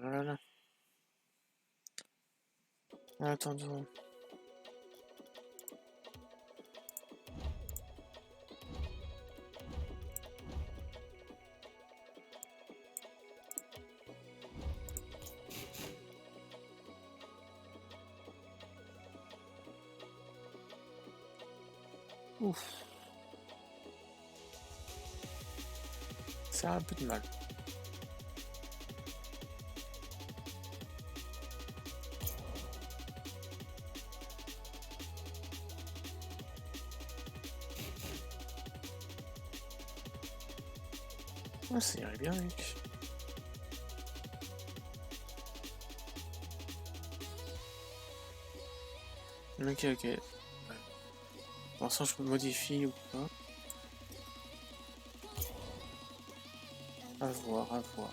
Voilà. Attendons. Ouf. Ça a un peu de mal. Ah, ça irait bien, mec. Ok, ok. Ouais. Pour l'instant, je peux modifier ou pas. À voir, à voir.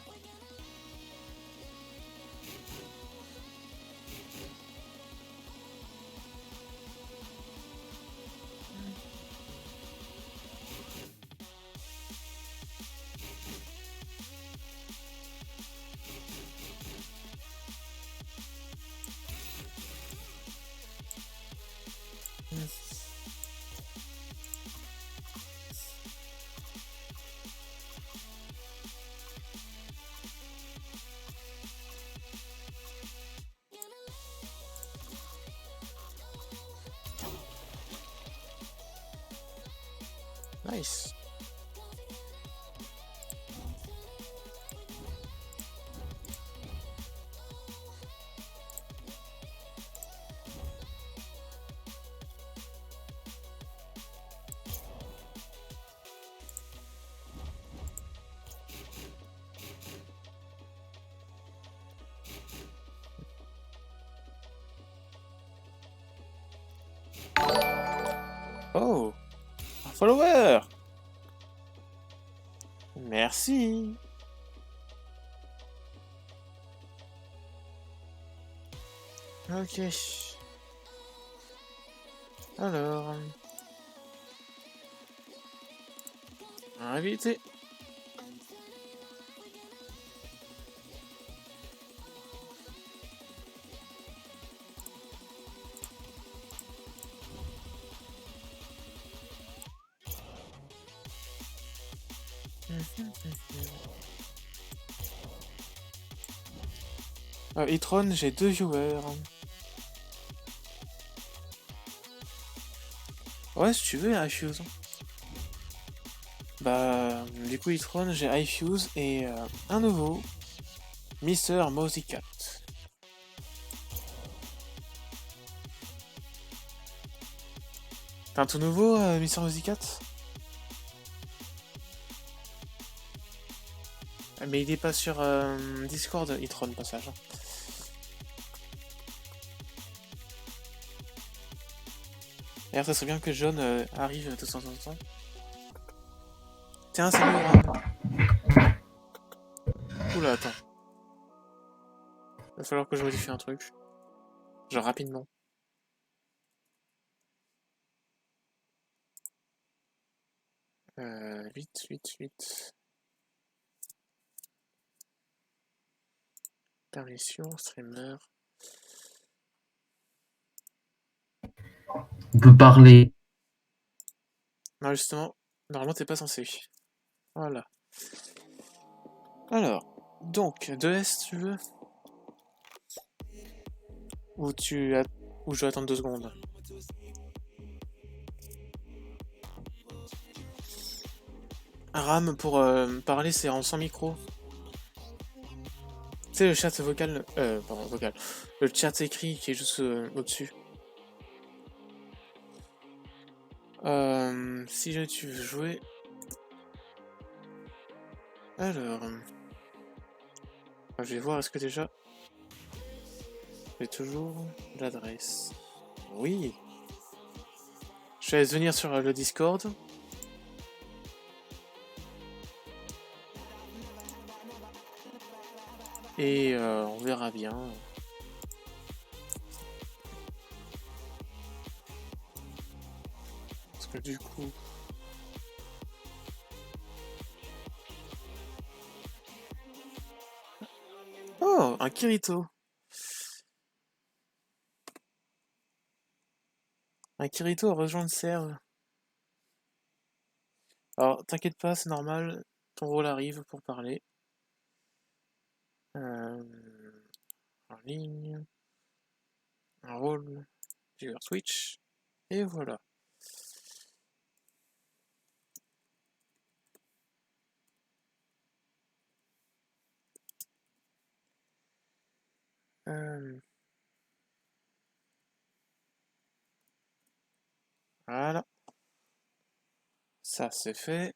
Nice. Oh, un follower. Merci. Ok. Alors, invité. Itron, j'ai 2 viewers. Ouais, si tu veux, iFuse. Bah, du coup, Itron, j'ai iFuse et un nouveau, Mister Mosicat. T'as un tout nouveau, Mister Mosicat? Mais il est pas sur Discord, Itron, passage. D'ailleurs, ça serait bien que John arrive de temps en temps. Tiens, salut, Oula, attends. Va falloir que je modifie un truc. Genre rapidement. Vite, vite, vite. Permission, streamer. On peut parler. Non, justement, normalement, t'es pas censé. Voilà. Alors, donc, 2S, tu veux? Ou ou je dois attendre 2 secondes? RAM pour parler, c'est en sans micro. Tu sais, le chat vocal. Pardon, vocal. Le chat écrit qui est juste au-dessus. Si tu veux jouer. Alors. Je vais voir, est-ce que déjà. J'ai toujours l'adresse. Oui. Je vais venir sur le Discord. Et on verra bien. Parce que du coup. Oh, Oh, un Kirito. Un Kirito a rejoint le serve. Alors, t'inquiète pas, c'est normal. Ton rôle arrive pour parler. En ligne. Un rôle. Viewer Switch. Et voilà. Voilà. Ça, c'est fait.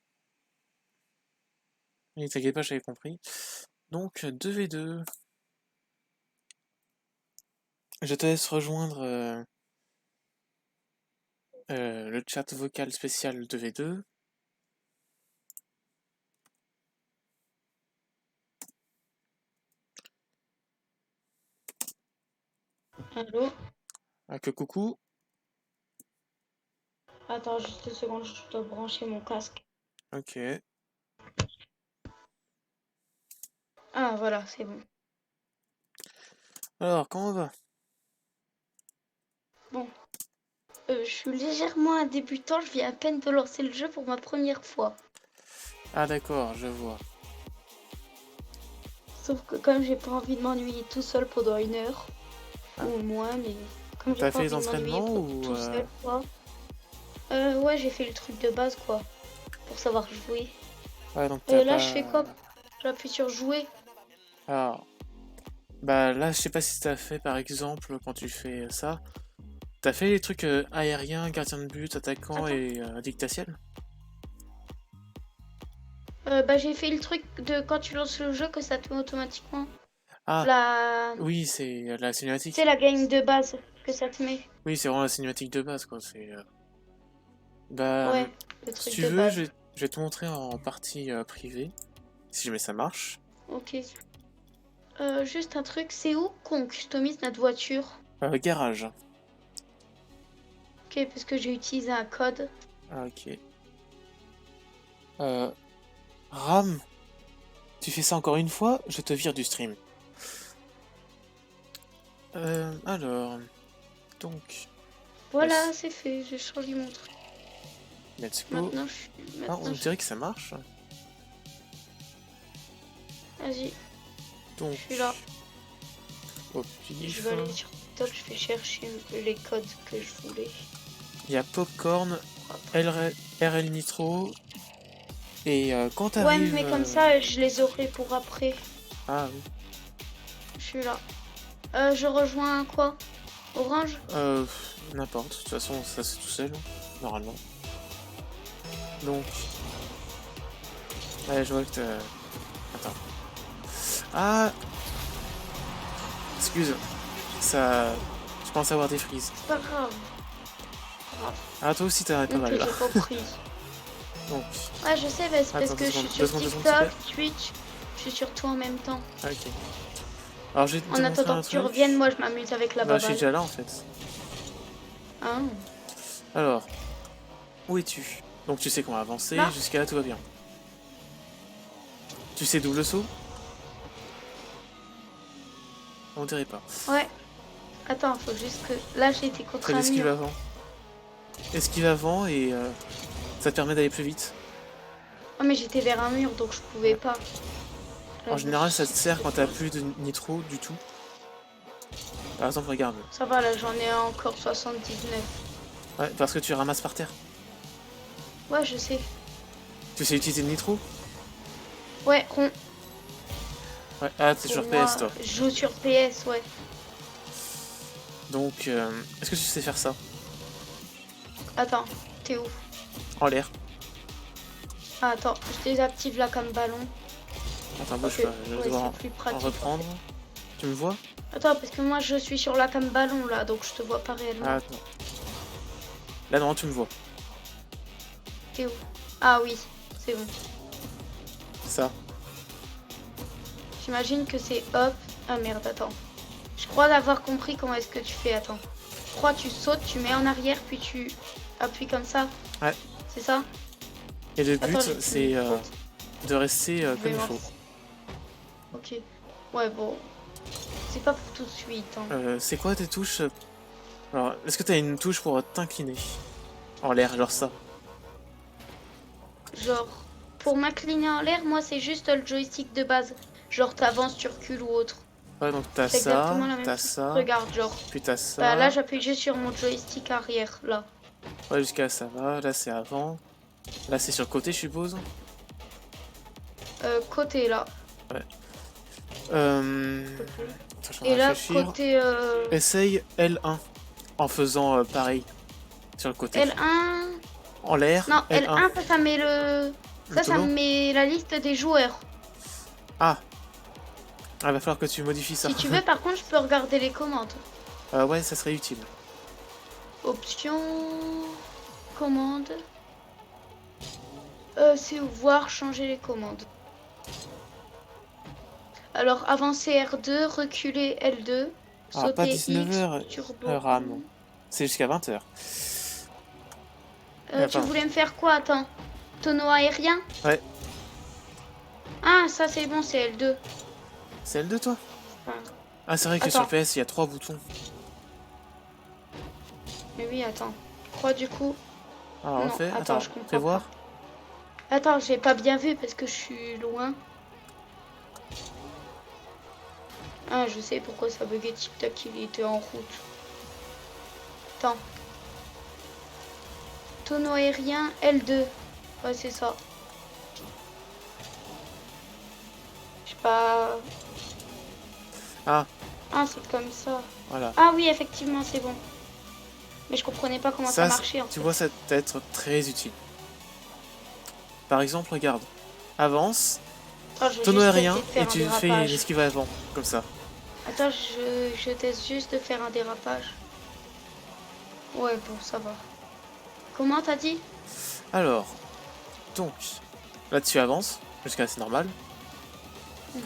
Et t'inquiète pas, j'avais compris. Donc, 2v2. Je te laisse rejoindre le chat vocal spécial 2v2. Allô? Ah, que coucou. Attends juste 2 secondes, je dois brancher mon casque. Ok. Ah voilà, c'est bon. Alors, comment on va? Bon. Je suis légèrement un débutant, je viens à peine de lancer le jeu pour ma première fois. Ah d'accord, je vois. Sauf que comme j'ai pas envie de m'ennuyer tout seul pendant 1 heure, Ah. ou moins, mais comme j'ai T'as pas fait les envie de m'ennuyer entraînements ou tout seul, quoi. Ouais, j'ai fait le truc de base, quoi, pour savoir jouer. Ouais, donc t'as Là, pas... je fais quoi? J'appuie sur jouer. Alors, bah là, je sais pas si t'as fait, par exemple, quand tu fais ça, t'as fait les trucs aériens, gardien de but, attaquant Attends. et dictatiel? Bah, j'ai fait le truc de quand tu lances le jeu que ça te met automatiquement. Ah, La... oui, c'est la C'est cinématique. la game de base que ça te met. Oui, c'est vraiment la cinématique de base, quoi. C'est... Bah, Ouais, le si truc tu de veux, base. je vais te montrer en partie privée, si jamais ça marche. Ok. Juste un truc, c'est où qu'on customise notre voiture? Garage. Ok, parce que j'ai utilisé un code. Ah, ok. RAM, tu fais ça encore une fois, je te vire du stream. Alors, donc, Voilà, c'est fait, j'ai changé mon truc. let's go. Maintenant, je suis. Ah, Maintenant, on dirait que ça marche. Vas-y, Donc, je suis là. au Je pif, vais aller sur TikTok, je vais chercher un peu les codes que je voulais. il y a Popcorn, RL Nitro, et quand Ouais, t'arrives... mais comme ça, je les aurai pour après. Ah oui. Je suis là. Je rejoins quoi? Orange? N'importe, de toute façon, ça c'est tout seul, normalement. Donc... Ouais, je vois que t'as... Attends. Ah, excuse, ça... Je pense avoir des frises. C'est pas grave. Ah, toi aussi t'en as pas Ok, mal, là. j'ai compris. Donc... Ouais, je sais, mais c'est parce Attends, que je suis sur 2 secondes, TikTok, Twitch, je suis sur tout en même temps. Ah, ok. Alors, je vais te En montrer attendant un que tu truc. reviennes, moi je m'amuse avec la Bah, je suis baballe. déjà là, en fait. Ah, Alors, où es-tu? Donc, tu sais qu'on va avancer, là? jusqu'à là, tout va bien. Tu sais double saut? On dirait pas. Ouais. Attends, faut juste que... Là, j'ai été contre Fais un l'esquive mur. avant. Esquive avant et ça te permet d'aller plus vite. Oh, mais j'étais vers un mur, donc je pouvais Ouais. pas. Là, En je me général, suis ça te sert quand t'as fait- plus de nitro du tout. Par exemple, regarde. Ça va, là, j'en ai encore 79. Ouais, parce que tu ramasses par terre. Ouais, je sais. Tu sais utiliser le nitro? Ouais, rond. Ouais, ah, t'es Pour sur moi, PS, toi. je joue sur PS, ouais. Donc, est-ce que tu sais faire ça? Attends, t'es où? En l'air. Ah, attends, je désactive là comme ballon. Attends, bouge Ok, pas, je vais ouais, devoir c'est plus en pratique. reprendre. Tu me vois? Attends, parce que moi je suis sur la cam ballon là, donc je te vois pas réellement. Ah, attends. Là, non, tu me vois. T'es où? Ah oui, c'est bon. Ça. J'imagine que c'est hop. Ah merde, attends. Je crois d'avoir compris comment est-ce que tu fais, attends. Je crois que tu sautes, tu mets en arrière, puis tu appuies comme ça. Ouais. C'est ça? Et le but, Attends, j'ai c'est plus de faute. de rester Je comme vais il voir. faut. Ok. Ouais, bon. c'est pas pour tout de suite. Hein. C'est quoi tes touches? Alors, est-ce que t'as une touche pour t'incliner en l'air, genre ça? Genre, pour m'incliner en l'air, moi, c'est juste le joystick de base. Genre, t'avances, tu recules ou autre. Ouais, donc t'as C'est ça, exactement la même t'as chose. ça, Regarde, genre. puis t'as ça. Bah, là, j'appuie juste sur mon joystick arrière, là. Ouais, jusqu'à là, ça va. Là, c'est avant. Là, c'est sur le côté, je suppose. Côté, là. Ouais. Côté. Attends, je suis en train Et de là, réfléchir. côté Essaye L1 en faisant pareil sur le côté. L1. En l'air. Non, L1. L1, ça met le. Ça tonneau. me met la liste des joueurs. Ah. Ah, va falloir que tu modifies ça. Si tu veux, par contre, je peux regarder les commandes. Ouais, ça serait utile. Options. Commandes. C'est voir, changer les commandes. Alors, avancer R2, reculer L2, Ah, pas sauter 19h X, turbo. RAM. C'est jusqu'à 20h. Tu voulais me faire quoi? Attends. Tonneau aérien? Ouais. Ah, ça c'est bon, c'est L2. C'est L2 toi? Enfin, Ah, c'est vrai que attends. sur PS, il y a 3 boutons. Mais oui, attends. Je crois du coup. Alors, on Non, fait. attends, je comprends fais voir. pas. Attends, j'ai pas bien vu parce que je suis loin. Ah, je sais pourquoi ça buguait. Tic-tac, il était en route. Attends. Tonneau aérien L2. Ouais, c'est ça. Je sais pas. Ah, Ah, c'est comme ça. voilà. Ah oui, effectivement, c'est bon. Mais je comprenais pas comment ça marchait en tu fait. vois, ça peut être très utile. Par exemple, regarde. Avance, Attends, je vais tonneau juste aérien, essayer de faire et un tu fais dérapage. une esquive avant. Comme ça. Attends, je teste juste de faire un dérapage. Ouais, bon, ça va. Comment t'as dit? Alors, donc, là tu avances, jusqu'à là c'est normal.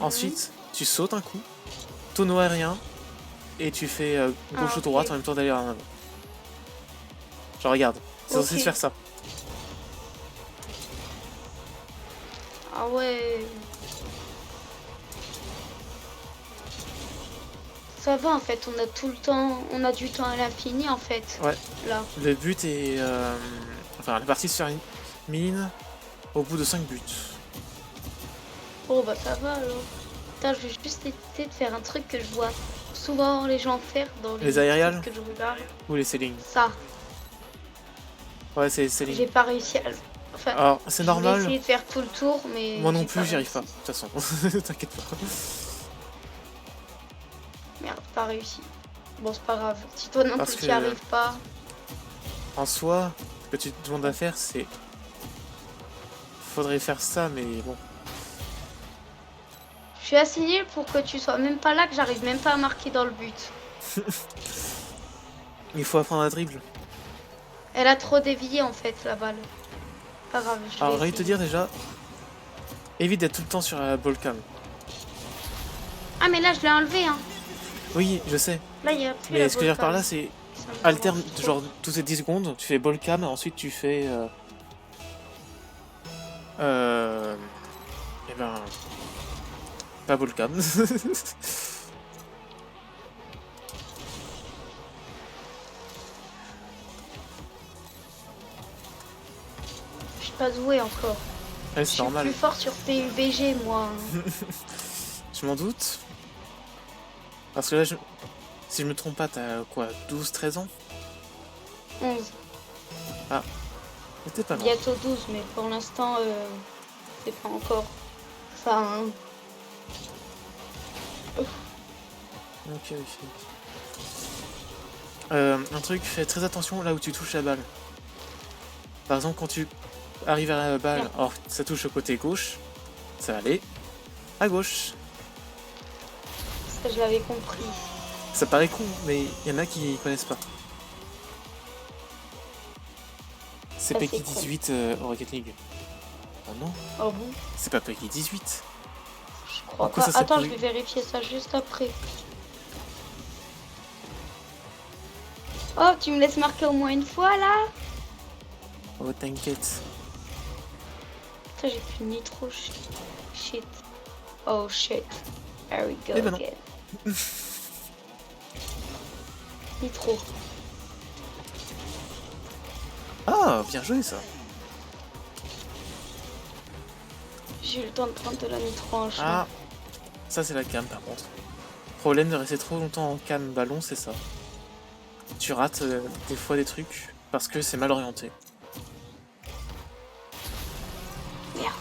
Ensuite, tu sautes un coup, tonneau aérien, et tu fais gauche ou droite en même temps d'aller en avant. Genre, regarde, c'est censé se faire ça. Ah ouais. Ça va en fait, on a tout le temps, on a du temps à l'infini en fait. Ouais. Là. Le but est... Enfin, la partie se faire une mine au bout de 5 buts. Oh bah ça va alors. Putain, je vais juste essayer de faire un truc que je vois souvent les gens faire dans les aériales que je regarde. Ou les ceilings? Ça. Ouais, c'est les ceilings. J'ai pas réussi à le... Enfin, alors, c'est normal. J'ai essayé de faire tout le tour, mais... Moi non plus, j'y arrive pas. De toute façon, t'inquiète pas. Merde, pas réussi. Bon, c'est pas grave. Si toi non Parce plus, t'y que- arrives pas... En soi, ce que tu te demandes à faire, c'est... Faudrait faire ça, mais bon. Je suis assez nulle pour que tu sois même pas là, que j'arrive même pas à marquer dans le but. Il faut apprendre à dribble. Elle a trop dévié en fait, la balle. Pas grave, je Alors, vais j'ai envie de te essayer. dire déjà... Évite d'être tout le temps sur la ball cam. Ah mais là je l'ai enlevé hein. Oui, je sais. Là il y a plus Mais la ce que je veux dire par là, volcan. c'est... Ça me Alterne, dérange trop. genre, toutes ces 10 secondes, tu fais ball cam, ensuite tu fais... Eh ben... Pas ball cam. Je suis pas douée encore. Ouais, Je c'est suis normal. plus fort sur PUBG moi. Je m'en doute. Parce que là, si je me trompe pas, t'as quoi, 12-13 ans? 11. Mais t'es pas loin. Bientôt 12, mais pour l'instant c'est pas encore ça. Hein. Ok, ok. Un truc, fais très attention là où tu touches la balle. Par exemple, quand tu arrives à la balle, or ça touche au côté gauche, ça va aller à gauche. Ça je l'avais compris. Ça paraît con, mais il y en a qui connaissent pas. C'est Ça, Peggy c'est con. 18 au Rocket League. Oh non, Oh bon? c'est pas Peggy 18. Je crois En quoi pas. ça Attends, je s'appuie? vais vérifier ça juste après. Oh, tu me laisses marquer au moins une fois là? Oh t'inquiète. Putain, j'ai plus de nitro. Shit. Oh shit. There we go Eh ben non. again. Nitro. Ah, bien joué ça. J'ai eu le temps de prendre de la nitro en chemin. Ah, ça c'est la cam par contre. Problème de rester trop longtemps en cam ballon, c'est ça. Tu rates des fois des trucs parce que c'est mal orienté. Merde.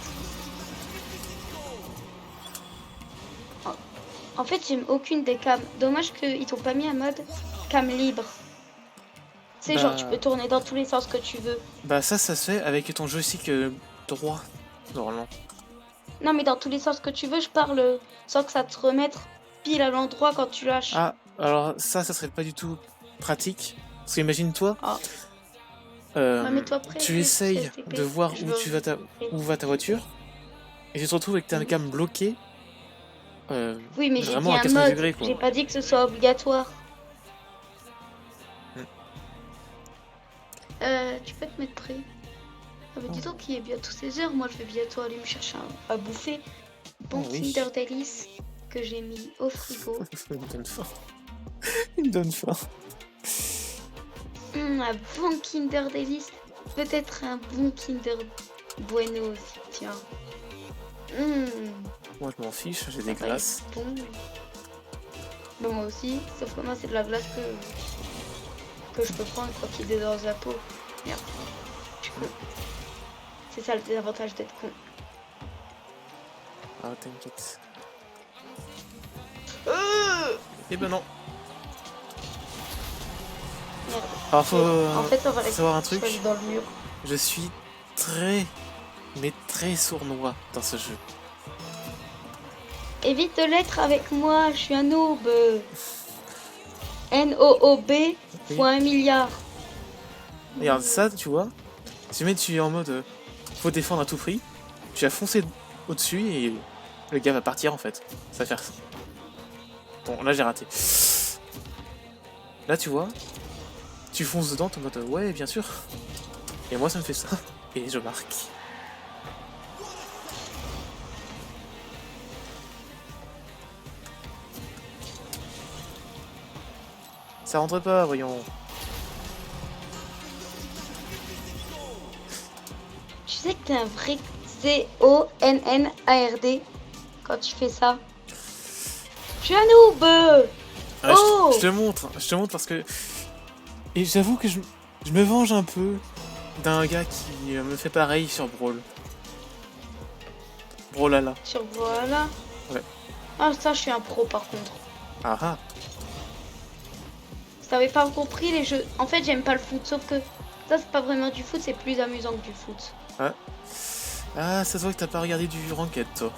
En fait, j'aime aucune des cams. Dommage qu'ils t'ont pas mis un mode cam libre. Tu sais, genre, tu peux tourner dans tous les sens que tu veux. Bah ça se fait avec ton joystick droit, normalement. Non, mais dans tous les sens que tu veux, je parle sans que ça te remette pile à l'endroit quand tu lâches. Ah, alors ça serait pas du tout pratique. Parce qu'imagine-toi, mets-toi près, tu je vais essayes STP. de voir Je où, veux- où va ta voiture, et tu te retrouves avec ta cam bloquée. Oui, mais j'ai dit vraiment à un 90 mode. degrés, quoi. J'ai pas dit que ce soit obligatoire. Tu peux te mettre prêt. Ah mais dis donc qu'il est bientôt 16h, moi je vais bientôt aller me chercher à bouffer. Bon oui. Kinder Delice que j'ai mis au frigo. Il me donne faim. Il me donne faim. Un bon Kinder Delice. Peut-être un bon Kinder Bueno aussi, tiens. Moi je m'en fiche, j'ai des glaces. Bon. Bon, moi aussi, sauf que moi c'est de la glace que je peux prendre quand il est dans la peau. Merde. Je suis con. C'est ça le désavantage d'être con. Ah t'inquiète. Eh ben non. Merde. Alors faut En fait, on va savoir un truc. dans le mur. Je suis mais très sournois dans ce jeu. Évite de l'être avec moi, je suis un noob. NOOB fois 1 milliard. Regarde ça, tu vois. Si jamais tu es en mode faut défendre à tout prix, tu vas foncer au-dessus et le gars va partir en fait. Ça va faire ça. Bon, là j'ai raté. Là tu vois, tu fonces dedans, t'es en mode ouais, bien sûr. Et moi ça me fait ça. Et je marque. Ça rentre pas, voyons. Tu sais que t'es un vrai CONNARD quand tu fais ça. Je suis un noob. Ah, Oh je te montre parce que... Et j'avoue que je me venge un peu d'un gars qui me fait pareil sur Brawl. Brawlhalla. Sur voilà. Ouais. Ah ça je suis un pro par contre. Ah ah. Si t'avais pas compris les jeux. En fait j'aime pas le foot, sauf que ça c'est pas vraiment du foot, c'est plus amusant que du foot. Ouais. Ah, ça se voit que t'as pas regardé du Ranked, toi.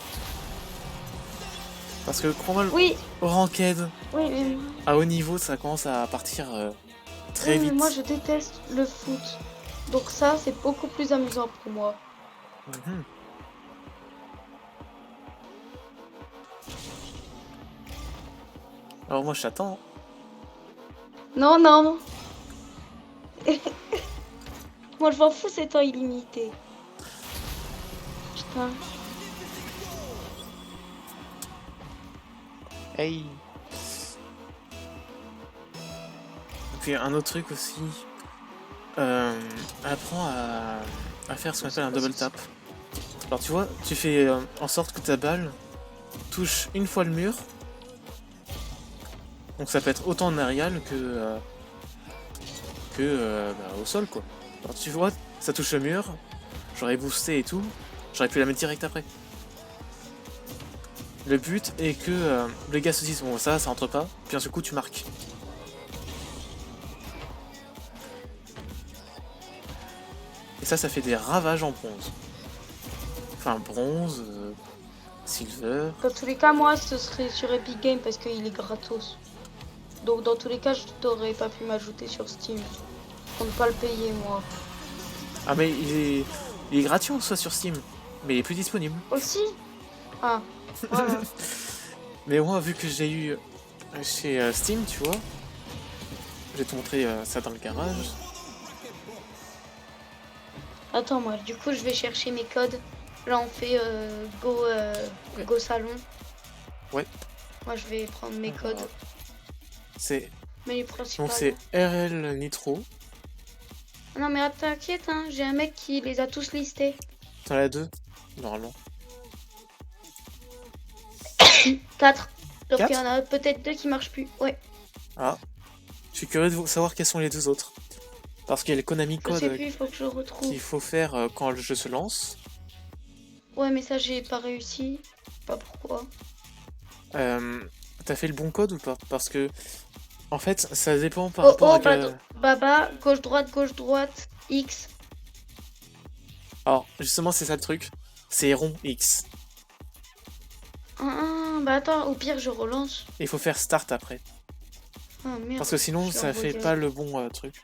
Parce que crois-moi, Oui. au Ranked, Oui mais... à haut niveau, ça commence à partir très Oui, mais vite. moi je déteste le foot. Donc ça c'est beaucoup plus amusant pour moi. Mhm. Alors moi je t'attends. Non, non. Moi je m'en fous, c'est temps illimité. Putain. Hey. Et puis un autre truc aussi. Apprends à faire ce qu'on appelle un double tap. Alors tu vois, tu fais en sorte que ta balle touche une fois le mur. Donc ça peut être autant en aérial que au sol quoi. Alors tu vois, ça touche le mur, j'aurais boosté et tout, j'aurais pu la mettre direct après. Le but est que les gars se disent bon ça entre pas, puis d'un seul coup tu marques. Et ça fait des ravages en bronze. Enfin bronze, silver. Dans tous les cas, moi ce serait sur Epic Games parce qu'il est gratos. Donc dans tous les cas, je t'aurais pas pu m'ajouter sur Steam. Pour ne pas le payer moi. Ah mais il est gratuit en soi sur Steam, mais il est plus disponible. Aussi. Ah, voilà. Mais moi vu que j'ai eu chez Steam, tu vois, je vais te montrer ça dans le garage. Attends moi, du coup je vais chercher mes codes. Là on fait Go Salon. Ouais. Moi je vais prendre mes codes. C'est menu Donc principal. c'est RL Nitro. Non mais t'inquiète, hein, j'ai un mec qui les a tous listés. T'en as 2, normalement. 4. Donc Quatre il y en a peut-être 2 qui marchent plus. Ouais, Ah. Je suis curieux de savoir quels sont les 2 autres. Parce qu'il y a le Konami je sais Code plus, il faut que je le retrouve. qu'il faut faire quand le jeu se lance. Ouais, mais ça j'ai pas réussi. Pas pourquoi. T'as fait le bon code ou pas? Parce que, en fait, ça dépend par Oh rapport oh, à quel... Baba, gauche droite, X. Alors, justement, c'est ça le truc. C'est rond X. Bah attends, au pire je relance. Et il faut faire start après. Ah merde. Parce que sinon, je suis ça en fait voyage. pas le bon truc.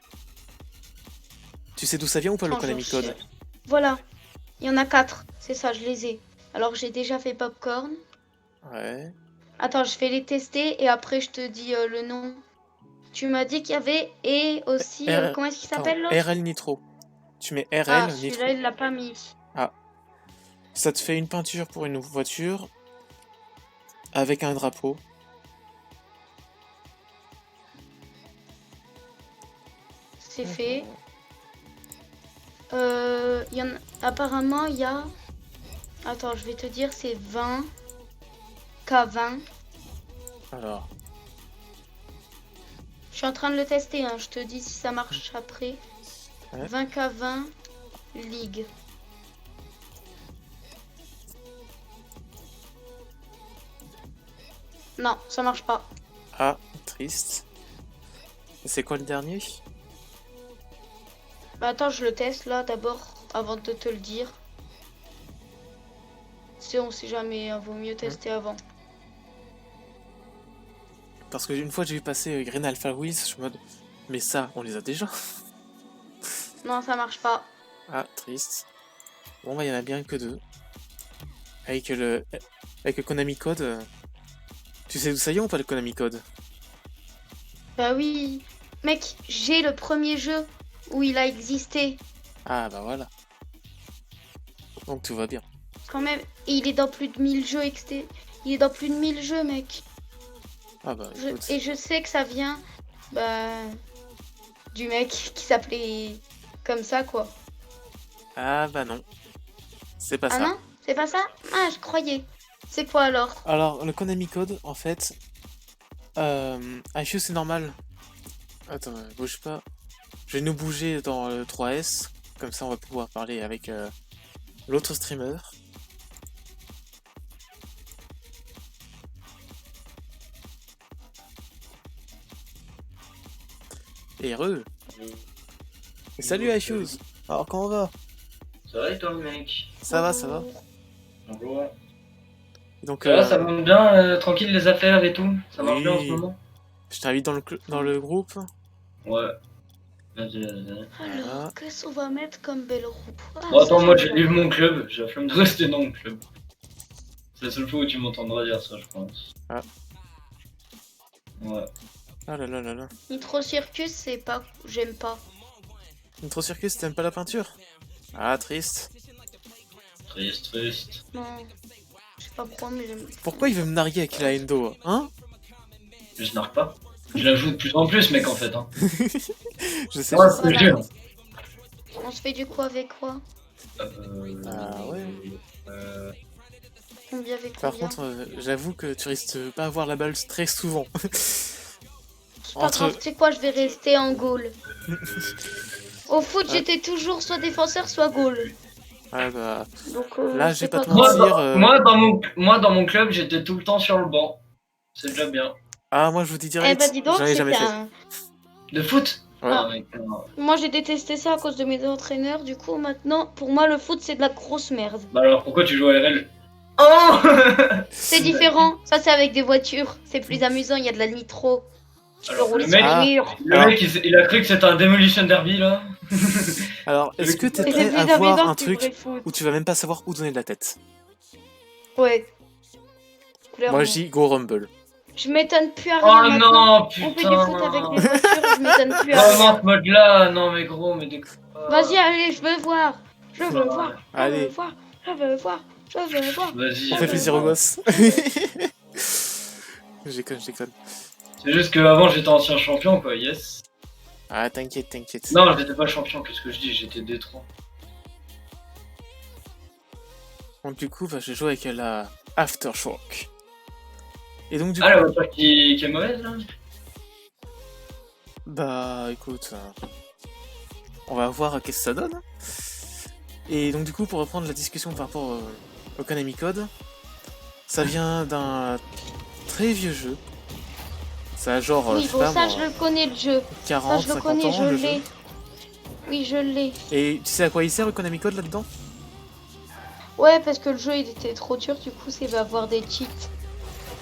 Tu sais d'où ça vient ou pas le Attends, je Konami Code? recherche. Voilà, il y en a 4. C'est ça, je les ai. Alors j'ai déjà fait Popcorn. Ouais. Attends, je vais les tester et après je te dis le nom. Tu m'as dit qu'il y avait et aussi, comment est-ce qu'il Attends, s'appelle l'autre? RL Nitro. Tu mets RL Ah, Nitro. celui-là il l'a pas mis. Ah. Ça te fait une peinture pour une voiture avec un drapeau. C'est fait. Apparemment, il y a... Attends, je vais te dire, c'est 20. K20. Alors, Je suis en train de le tester, hein. Je te dis si ça marche après. Ouais. 20 K20 Ligue. Non, ça marche pas. ah, triste. Et c'est quoi le dernier? Bah attends, je le teste là d'abord avant de te le dire. Si on sait jamais, hein, vaut mieux tester avant. Parce qu'une fois j'ai vu passer Green Alpha Wheels, je suis en mode... Mais ça, on les a déjà. Non, ça marche pas. Ah, triste. Bon, bah, il y en a bien que 2. Avec le Konami Code. Tu sais d'où ça vient ou pas le Konami Code? Bah oui. Mec, j'ai le premier jeu où il a existé. Ah, bah voilà. Donc tout va bien. Quand même, et il est dans plus de 1000 jeux XT. Il est dans plus de 1000 jeux, mec. Ah, bah écoute. Et je sais que ça vient du mec qui s'appelait comme ça, quoi. Ah, bah non. C'est pas Ah ça. non? C'est pas ça? Ah, je croyais. C'est quoi alors? Alors, le Konami Code, en fait... IFU, c'est normal. Attends, bouge pas. Je vais nous bouger dans le 3S. Comme ça, on va pouvoir parler avec l'autre streamer. Et heureux. Et salut IFUs. Alors, comment on va? Ça va et toi, mec? Ça va, ça va. Bonjour. Donc, Ça va, ça monte bien, tranquille les affaires et tout? Ça marche bien en ce oui. moment? Je t'invite dans le groupe. Ouais. Vas-y, vas-y. Alors, Voilà. qu'est-ce qu'on va mettre comme belle roue? Ah, Bon, attends, ça, moi j'aime j'ai bien. lu mon club, j'ai la flemme de rester dans mon club. C'est la seule fois où tu m'entendras dire ça, je pense. Ah. Ouais. Ah là là là là. Nitro Circus, c'est pas... J'aime pas. Nitro Circus, t'aimes pas la peinture? Ah, triste. Triste, triste. Non. Je sais pas pourquoi, mais j'aime... Pourquoi il veut me narguer avec la Endo? Hein? Je nargue pas. Je la joue de plus en plus, mec, en fait. Hein. Je sais, Ouais, je sais. c'est sûr. On se fait du quoi avec quoi? Ah ouais. Combien avec Par combien? contre, j'avoue que tu risques de pas avoir la balle très souvent. C'est pas grave, tu sais quoi, je vais rester en goal. Au foot, j'étais toujours soit défenseur, soit goal. Ah bah... Donc, Là, je c'est vais pas te grave. mentir. Moi, dans mon club, j'étais tout le temps sur le banc. C'est déjà bien. Ah, moi, je vous dis Eh direct, bah dis donc, j'en ai jamais c'était fait. un... De foot? Ouais. Ah, mec, non. Moi, j'ai détesté ça à cause de mes entraîneurs. Du coup, maintenant, pour moi, le foot, c'est de la grosse merde. Bah alors, pourquoi tu joues à RL? Oh C'est différent. Ça, c'est avec des voitures. C'est plus amusant. Il y a de la nitro. Tu peux Alors, rouler le sur mec- les murs. Le Alors- mec, il a cru que c'était un Demolition Derby, là. Alors, est-ce que t'es Et c'est prêt plus à voir amusant un que du truc vrai foot. où tu vas même pas savoir où donner de la tête? Ouais. Clairement. Moi, je dis go Rumble. Je m'étonne plus à rien Oh maintenant. non, putain. On fait du foot avec des voitures. Je m'étonne plus à Oh non, rien. ce mode-là, non mais gros, mais des... Vas-y, allez, je veux voir. Je veux Ouais. voir. Je Allez. veux voir. Je veux voir. Je veux voir. Vas-y. On fait plaisir aux gosses. Je déconne, je déconne. C'est juste que avant j'étais ancien champion quoi, yes. Ah, t'inquiète, t'inquiète. Non, j'étais pas champion, qu'est-ce que je dis, j'étais D3. Donc du coup, bah, je joue avec la Aftershock. Et donc du Ah, coup, la voiture qui est mauvaise là? bah écoute, on va voir qu'est-ce que ça donne. Et donc du coup, pour reprendre la discussion par rapport au Konami Code, ça vient d'un très vieux jeu. Ça a genre, Oui, je sais bon, pas ça, moi, je le connais le jeu. Ça, 40, je le 50 connais, ans je le jeu. l'ai. Oui, je l'ai. Et tu sais à quoi il sert le Konami Code là-dedans? Ouais, parce que le jeu, il était trop dur, du coup, c'est va avoir des cheats.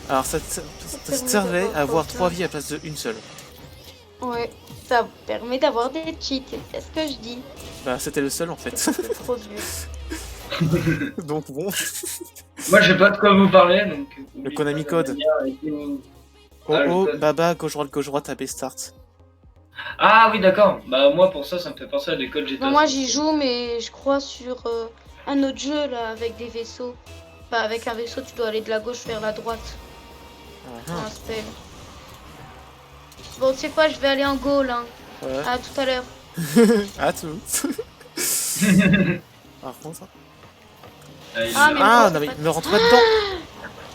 Alors ça permet servait d'avoir à avoir quoi, 3 ça vies à la place de une seule. Ouais, ça permet d'avoir des cheats, c'est ce que je dis. Bah c'était le seul en fait. C'est trop dur. Donc bon. Moi je sais pas de quoi vous parlez donc. Le Konami Code. Oh Ah, le oh, code. baba, gauche droite, AB start. Ah oui d'accord, bah moi pour ça me fait penser à des codes GTA. Non, moi, j'y joue, mais je crois sur un autre jeu, là, avec des vaisseaux. Enfin, avec un vaisseau, tu dois aller de la gauche vers la droite. Ah, Un spell. Bon, tu sais quoi, je vais aller en goal, hein. ouais. À tout à l'heure. À tout. Par contre. Ah, mais Ah bon, non mais c'est pas- me rentre pas dedans.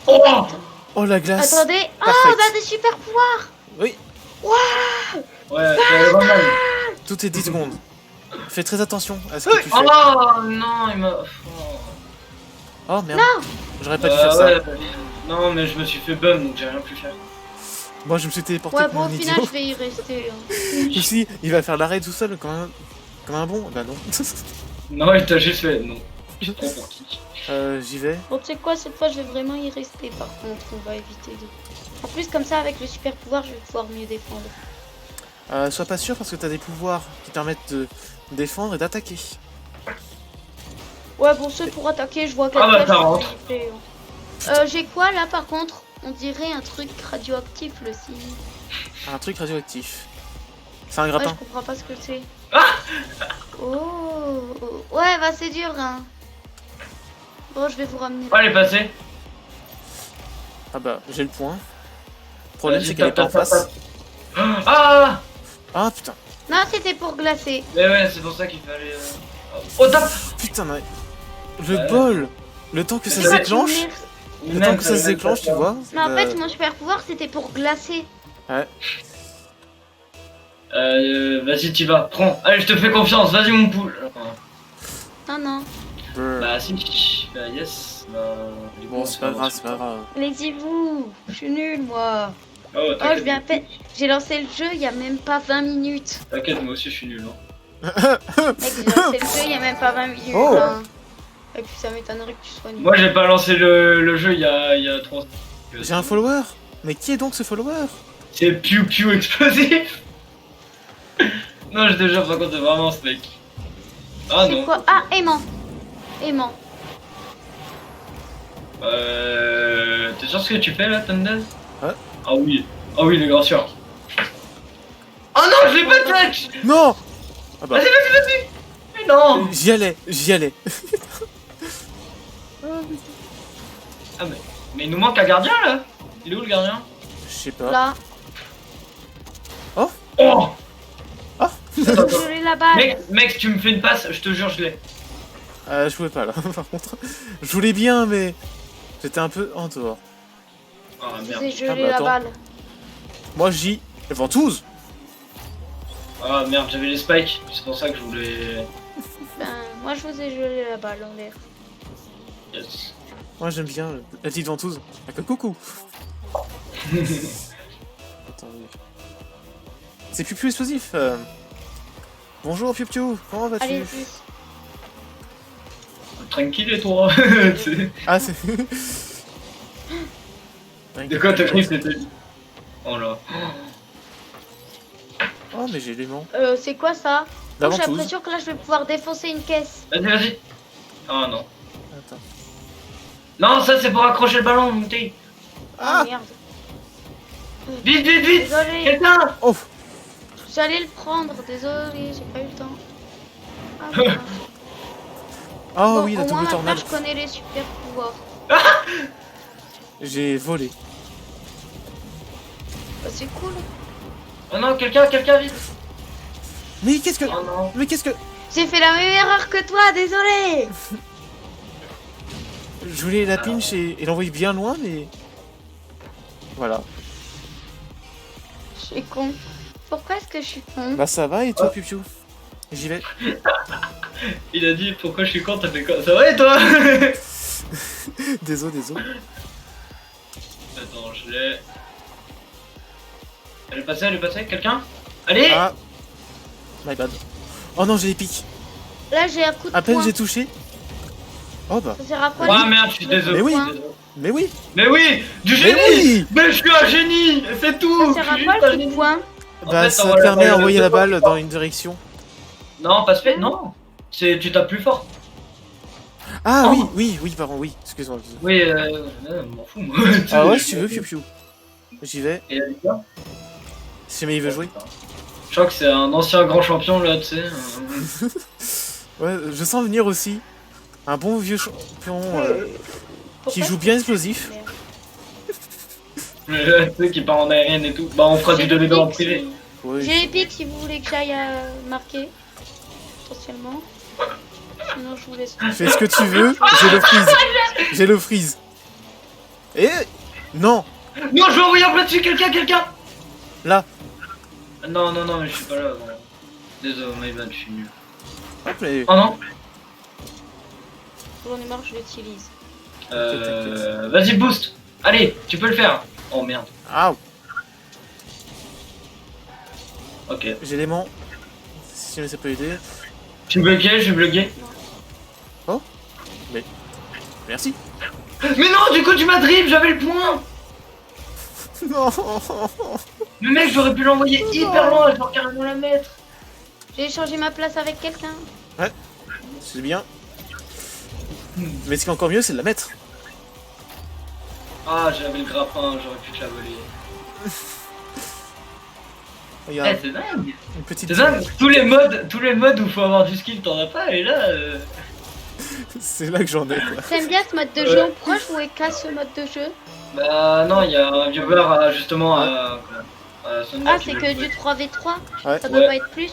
Oh Oh la glace. Attendez. Ah, Parfait. on a des super pouvoirs. Oui, Ouais, c'est vraiment mal. tout est 10 secondes. Fais très attention à ce que tu fais. Oh non, il m'a. Oh merde. J'aurais pas dû faire ça. Ouais, non mais je me suis fait bum donc j'ai rien pu faire. Moi je me suis téléporté Ouais, comme bon, au un final, idiot. je vais y rester. Hein. Ici, il va faire l'arrêt tout seul comme un bon. Bah non. Non, il t'a juste fait. Non. Je te prends pour qui? J'y vais. Bon, tu sais quoi, cette fois, je vais vraiment y rester, par contre. On va éviter de... En plus, comme ça, avec le super pouvoir, je vais pouvoir mieux défendre. Sois pas sûr parce que t'as des pouvoirs qui permettent de défendre et d'attaquer. Ouais, bon, ceux pour attaquer, je vois Ah bah, quelqu'un. ça rentre. J'ai quoi, là, par contre? On dirait un truc radioactif, le signe. Un truc radioactif. C'est un Ouais, grappin. je comprends pas ce que c'est. Ah Oh. Ouais, bah, c'est dur, hein. Bon, je vais vous ramener. Oh, elle est passée. Ah bah, j'ai le point. Le problème Vas-y, c'est qu'elle est pas en tape, tape, face. tape. Ah Ah putain. Non, c'était pour glacer. Mais ouais, c'est pour ça qu'il fallait. Oh, tape. Putain, mais... Le Ouais. bol. Le temps que ça se Ouais, déclenche. mais- Le temps que ça se déclenche, tu vois. Mais en fait, mon super pouvoir, c'était pour glacer. Vas-y, t'y vas, prends. Allez, je te fais confiance, vas-y, mon poule. Non, non. Bah, si, bah, yes. Bah, du coup, Bon, on c'est se pas fait grave, c'est pas grave. Allez-y-vous. Je suis nulle, moi. Oh, Oh, t'inquiète, je viens à peine. J'ai lancé le jeu il y a même pas 20 minutes. T'inquiète, moi aussi, je suis nul. Hein. Mec, j'ai lancé le jeu il y a même pas 20 minutes. Oh. Hein. Et puis ça m'étonnerait que tu sois nul. Moi, j'ai pas lancé le jeu il y a 3 ans. J'ai un follower. Mais qui est donc ce follower? C'est Pew Pew explosif. Non, je te jure, par contre, c'est vraiment ce mec. Ah C'est non. quoi? Ah, aimant. Aimant. T'es sûr ce que tu fais là, Thunder? Ouais. Ah oui, les grands sûr. Oh non, je l'ai pas touch. Non. Ah bah, Vas-y. Mais non. j'y allais, j'y allais. Ah mais il nous manque un gardien là. Il est où le gardien? Je sais pas. Là. Oh. Je l'ai la balle. Mec, tu me fais une passe, je te jure, je l'ai. Je jouais pas là, par contre. Je voulais bien, mais j'étais un peu en dehors. Ah Je merde. vous ai gelé Ah, bah, la attends. balle. Moi, j'y ventouse. Ah merde, j'avais les spikes, c'est pour ça que je voulais. Ben, moi je vous ai gelé la balle en l'air. Yes. Moi, j'aime bien la petite ventouse. Ah, que coucou. Attendez. C'est Piu Piu explosif. Bonjour Piu Piu, comment vas-tu? Allez, plus. Tranquille et toi. C'est- Ah, c'est. De quoi t'as cru que c'était? Oh là. Oh, mais j'ai l'aimant. C'est quoi ça? La Oh, j'ai ventouse. l'impression que là je vais pouvoir défoncer une caisse. Vas-y. Oh non. Attends. Non, ça c'est pour accrocher le ballon, Mouti. Ah. Merde. Vite. Désolé. Quelqu'un. Oh. J'allais le prendre, désolé, j'ai pas eu le temps. Ah, voilà. Oh Bon, oui, la au moins double maintenant tornade. je connais les super pouvoirs. J'ai volé. Bah, c'est cool. Oh non, quelqu'un vite. Mais qu'est-ce que... Oh non. Mais qu'est-ce que... J'ai fait la même erreur que toi, désolé. Je voulais la pinch et l'envoyer bien loin, mais... Voilà. Je suis con. Pourquoi est-ce que je suis con? Bah ça va, et toi, Piu-Piu? J'y vais. Il a dit pourquoi je suis con, t'as fait quoi? Ça va et toi? Désolé. Attends, je l'ai. Elle est passée, quelqu'un? Allez! Ah. My bad. Oh non, j'ai les pics. Là, j'ai un coup de À peine poing. j'ai touché. Oh bah. Ça sert à quoi? Ah lui merde, je suis désolé. Mais oui. Point. Mais oui. Mais oui! Du Mais génie! oui. Mais je suis un génie! C'est tout! Ça sert Je à suis quoi juste un le coup de génie. poing? En Bah fait, ça t'envoies te la permet balle d'envoyer de la fois balle plus dans fort. une direction. Non, pas fait, non! Tu tapes plus fort. Ah Oh. oui, pardon, oui. Excuse-moi. Oui, m'en fous, moi. Ah ouais, si tu veux, Piu-Piu. J'y vais. Et elle dit quoi? Si jamais il veut jouer. Je crois que c'est un ancien grand champion là, tu sais. Ouais, je sens venir aussi. Un bon vieux champion qui Pourquoi joue bien explosif. Merde. Tu sais, qui part en aérienne et tout. Bah, on fera du J'ai les 2v2 en pics privé. si- Ouais, J'ai les pics si vous voulez que j'aille marquer. Potentiellement. Sinon, je vous laisse. fais ce que tu veux, j'ai le freeze. Et... Non. Non, je vais envoyer un plat dessus, quelqu'un! Là. Non, mais je suis pas là. Non. Désolé, my bad, je suis nul. Hop, mais... Oh non! J'en ai marre, je l'utilise. Vas-y, boost! Allez, tu peux le faire! Oh merde. Ah, Ok. j'ai l'aimant. Si jamais ça peut aider. Je suis bloqué. Merci. Mais non, du coup, tu m'as dribble, j'avais le point! Non. Mais mec, j'aurais pu l'envoyer hyper loin, genre carrément la mettre. J'ai échangé ma place avec quelqu'un. C'est bien. Mais ce qui est encore mieux, c'est de la mettre. Ah, j'avais le grappin, j'aurais pu te la voler. Eh, Regarde, c'est dingue! une petite... C'est dingue! Tous les modes où faut avoir du skill, t'en as pas, et là. C'est là que j'en ai, quoi. T'aimes bien ce mode de jeu? Pourquoi jouer qu'à ce mode de jeu? Bah, non, il y a un viewer justement à Sonia Ah, qui c'est veut que jouer. du 3v3? Ouais. Ça doit Ouais. pas être plus?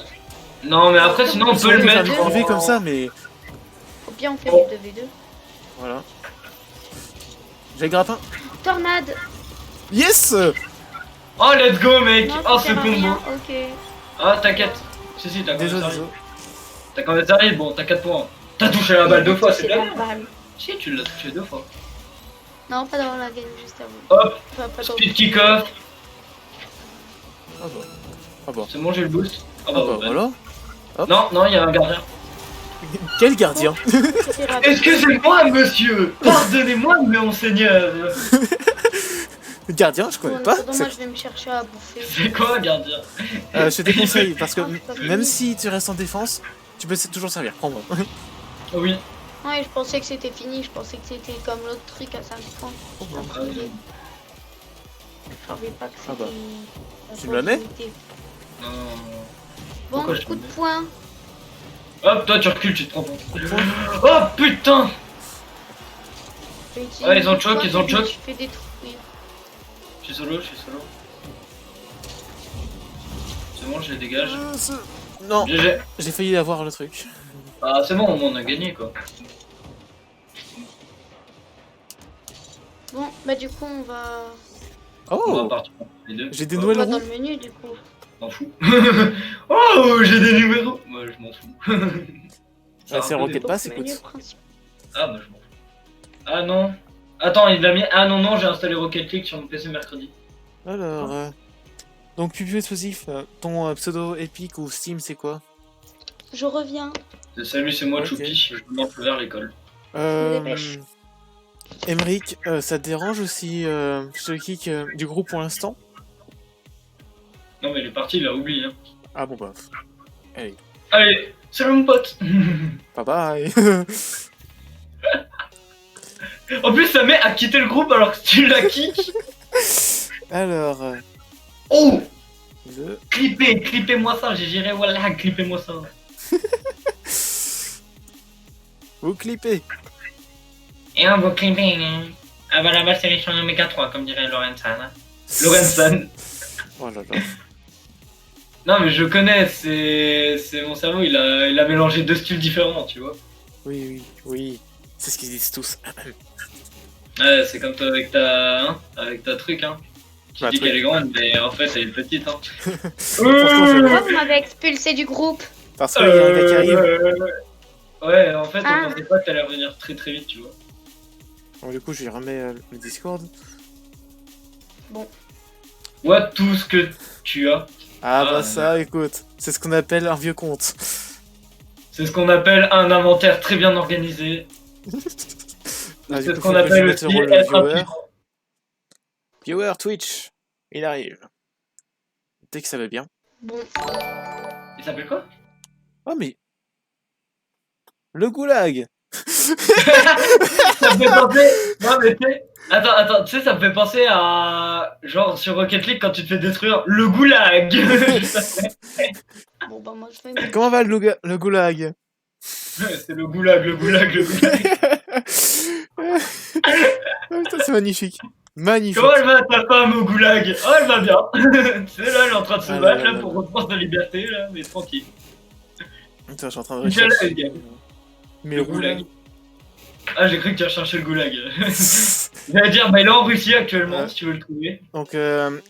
Non, mais après, sinon, on Si peut le veut faire mettre. du privé comme ça, mais... Ou bien on fait Oh. du 2v2. Voilà. J'ai le grappin. Tornade! Yes. Oh, let's go, mec! Non, Oh, ça ce sert à combo! rien. Ok. Ah, t'inquiète! Si, t'as quand même Désolé. servi. T'as quand même servi, bon, t'as 4 points. T'as touché la balle 2 fois, c'est bien! la balle. Si, tu l'as touché 2 fois. Non, pas dans la game, juste avant. Hop! Enfin, pas dans Speed kick-off! Ah bah. Ah bah. C'est bon, j'ai le boost. Ah Ah bah, bah, ouais. voilà. Non, il y a un gardien. Quel gardien. C'était rapide. Excusez-moi, monsieur! Pardonnez-moi, mon seigneur! Le gardien, je connais pas. Moi, je vais me chercher à bouffer. C'est quoi un gardien? Je te déconseille, parce que Ah, c'est pas même fini. si tu restes en défense, tu peux toujours servir. Prends-moi. Oui. Ouais, je pensais que c'était fini. Je pensais que c'était comme l'autre truc à 5 points. En privé. Je savais pas que Ah bah. c'était. Tu me la mets? Non. Bon, Pourquoi je coup te de mets poing. Hop, toi tu recules, tu te prends pour. Coup de poing. Oh putain! Je vais utiliser Ah, ils ont le le choc, poing, ils ont le je me choc. suis fait détruire. Je suis solo. C'est bon, je les dégage. Non, GG. j'ai failli avoir le truc. Ah, c'est bon, au moins on a gagné quoi. Bon, bah du coup, on va. On va Oh, partir les deux. j'ai des On nouvelles va dans roues. le menu du coup. M'en fous. Oh, j'ai des numéros. Moi, je m'en fous. Ah, c'est un peu Rocket des- Pass, Menu écoute. principal. Ah, bah je m'en fous. Ah non. Attends, il l'a mis. Ah non, j'ai installé Rocket League sur mon PC mercredi. Alors, donc Piu-Piu Explosif, ton pseudo Epic ou Steam, c'est quoi? Je reviens. Salut, c'est moi, Ok. Choupi. Je me lance vers l'école. dépêche. Emeric, ça te dérange aussi je te kick du groupe pour l'instant? Non, mais il est parti, il a oublié. Hein. Ah bon bah, allez, Allez, salut mon pote. bye bye. En plus, ça met à quitter le groupe alors que tu l'as kick. Alors, Oh, clippez-moi clippez-moi ça, j'ai géré, voilà, clippez-moi ça. vous clippez. Et on va clipper. Hein. Ah bah là-bas, c'est riche en oméga 3, comme dirait Lorenza. Lorenza. Oh là là. Non, mais je connais, c'est mon cerveau, il a mélangé deux styles différents, tu vois. Oui. C'est ce qu'ils disent tous. Ouais, c'est comme toi avec ta truc, hein. Tu Ma dis truc. qu'elle est grande, mais en fait, elle est petite, hein. Pourtant, je- Pourquoi vous m'avez expulsé du groupe? Parce qu'il y a un gars qui arrive. Ouais, en fait, Ah. on pensait pas que t'allais revenir très très vite, tu vois. Bon, du coup, je lui remets le Discord. Vois tout ce que tu as. Ah Ah, bah ça, écoute, c'est ce qu'on appelle un vieux compte. C'est ce qu'on appelle un inventaire très bien organisé. Ah, du C'est coup, ce faut qu'on que je appelle mette aussi le être un viewer. pivot. Viewer Twitch, il arrive. Dès que ça va bien. Bon, Il s'appelle quoi? Oh mais... Le goulag. Ça me fait penser. Non, mais tu sais. Attends, tu sais, ça me fait penser à. Genre sur Rocket League quand tu te fais détruire le goulag. Juste après. bon bah moi je fais une... Comment va le goulag? C'est le goulag, le goulag, le goulag. Oh, putain, c'est magnifique. Magnifique. Comment elle va ta femme au goulag? Oh, elle va bien. Tu sais, là, elle est en train de se Ah là battre là là là pour là. reprendre sa liberté, là, mais tranquille. Putain, je suis en train de Nickel, rechercher. les gars. Mais Le roux, là. goulag. Ah, j'ai cru que tu as cherché le goulag. J'allais dire, bah il est en Russie actuellement, Ouais. si tu veux le trouver. Donc,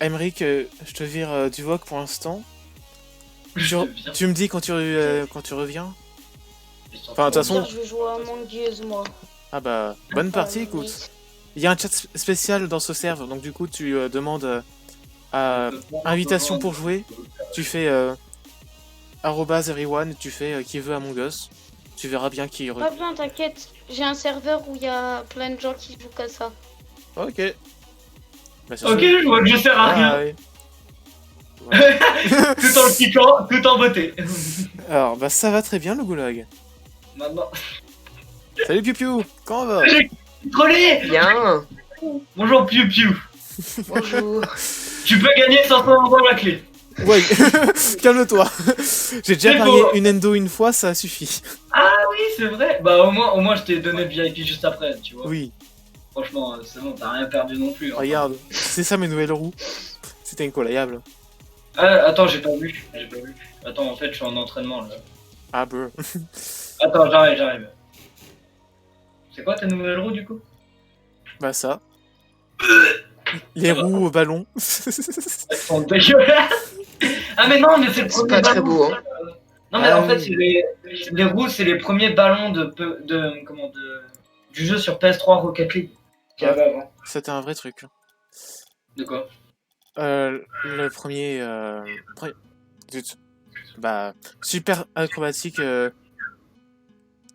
Emmerich, je te vire du VOC pour l'instant. Je te viens. Tu me dis quand tu reviens. Enfin, de toute façon- Je vais jouer à Among Us moi. Ah bah, bonne partie, Ah, écoute. oui. Il y a un chat spécial dans ce serve, donc du coup, tu demandes à invitation pour jouer. Tu fais @everyone, tu fais qui veut Among Us. Tu verras bien qui... Pas besoin, t'inquiète. J'ai un serveur où il y a plein de gens qui jouent comme ça. Ok. Bah, sur Ok, ce- je vois que je sers à rien. Bye. Voilà. Tout en le piquant, tout en beauté. Alors, bah ça va très bien le goulag. Maintenant. Salut Piu Piu, comment va? Trollé. Bien, Bonjour Piu Piu. bonjour. Tu peux gagner 500 euros la clé. Ouais, calme-toi. J'ai déjà C'est parié beau. une endo une fois, ça suffit. Ah oui, c'est vrai. Bah au moins je t'ai donné le VIP juste après, tu vois. Oui, Franchement, c'est bon, t'as rien perdu non plus. Hein. regarde, c'est ça mes nouvelles roues. C'était incroyable. Ah, attends, j'ai pas vu. Attends, en fait, je suis en entraînement là. Ah brr. Attends, j'arrive. C'est quoi ta nouvelle roue du coup? Bah ça. Les Ça va. roues au ballon. Elles sont dégueulasses. Ah mais non, mais c'est le C'est premier pas très ballon. beau, hein. Non mais Ah en fait, oui. c'est les roues, c'est les premiers ballons du jeu sur PS3 Rocket League qu'il y avait avant. C'était un vrai truc. De quoi? Le premier... Zut. Bah, super acrobatique.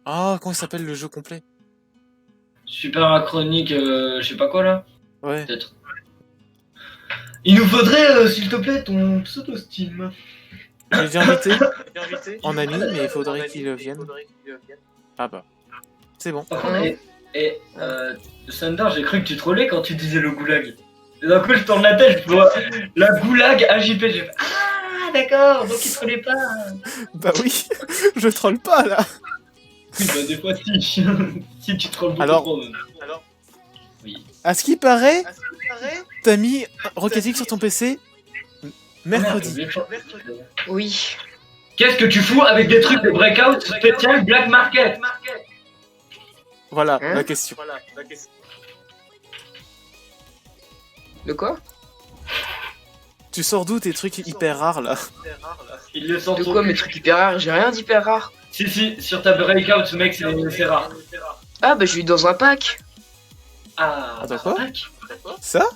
Ah, comment il s'appelle le jeu complet? Super acronique, je sais pas quoi là. Ouais. Peut-être. Il nous faudrait, s'il te plaît, ton pseudo-steam. J'ai déjà invité en ami, mais il faudrait qu'il vienne. Ah bah. C'est bon. Par contre, Thunder, j'ai cru que tu trollais quand tu disais le goulag. Et d'un coup, je tourne la tête, je vois la goulag AJP. J'ai fait ah, d'accord, donc il trollait pas. Bah oui, je troll pas là. Oui, bah, des fois, si. Si tu trolles beaucoup Alors- trop, même. Oui. À ce qui paraît, t'as mis Rocket League sur ton PC mercredi. Merde, Oui. qu'est-ce que tu fous avec des trucs de breakout spécial Black Market? Voilà Hein la question. De quoi? Tu sors d'où tes trucs hyper rares là? Il le sent De trop. quoi mes trucs hyper rares? J'ai rien d'hyper rare. Si, sur ta breakout, mec, c'est rare. Ah bah je l'ai eu dans un pack. Ah, Attends, quoi? pack? Ça?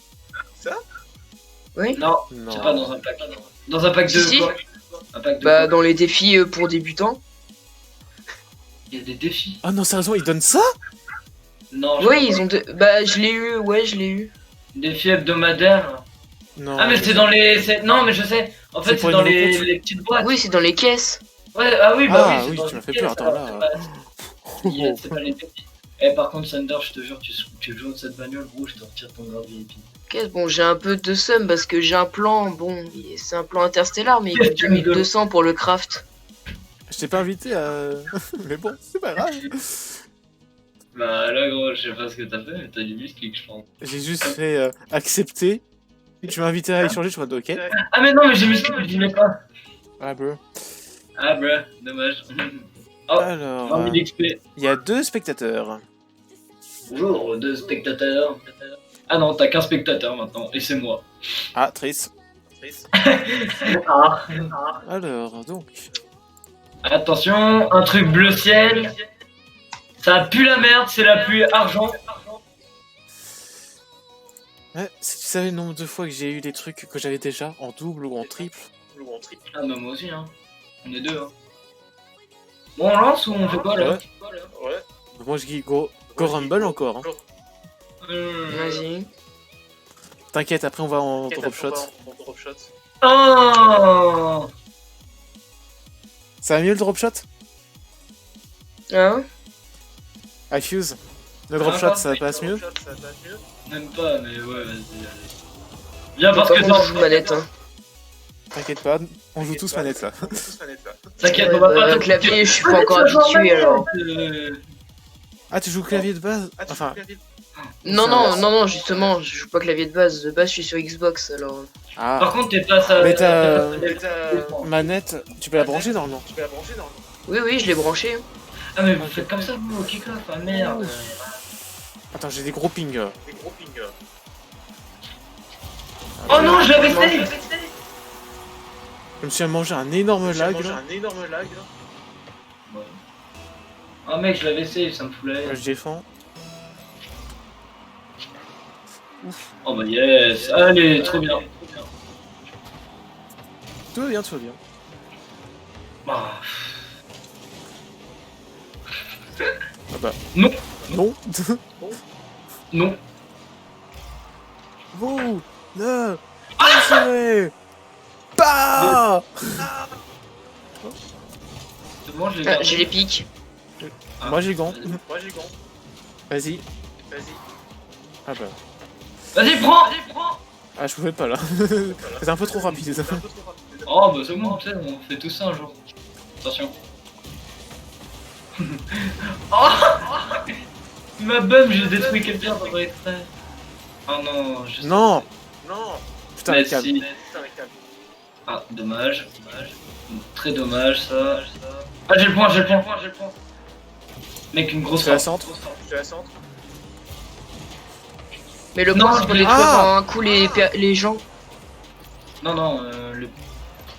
Oui. Non, Non. c'est pas dans un pack. Dans un pack de Si. quoi? Un pack de Bah quoi? dans les défis pour débutants. Il y a des défis. Ah non, sérieusement, ils donnent ça? Non, je Ouais crois ils ont... Bah je l'ai eu, ouais je l'ai eu. pas. Défis hebdomadaires. Non. Ah mais c'est dans les... Non mais je sais. En C'est fait pour c'est dans les nouveaux les petites boîtes. Oui c'est dans les caisses. Ouais, ah oui, bah Ah oui, oui, c'est dans tu m'as les fait pièces, peur, attends, alors, là. c'est pas les défis. Eh par contre Thunder, je te jure, tu joues de cette bagnole, gros, je te retire ton grade VIP. Caisse, bon j'ai un peu de somme parce que j'ai un plan, bon c'est un plan interstellar mais il Qu'est-ce coûte que tu me 2200 pour le craft. Je t'ai pas invité à... Mais bon, c'est pas grave. Bah là gros, je sais pas ce que t'as fait, mais t'as du misclick je pense. J'ai juste fait accepter. Tu m'as invité à échanger, je suis en mode ok. Ah mais non, mais j'ai mis ce que je voulais pas. Ah, bro. Ah bruh, dommage. Oh, Alors, 20 000 XP. il y a 2 spectateurs. Bonjour, 2 spectateurs. Ah non, t'as qu'un spectateur maintenant, et c'est moi. Ah, triste. Ah. Alors, donc. Attention, un truc bleu ciel. Ça pue la merde, c'est la pluie argent. Ouais, si tu savais le nombre de fois que j'ai eu des trucs que j'avais déjà en double ou en triple. Ah bah moi aussi, hein. On est deux, hein. Bon, on lance ou on fait quoi là? Ouais. Moi je dis go Rumble encore. Hein. Vas-y. T'inquiète, après on va en drop shot. Oh. Ça va mieux le drop shot? Hein? Ah, Fuse. Le drop shot ça passe mieux? Même pas, mais ouais, vas-y, allez. Viens parce que on joue manette, hein. T'inquiète pas, on joue tous manette là. T'inquiète, on va pas Le clavier, je suis pas encore habitué alors. Ah, tu joues clavier de base? Enfin, Non, justement, je joue pas clavier de base. De base, je suis sur Xbox alors. ah. Par contre, t'es pas ça. Mais ta manette, tu peux la brancher normalement. Oui, je l'ai branché. Ah, mais vous faites comme ça, vous, au kick-off, ah merde. Attends, j'ai des gros pings. Oh non, je l'avais fait. Je me suis mangé un énorme lag. Là. Ah mec, je l'avais save, ça me foulait. Je défends. Oh bah yes, allez, trop bien. Tout va bien, tout va bien. Ah. Ah bah. Non. Non. Non. Vous ne passerez pas. C'est bon, je l'ai Ah, gardé. j'ai les pics. Moi j'ai gant. Vas-y. Ah bah. Vas-y, prends. Ah, je pouvais pas là. C'est un peu trop rapide. Oh bah c'est bon, tu sais, on fait tout ça un jour. Attention. Oh. Ma bum, j'ai détruit quelqu'un sans extrait. Oh non, je sais. Non. Putain, Mais le câble. si. Ah, dommage. Très dommage ça. Ah, j'ai le point. Mec, une Tu grosse fais la frappe. centre. Mais le Non, point, c'est pour détruire Ah un coup les gens. Non,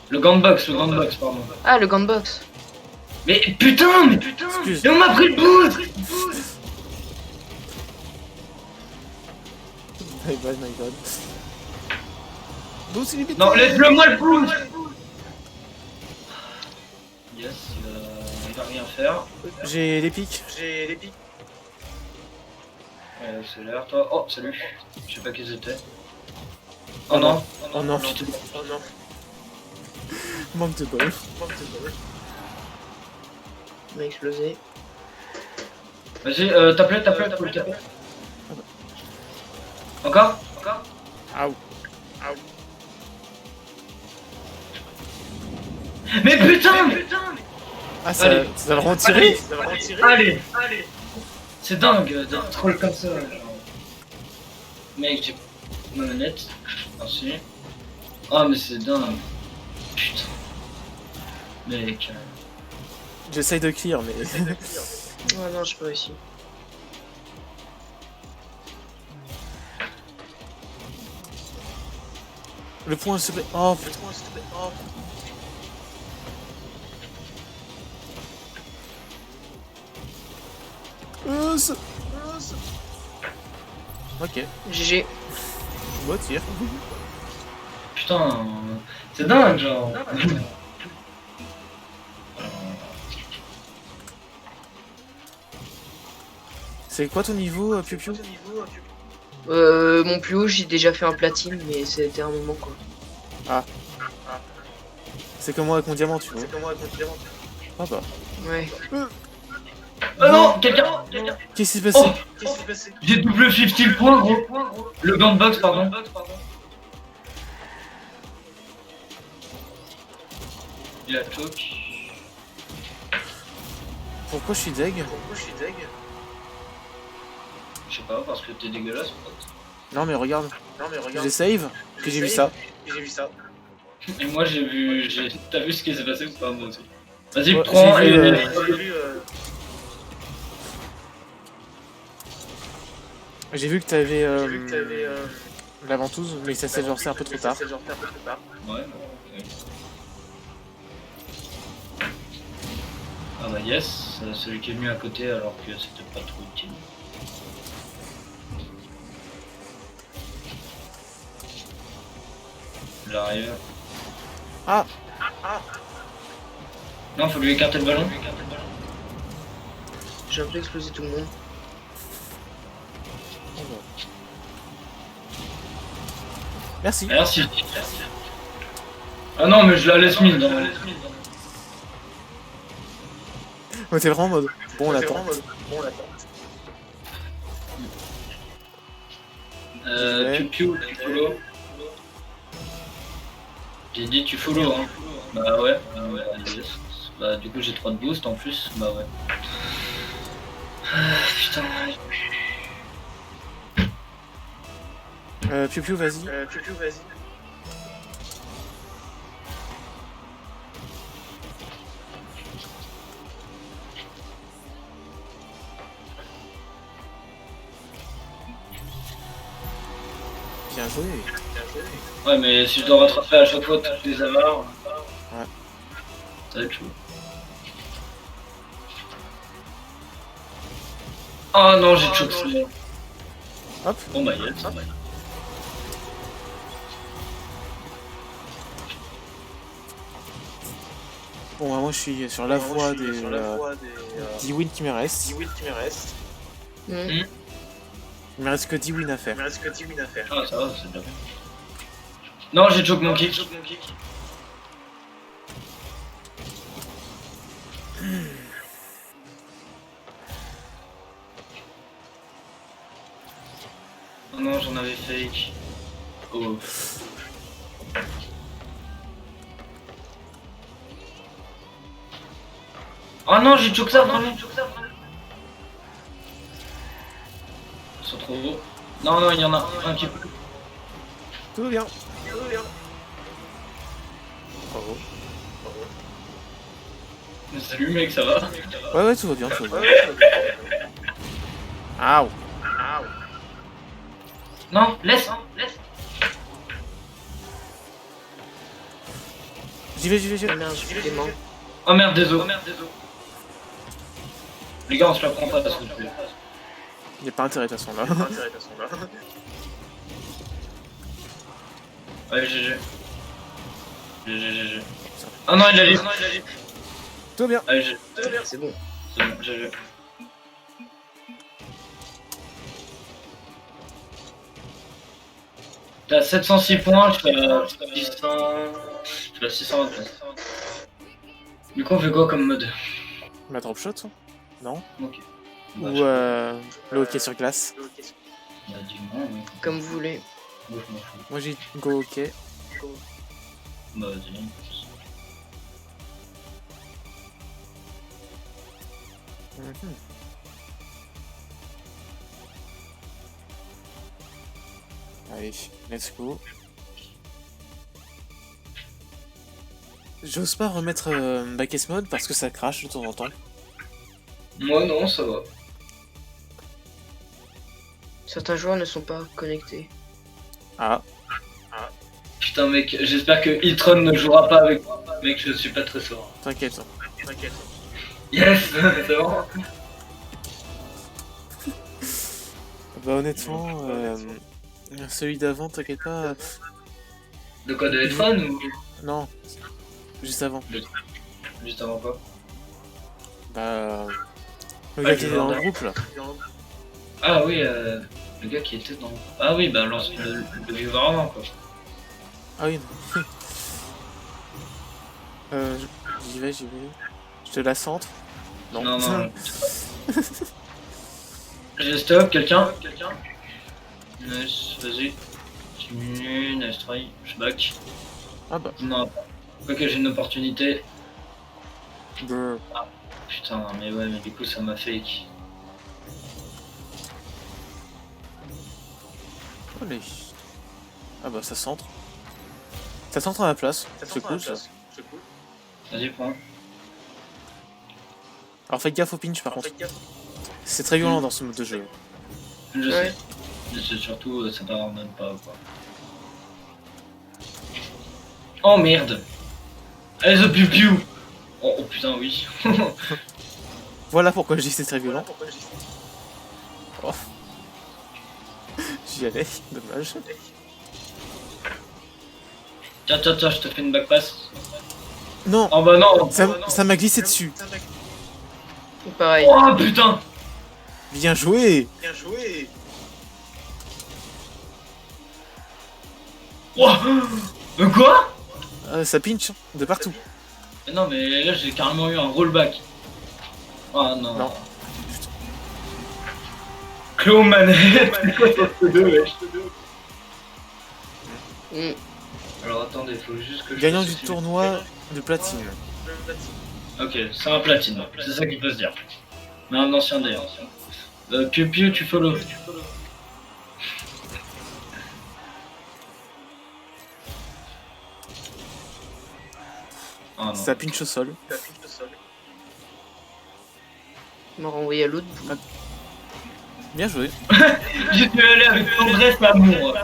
le gunbox, pardon. Ah, le gunbox. Mais putain, Excuse. Et on m'a pris le boost. My god. Boost illimité. Non, laisse-le moi le boost. Yes, il va rien faire. J'ai les pics. C'est l'air, toi. Oh, salut. Je sais pas qui c'était. Oh non. Oh non. Putain. Manque de bol. Il m'a explosé. Vas-y, tape-le, faut le taper. Encore. Aouh. Mais putain. Ah, ça Allez. va le retirer. Allez. C'est dingue d'être troll comme ça. Genre. Mec, j'ai ma manette. Merci. Ah, mais c'est dingue. Putain. Mec. J'essaye de clear, mais. Oh non, j'ai pas réussi. Le point se plaît. Oh putain. Ok. GG. Moi, tire. Putain. C'est dingue, genre. C'est quoi ton niveau, Piu Piu? Mon plus haut, j'ai déjà fait un platine, mais c'était un moment quoi. C'est comme moi avec mon diamant, tu vois. Ah bah. Ouais. Oh non, quelqu'un. Qu'est-ce qui s'est passé? Oh, j'ai double 50 le point, gros. Le gunbox, pardon. Il a choc. Pourquoi je suis deg? Je sais pas, parce que t'es dégueulasse, pote. Non mais regarde. J'ai save. que j'ai vu ça. Et moi j'ai vu. T'as vu ce qui s'est passé ou pas moi aussi? Vas-y, Ouais, prends j'ai et. vu, J'ai vu que t'avais la ventouse, mais ça s'est lancé un peu trop tard. Ouais. Ah bah yes, celui qui est venu à côté alors que c'était pas trop utile. J'arrive. Ah, Non, faut lui écarter le ballon. J'ai un peu explosé tout le monde. merci. Merci. Ah non, mais je la laisse mine. On était vraiment en mode. Bon, on attend. Piu, tu follow. J'ai dit tu follow, hein. Bah ouais, yes. Bah du coup j'ai 3 de boost en plus, bah ouais. Ah, putain. Piu Piu, vas-y. Bien joué. Ouais, mais si je dois rattraper à chaque fois tous les avars, Ouais. ça va être chaud. Oh non, j'ai choqué. Hop. Bon bah yes. Bon, moi je suis sur la voie des 10 wins qui me restent. Hmm. Il me reste que 10 wins à faire. Ah ça va, c'est bien. Non, j'ai choqué mon kick. Oh non, j'en avais fake. Oh. Oh non, j'ai choqué ça vraiment. Ils sont trop gros. Non, non, il y en a un qui peut. Tout va bien. Bravo. Salut mec, ça va? Ouais, tout va bien, tout va bien. Aouh. Non, laisse. J'y vais. Ah merde, j'ai fait des mains. Oh merde, désolé. Les gars, on se la prend pas parce que tu veux. Il n'y a pas intérêt de toute façon là. Ouais, GG. GG. Ah non, il a dit. Tout va bien. Allez, GG. C'est bon. C'est bon, GG. T'as 706 points, je suis à 600... Je suis à 629. Du coup, on fait quoi comme mode? Ma drop shot, non? Ok. Ou le hockey sur glace. Bah, dis-moi, mais... Comme vous voulez. Moi, je m'en fous. Moi j'ai go hockey. Bah, vas-y. Mhm. Allez, let's go. J'ose pas remettre Backes Mode parce que ça crache de temps en temps. Moi, non, ça va. Certains joueurs ne sont pas connectés. Ah, Putain, mec, j'espère que Hitron ne jouera pas avec moi. Mec, je suis pas très fort. t'inquiète. Yes, c'est bon. Bah honnêtement, celui d'avant, t'inquiète pas. De quoi, de Hitron ou Non, juste avant. juste avant quoi? Bah, le gars qui était dans le groupe là. Ah oui, le gars qui était dans... Ah oui, bah le vieux variant quoi. Ah oui. J'y vais. Je te la centre. Non. Non. J'ai stop, quelqu'un? Nice, vas-y. Continue, nice try, je back. Ah bah. Non, ok, j'ai une opportunité. Brr. Putain, mais ouais, mais du coup ça m'a fake. Allez. Ah bah ça centre. Ça centre à la place. C'est cool ça. Vas-y, prends. Alors faites gaffe au pinch par contre. C'est très violent dans ce mode de jeu. Je Ouais. sais. C'est surtout, ça pardonne pas, quoi. Oh merde. Allez, the piu piu. Oh putain, oui. Voilà pourquoi je dis que c'est très violent. Oh. J'y allais, dommage. Tiens, tiens, tiens, je te fais une backpass. Non, Oh bah non. ça m'a glissé dessus. Pareil. Oh putain. Bien joué. Oh. Quoi? Ça pinch de partout. Non mais là j'ai carrément eu un rollback. Ah non. Non. Clo manette. Mm. Alors attendez, faut juste que je Gagnant fasse du aussi. tournoi de platine. Ok, c'est un platine, c'est ça qu'il peut se dire. Mais un ancien d'ailleurs. Piu Piu, tu follow. Ah non. Ça pinch au sol. Il m'a renvoyé à l'autre bout. Bien joué. J'étais allé avec tendresse et amour.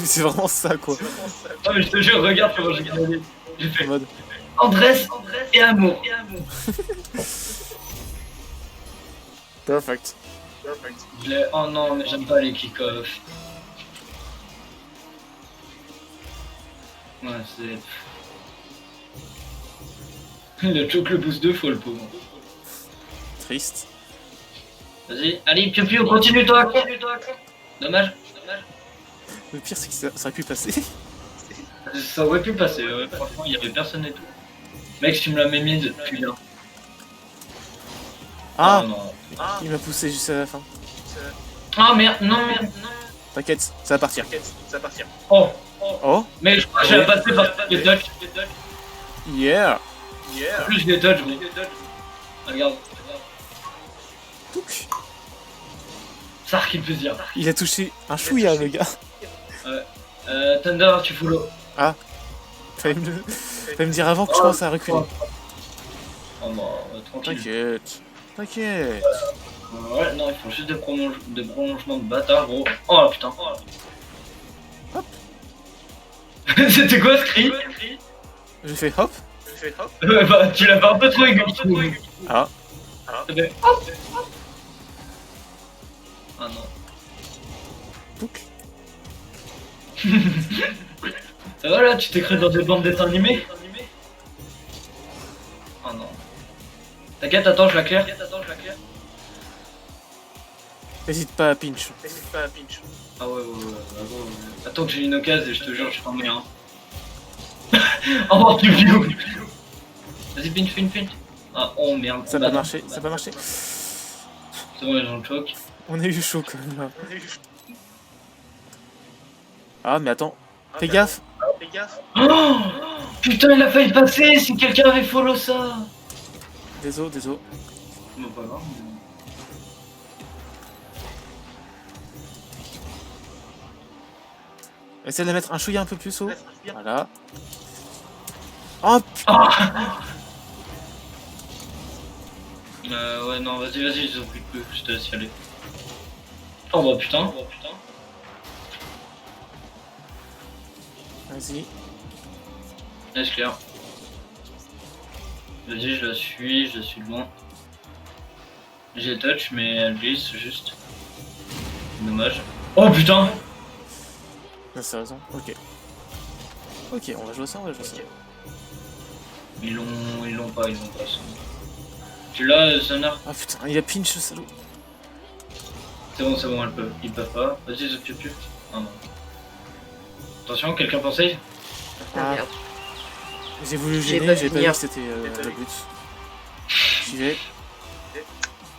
C'est vraiment ça quoi. Ah mais je te jure, regarde comment j'ai gagné. J'ai En fait mode. tendresse et amour. Perfect. Oh non, mais j'aime pas les kick-off. Ouais, c'est... Il a choqué le boost 2 fois le pauvre. Triste. Vas-y, allez, Piu Piu, continue toi. Dommage. Le pire c'est que ça aurait pu passer. Ça aurait pu passer, ouais. Franchement, il y avait personne et tout. Mec, tu me l'as mis depuis là. Ah, Oh, non. il m'a poussé juste à la fin. Ah merde, non merde. T'inquiète, ça va partir. Oh, Oh, mais je crois que j'avais passé par les touch. yeah. En plus, les touch, gros. Regarde. Touc. Ça qui me fait dire. Il a touché un chouïa le gars. Thunder, tu follow. Fallait me dire avant que je commence à reculer. Oh non, tranquille. T'inquiète. T'inquiète. Ouais, non, il faut juste des prolongements de bâtard, gros. Oh putain. Hop. C'était quoi ce cri? J'ai fait hop. Bah, tu l'as fait un peu trop aigu, je trouve. Ah. C'était hop. Ah non. Touc. Ça va là, tu t'es créé dans des bandes dessins animés? Oh non. T'inquiète, attends, je la claire. N'hésite pas à pinch. Ah ouais. Attends que j'ai une occasion et je te jure, je t'en mets un. Oh, tu vieux. Vas-y, pinch. Ah, oh merde. Ça Bah, peut marcher, ça peut marcher. C'est bon, les gens choquent. On a eu chaud quand même là. Ah mais attends. Fais gaffe. Oh putain, il a failli passer si quelqu'un avait follow ça. Désolé. Non, pas grave. Essaye de mettre un chouïa un peu plus haut. Voilà. Oh Ouais, non, vas-y, je prie peu, je te laisse y aller. Oh bah putain. Vas-y. Laisse clair. Vas-y, je la suis loin. J'ai touch, mais elle glisse juste. Dommage. Oh putain. Non, c'est raison. Ok. Ok, on va jouer ça. Ils l'ont pas, ça. Tu l'as, Sonar? Ah putain, il a pinch ce salaud. C'est bon, ils peuvent pas. Vas-y, The Piu Piu. Ah non. Attention, quelqu'un pensait? Ah. Merde. J'ai voulu J'ai gêner, pas j'ai pas finir. vu que c'était le but. J'y vais.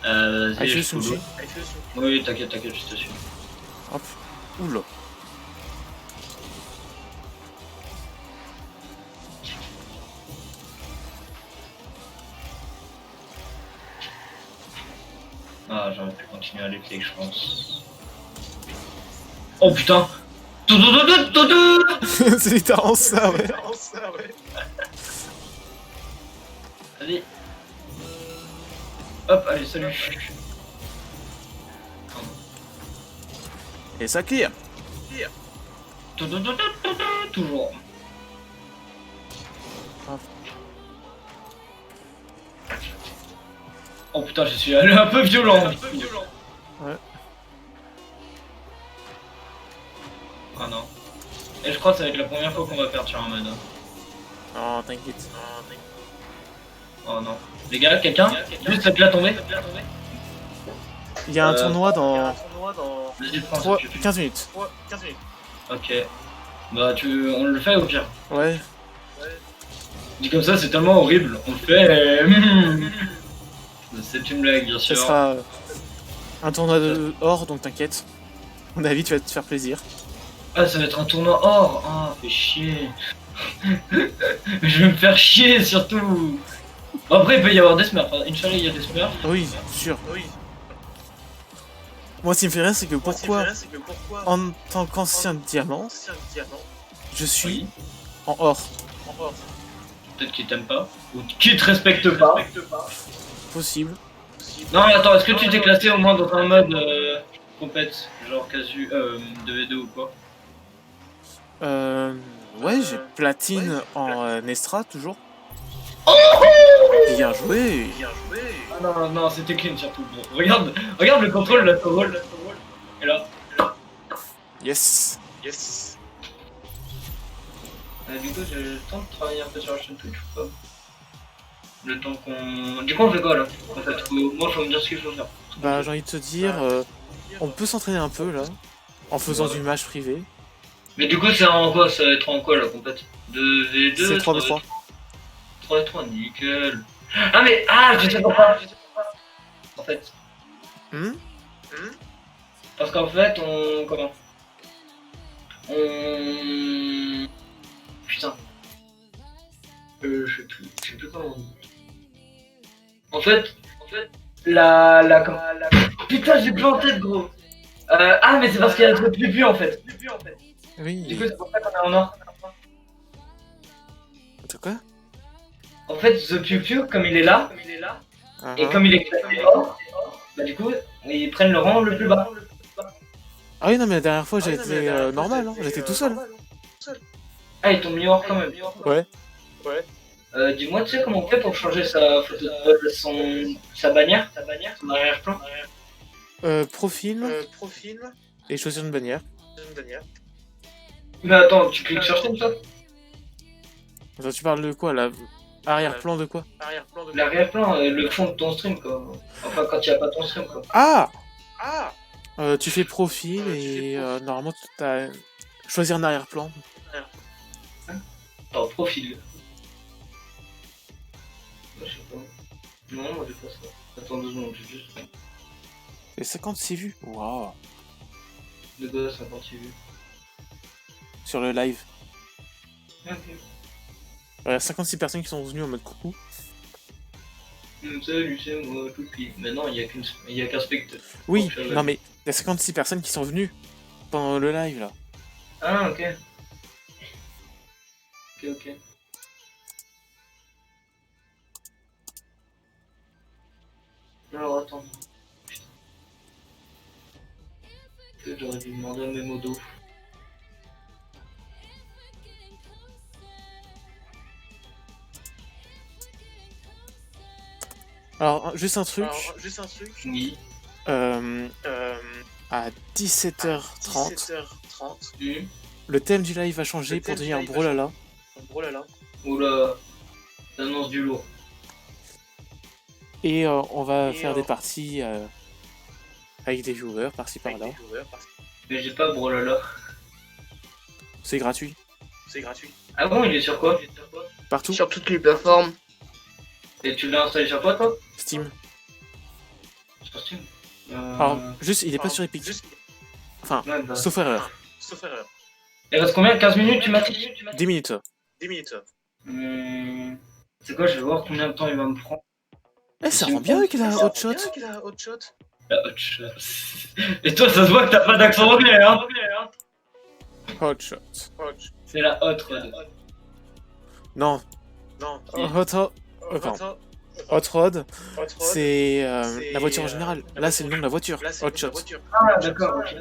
Vas-y, Aïe, je Sunji. follow. Oui, t'inquiète, je te suis. Hop. Oula. Ah, j'aurais pu continuer à les play, je pense. Oh putain! C'est littéralement ça, ouais. Allez. Hop, allez, salut. Et ça clear. Toujours. Oh putain, je suis allé un peu violent. Ouais. Ah non. Et je crois que ça va être la première fois qu'on va perdre sur un mode. Oh, t'inquiète. Oh non. Les gars, quelqu'un juste cette là tombée. Il y a un tournoi dans Vas-y, prends 15 minutes. Ok. Bah on le fait au pire. Ouais. Dit comme ça, c'est tellement horrible. On le fait. C'est une blague, bien Ce sûr. sera un tournoi de or, donc t'inquiète. À mon avis, tu vas te faire plaisir. Ah, ça va être un tournoi or. Ah, fait chier. Je vais me faire chier surtout. Bon, après, il peut y avoir des smurfs. Inch'Allah, il y a des smurfs. Oui, sûr. Moi, ce qui me fait rire, c'est que pourquoi, en tant qu'ancien diamant, je suis en or. Peut-être qu'ils t'aiment pas. Ou qu'ils te respectent pas. Possible. Non, mais attends, est-ce que tu t'es classé au moins dans un mode compète, genre casu 2v2 ou quoi? Ouais, j'ai platine en Nestra, toujours. Bien joué. Ah non, non, c'était clean surtout. Bon, regarde le contrôle, la contrôle. Et là. Yes. Du coup, j'ai le temps de travailler un peu sur la chaîne Twitch ou pas? Le temps qu'on... Du coup, on fait quoi là? En fait, moi, faut me dire ce qu'il faut faire. Bah, j'ai envie de te dire, on peut s'entraîner un peu là, en faisant du match privé. Mais du coup, c'est en quoi? Ça va être en quoi la compète? 2v2? C'est 3v3. 3v3, nickel. Ah mais, ah, je sais pas. En fait. Parce qu'en fait, comment? Putain. Je sais plus comment on dit. En fait, putain, j'ai plus en tête, gros. Ah, mais c'est parce qu'il y a le plus en fait. Oui. Du coup, c'est pour ça qu'on est en or. De quoi? En fait, The Pew Pew, comme il est là, et comme il est classé or, bah du coup, ils prennent le rang le plus bas. Ah oui, non, mais la dernière fois, j'ai été normal, hein. J'étais tout seul. Ah, ils t'ont mis or quand même. Ouais. Dis-moi, tu sais comment on fait pour changer sa photo de sa bannière, son arrière-plan? Profil. Et choisir une bannière. Mais attends, tu cliques sur stream, toi? Attends, tu parles de quoi là? Arrière-plan de quoi? L'arrière-plan, le fond de ton stream, quoi. Enfin, quand il n'y a pas ton stream, quoi. Ah! Tu fais profil et normalement tu as choisir un arrière-plan. Attends, profil. Je sais pas. Non, moi j'ai pas ça. Attends 2 secondes, j'ai juste. Et 56 vues. Waouh. De gars, 56 vues. Sur le live. Ok. Il y a 56 personnes qui sont venues en mode coucou. Salut, c'est moi, Toupi. Maintenant, il y a qu'un spectateur. Oui, non mais il y a 56 personnes qui sont venues pendant le live là. Ah, ok. Ok. Alors, attends. Putain. Peut-être j'aurais dû demander à mes modos. Alors, juste un truc. Oui. À 17h30, Mmh. le thème du live va changer pour devenir un brolala. Oula. T'annonces du lourd. Et on va faire des parties avec des viewers par-ci par-là. Mais j'ai pas Brolala. C'est gratuit. Ah bon, il est sur quoi? Partout. Sur toutes les plateformes. Et tu l'as installé sur quoi, toi? Steam. Sur Steam. Alors, juste, il est pas sur Epic. Enfin, Ouais, bah. sauf erreur. Il reste combien? 15 minutes, tu m'as dit? 10 minutes. C'est quoi, je vais voir combien de temps il va me prendre. Eh, ça rend bien avec la hotshot. La hot shot. Et toi, ça se voit que t'as pas d'accent anglais, hein? Hot shot. C'est la hot rod. Non. Hot rod, c'est la voiture en général. Là, c'est le nom de la voiture. Hot shot. Ah, d'accord. Ok.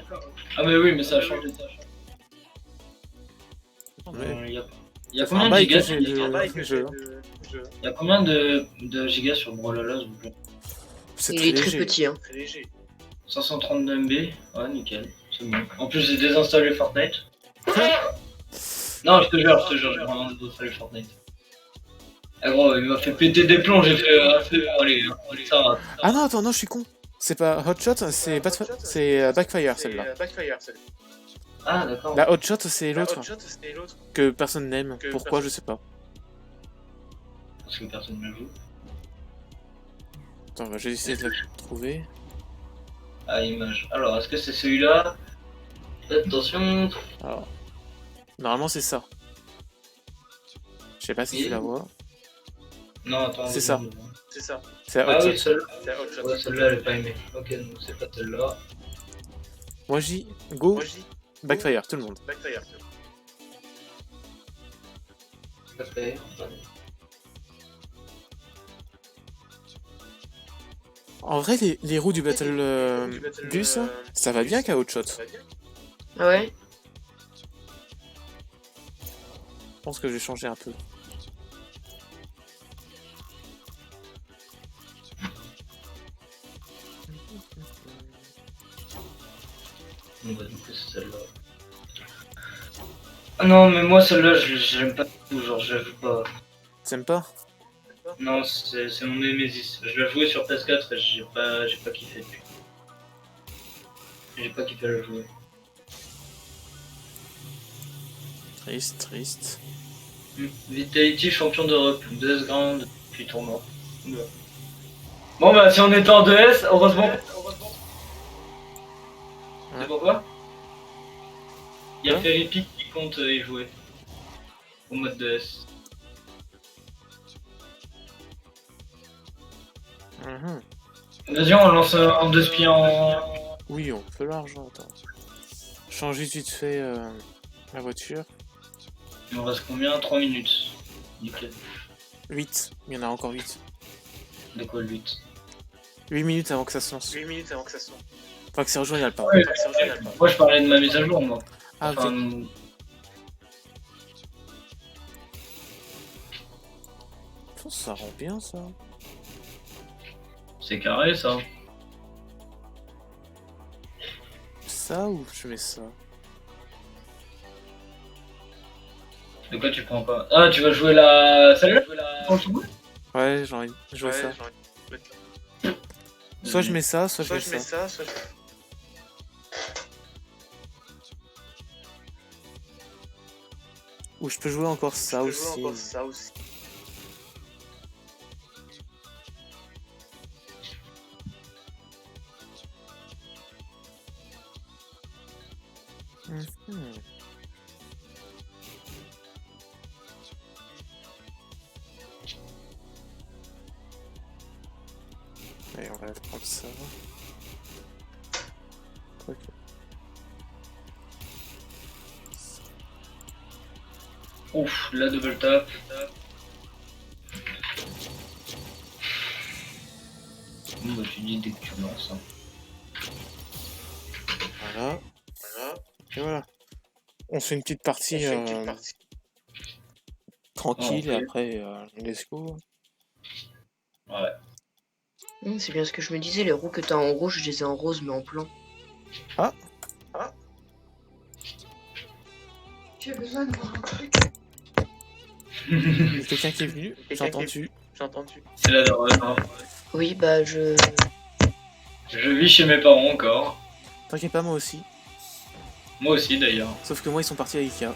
Ah, mais oui, mais ça a changé. Mais Il y a ça fait un combien de bail gigas que j'ai le jeu. Il y a combien de gigas sur Brawlhalla, s'il vous plaît? C'est Il est très léger. petit, hein. 532 MB. Ouais, nickel. C'est bon. En plus, j'ai désinstallé Fortnite. Non, je te jure, j'ai vraiment désinstallé Fortnite. Ah gros, il m'a fait péter des plombs, j'ai fait... allez, ça va. Ah non, attends, non, je suis con. C'est pas Hot Shot, c'est Backfire, celle-là. Ah, d'accord. La Hot Shot, c'est l'autre. Que personne n'aime. Pourquoi, je sais pas. Parce que personne ne joue. Attends, bah, je vais essayer de la trouver. Ah, image. Alors, est-ce que c'est celui-là? Attention. Alors, normalement, c'est ça. Je sais pas si tu la vois. Non, attends. C'est ça. vas-y. C'est la Ah Hot oui, Shot. celle-là. Ouais, celle-là, elle est pas aimée. Ok, donc c'est pas celle-là. Moi, j'y go. Backfire, tout le monde. Parfait. En vrai, les roues du Battle Bus, ça va bien qu'à Hot Shot. Ah ouais? Je pense que je vais changer un peu. Bon, bah, du coup, c'est celle-là. Ah non, mais moi, celle-là, j'aime pas du tout. Genre, je la joue pas. T'aimes pas? Non, c'est mon Nemesis. Je l'ai joué sur PS4 et j'ai pas kiffé. J'ai pas kiffé à la jouer. Triste. Vitality champion d'Europe, 2S Grand, puis tournoi. Ouais. Bon bah si on était en 2S, heureusement. C'est pourquoi? Il y a Hein Ferripic qui compte y jouer. Au mode 2S. Mhm. Vas-y, on lance en 2 spies en... Oui, on peut l'argent, attends. Changer vite fait la voiture. Il en reste combien? 3 minutes. Nickel. 8. Il y en a encore 8. De quoi le 8? 8 minutes avant que ça se lance. Enfin, que c'est rejoignable, pardon. Ouais, moi je parlais de ma mise à jour, moi. Ah, ok. Enfin, Ça rend bien, ça. c'est carré ça. Ça ou je mets ça? De quoi tu prends pas? Ah, tu vas jouer la... Celle-là? Ouais, j'ai envie de jouer ça. Soit je mets ça, soit je mets ça. Ou je peux jouer encore ça aussi. Mhm. Allez, on va prendre ça. Ok. Ouf, la double tap. Bon bah tu dis dès que tu lances. Hein. Voilà. Et voilà. On fait une petite partie tranquille et après let's go. Ouais. C'est bien ce que je me disais, les roues que t'as en rouge, je les ai en rose mais en blanc. Ah. J'ai besoin de voir un truc. Il y a quelqu'un qui est venu. J'ai entendu. C'est la daronne. Hein. Oui, bah je vis chez mes parents encore. T'inquiète pas, moi aussi. Moi aussi d'ailleurs. Sauf que moi, ils sont partis à Ikea.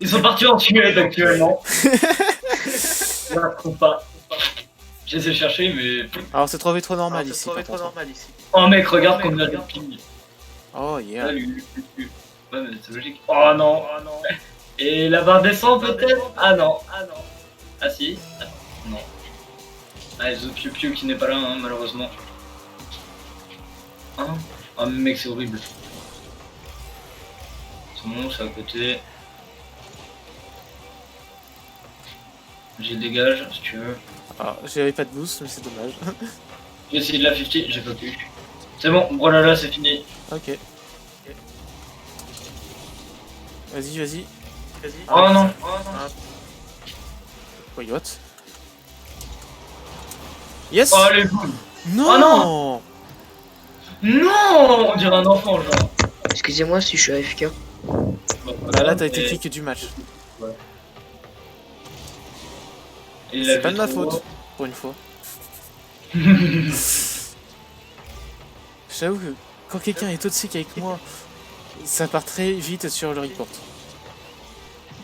Ils sont partis en Suède actuellement. Je la trouve pas. J'essaie de chercher mais... Alors, c'est 3v3 normal ici. par contre. Oh mec, regarde combien de ping. Oh yeah. Ouais mais c'est logique. Oh non. Et la barre descend peut-être? Ah non. Ah si. Non. Ah, The Piu Piu qui n'est pas là, hein, malheureusement. Hein? Ah mais mec, c'est horrible. C'est bon, c'est à côté. J'ai le dégage si tu veux. Ah, j'avais pas de boost, mais c'est dommage. J'ai essayé de la 50, j'ai pas pu. C'est bon, voilà, c'est fini. Ok. Vas-y, vas-y. Oh non. What? Yes! Oh, allez, boum. Non! Oh non! Non! On dirait un enfant, genre. Excusez-moi si je suis AFK. Bah là, t'as été kick du match. C'est pas de ma faute, pour une fois. J'avoue que quand quelqu'un est toxique avec moi, ça part très vite sur le report.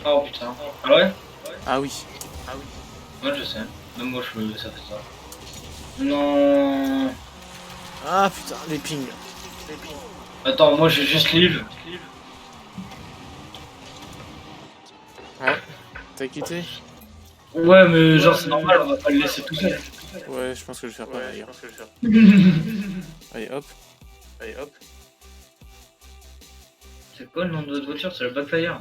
Oh putain. Ah ouais? Ah oui. Moi je sais. Même moi ça fait ça. Non. Ah putain, les pings. Attends, moi j'ai juste live. Ouais. T'as quitté? Ouais, mais genre c'est normal, on va pas le laisser tout seul. Ouais, je pense que je vais faire pareil. Allez hop. C'est quoi le nom de votre voiture? C'est la Backfire.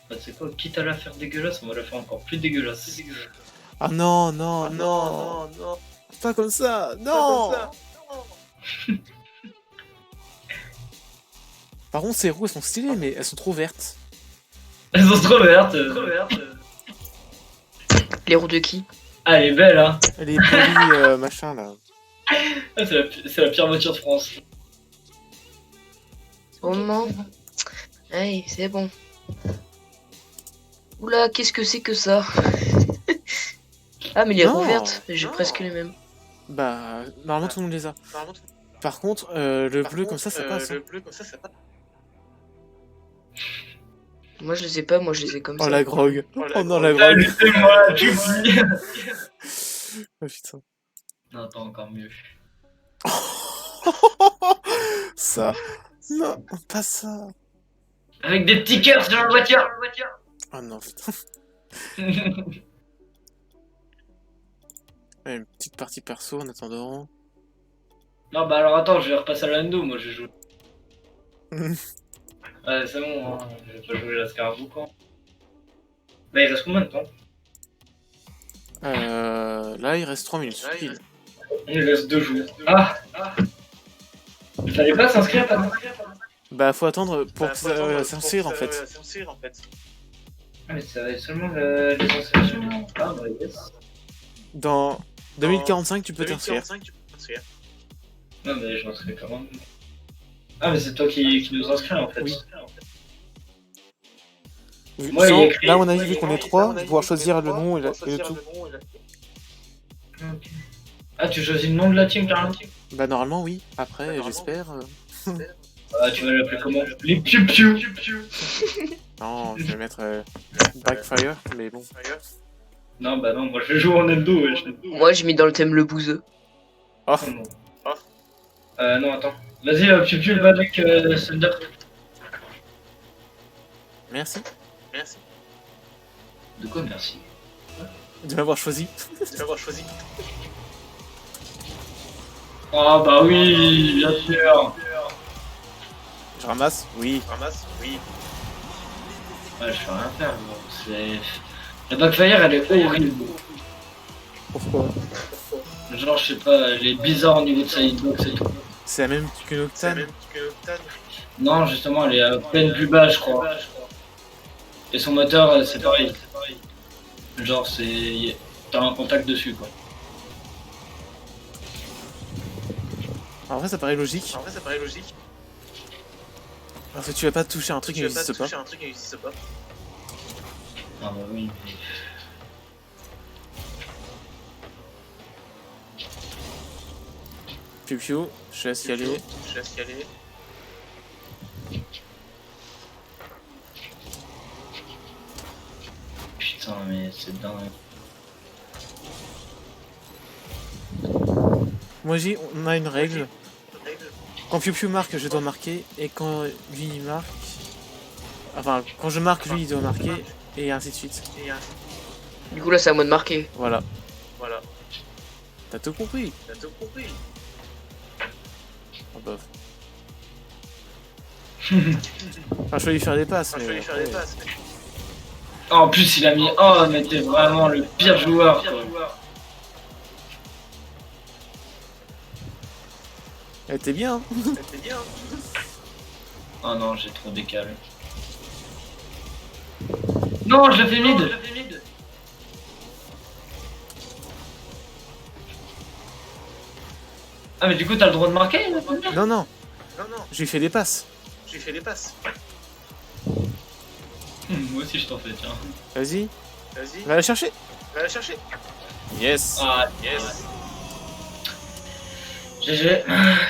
Bah c'est quoi? Quitte à la faire dégueulasse, on va la faire encore plus dégueulasse. Ah non. Pas comme ça, non. Par contre, ces roues, elles sont stylées, mais elles sont trop vertes. Elles sont trop vertes. Les roues de qui? Ah, elle est belle, hein. Les polis, machin, là. Ah, c'est la pire voiture de France. Oh non. Allez, c'est bon. Oula, qu'est-ce que c'est que ça? Ah, mais les Non, roues vertes, j'ai presque les mêmes. Bah, normalement, tout le monde les a. Par contre, le bleu comme ça passe. Hein. Moi, je les ai pas, moi, je les ai comme Oh ça. la grog. Oh non, la grog. Salut, c'est moi, tu oublies. Oh putain. Non, attends, encore mieux. Ça. Non, pas ça. Avec des petits cœurs sur la voiture. Oh non, putain. Ouais, une petite partie perso en attendant. Non, bah alors attends, je vais repasser à l'endo, moi je joue. Ouais, c'est bon, hein. Je vais pas jouer la Scarabou quand. Bah, il reste combien de temps? Là, il reste 3 minutes. Pile. Il reste 2 jours. Ah. Il fallait pas s'inscrire, pas s'inscrire. Bah, faut attendre pour s'inscrire en fait. Ah, mais ça va être seulement les inscriptions. Ah, bah yes. Dans 2045, tu peux t'inscrire. Non, mais je m'inscris quand même. Ah, mais c'est toi qui nous inscris en fait. Oui. Moi, il y a écrit- Là, on a vu qu'on est 3, on va pouvoir choisir le nom et le tout. Ok. Ah, tu choisis le nom de la team carrément? Bah, normalement, oui. Après, j'espère. Ah, tu vas l'appeler comment? Les Piu Piu. Non, je vais mettre Backfire, mais bon. Non, bah non, moi je vais jouer en endo, wesh. Moi, j'ai mis dans le thème le bouseux. Oh, Non, attends. Vas-y, Piu Piu, va avec Thunder. merci De quoi, merci? de m'avoir choisi. Ah, bah oui, bien sûr. Je ramasse? Oui. Ouais, je fais rien faire, moi. C'est... La Backfire, elle est horrible. Pourquoi? Genre, je sais pas, elle est bizarre au niveau de sa hitbox et tout. C'est la même qu'une Octane. Non, justement, elle est à peine plus bas, je crois. Et son moteur, c'est pareil. Genre, c'est... T'as un contact dessus, quoi. En vrai, ça paraît logique. Parce que tu vas pas toucher un truc qui n'existe pas. Ah bah oui. Piu Piu, je laisse y aller. Putain, mais c'est dingue. Moi, on a une règle. Quand Piu Piu marque, je dois marquer. Et quand lui marque... Enfin, quand je marque, lui, il doit marquer. Et ainsi de suite. Du coup, là, c'est à moi de marquer. Voilà. T'as tout compris. Oh, bof. Enfin, je vais lui faire des passes. Mais, Oh, en plus, il a mis. Oh, mais t'es vraiment le pire joueur, quoi. Elle était bien. Hein. Oh non, j'ai trop décalé. Non, je l'ai fait mid. Ah, mais du coup, t'as le droit de marquer là, Non, non. Je lui fais des passes. Moi aussi, je t'en fais, tiens. Vas-y. Va la chercher. Yes. Ah, yes. GG.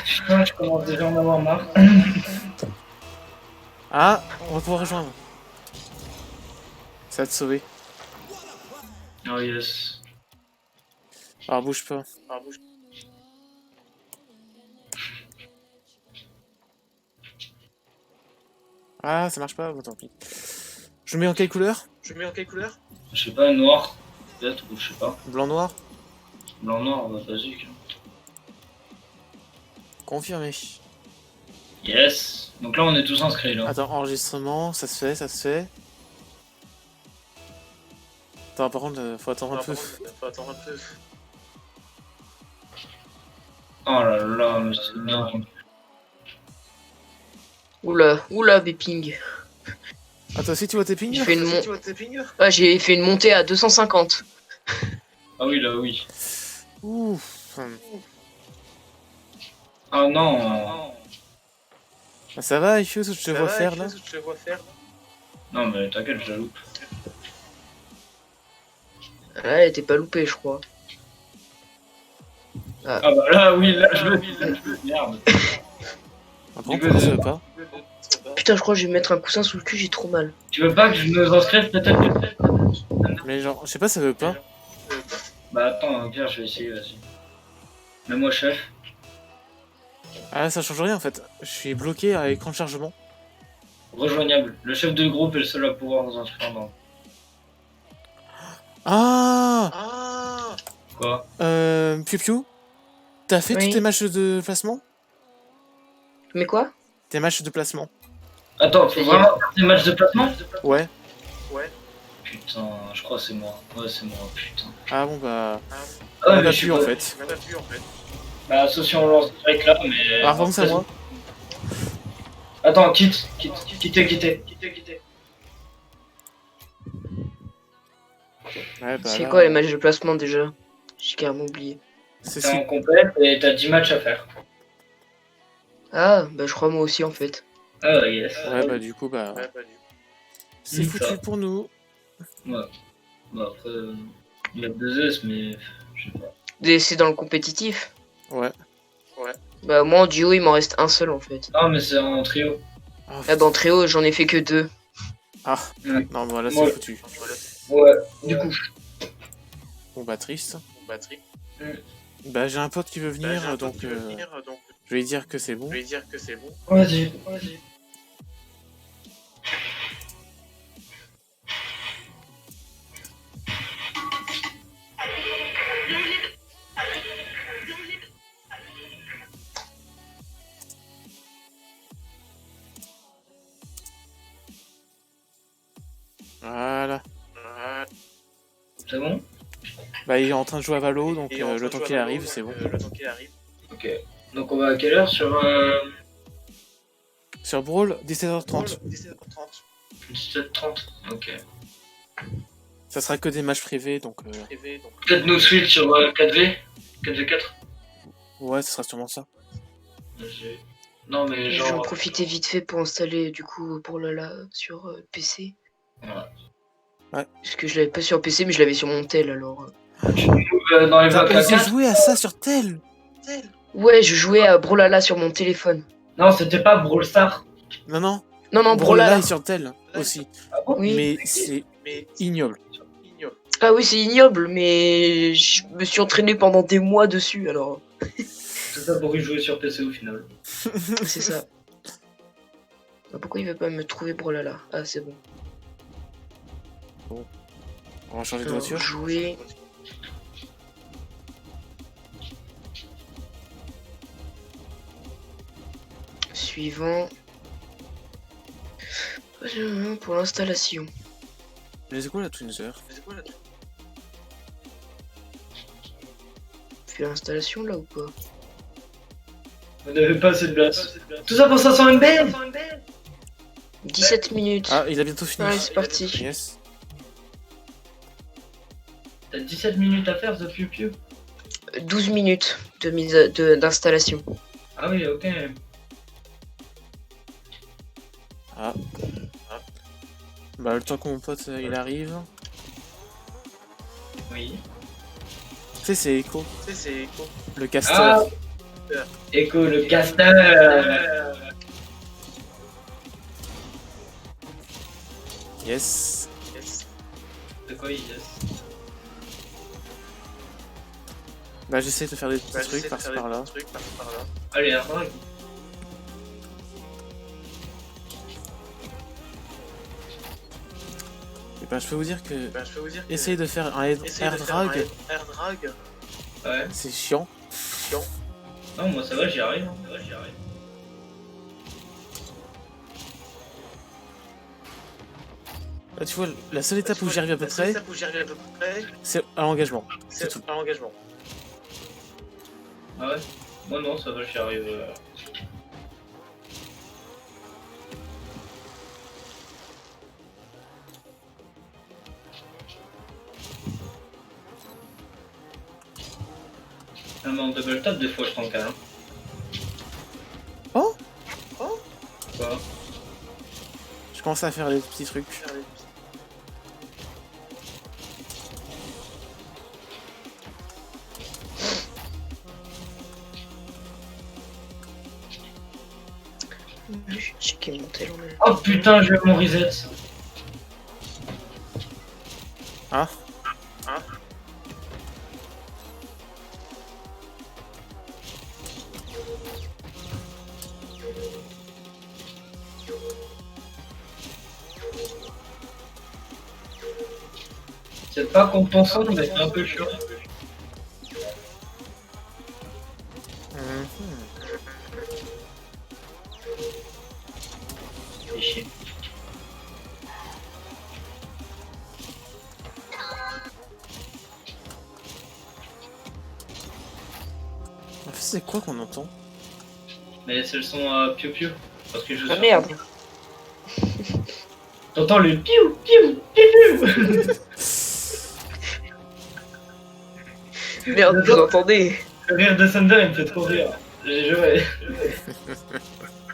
Putain, je commence déjà à en avoir marre. Ah, on va pouvoir rejoindre. Ça va te sauver. Oh, yes. Alors bouge pas. Ah, ça marche pas, bon tant pis. Je le mets en quelle couleur? Je sais pas, noir. Peut-être, ou je sais pas. Blanc-noir? Blanc-noir, bah, basique. Confirmé. Yes. Donc là, on est tous inscrits, là. Attends, enregistrement, ça se fait. Attends, par contre, faut attendre un peu. Oh là là, mais c'est bien. Oula, Béping. Ah, toi aussi, tu vois tes pings? J'ai fait j'ai fait une montée à 250. Ah oui, là, oui. Ouf. Ah non. Ah, ça va, Ifus, je te vois faire là? Non, mais t'inquiète, je la loupe. Ah, elle était pas loupée, je crois. Ah bah là, oui, là, je le merde. Après, pourquoi ça veut pas? Putain, je crois que je vais mettre un coussin sous le cul, j'ai trop mal. Tu veux pas que je nous inscrive peut-être? Mais genre, je sais pas, ça veut pas. Bah attends, Pierre, je vais essayer, vas-y. Mets-moi chef. Ah, ça change rien en fait. Je suis bloqué à écran de chargement. Rejoignable. Le chef de groupe est le seul à pouvoir nous inscrire dans. Ah! Quoi? Piu Piu, t'as fait Oui. tous tes matchs de placement? Mais quoi? Tes matchs de placement? Attends, faut vraiment faire des matchs de placement? Ouais. Putain, je crois que c'est moi. Ouais, c'est moi, putain. Ah bon bah... Ah on mais a je suis pu en pas- fait. Bah, sauf si on lance direct là, mais. Ah, pardon, c'est à moi. Attends, quittez. Ouais bah C'est là, quoi les matchs de placement déjà? J'ai carrément oublié. c'est T'es en si... complète et t'as 10 matchs à faire. Ah, bah je crois moi aussi en fait. Ah, yes. Ouais bah du coup bah... C'est Ça. foutu pour nous. Ouais. Bah, après, il y a 2 S, mais. Je sais pas. C'est dans le compétitif. Ouais. Bah moi en duo il m'en reste un seul en fait. Non, mais c'est en trio. Ah, Là dans trio j'en ai fait que 2. ah. Ouais. Non bah là c'est Ouais. foutu. Ouais, du coup. Bon bah triste. Mm. Bah j'ai un pote qui veut venir, donc je vais lui dire que c'est bon. Vas-y. Voilà. C'est bon? Bah il est en train de jouer à Valo, donc le temps qu'il arrive, c'est bon. Ok. Donc on va à quelle heure sur Sur Brawl, 17h30. 17h30? Ok. Ça sera que des matchs privés, donc Peut-être nous switch sur 4V? 4v4? ouais, ce sera sûrement ça. Non mais Je vais en genre. profiter vite fait pour installer du coup pour Lala sur PC. Ouais. Parce que je l'avais pas sur PC mais je l'avais sur mon tel alors. Dans les T'as vacances. osé jouer à ça sur tel? Ouais, je jouais à Brawlhalla sur mon téléphone. Non, c'était pas Brawl Stars. Non, non. Non, Brawlhalla Brawlhalla. est sur tel aussi. Oui. Mais c'est ignoble. Ah oui, c'est ignoble, mais je me suis entraîné pendant des mois dessus alors. C'est ça pour y jouer sur PC au final. C'est ça. Ah, pourquoi il veut pas me trouver Brawlhalla? Ah, c'est bon. On va changer de Alors, voiture. jouer. Suivant. Pour l'installation. Mais c'est quoi la Twinzer? Fais l'installation là ou pas? Vous n'avez pas assez de place. Tout ça pour 500 MB. 17 minutes. Ah, il a bientôt fini. Allez, c'est parti. Yes. T'as 17 minutes à faire, The Pew Pew. 12 minutes d'installation. Ah oui, ok. Ah. Bah, le temps que mon pote il arrive. Oui. Tu sais, c'est Echo. Le Ah, casteur. Echo le casteur. Yes. De quoi il yes. Bah, j'essaie de faire des petits trucs par-ci par-là. Allez, un drag. Et bah, je peux vous dire que. Essayer de faire un air drag, Ouais. c'est chiant. Non, moi ça va, j'y arrive. Là, tu vois, la seule étape où j'y arrive à peu près, c'est à l'engagement. C'est tout. Ah ouais. Moi non, ça va, j'y arrive. Ah, mais en double tap, des fois je t'en calme. Oh, Quoi? je commence à faire des petits trucs. Je vais checker mon tel en même. Oh putain, je vais mon reset. Ah. C'est pas compensant, mais c'est un peu chiant. Mhm. C'est chiant. En fait, c'est quoi qu'on entend? Mais c'est le son piou piou. Parce que je Ah suis- merde. T'entends le piou piou piou piou. Merde, vous entendez? Le rire de Thunder il me fait trop rire. J'ai joué.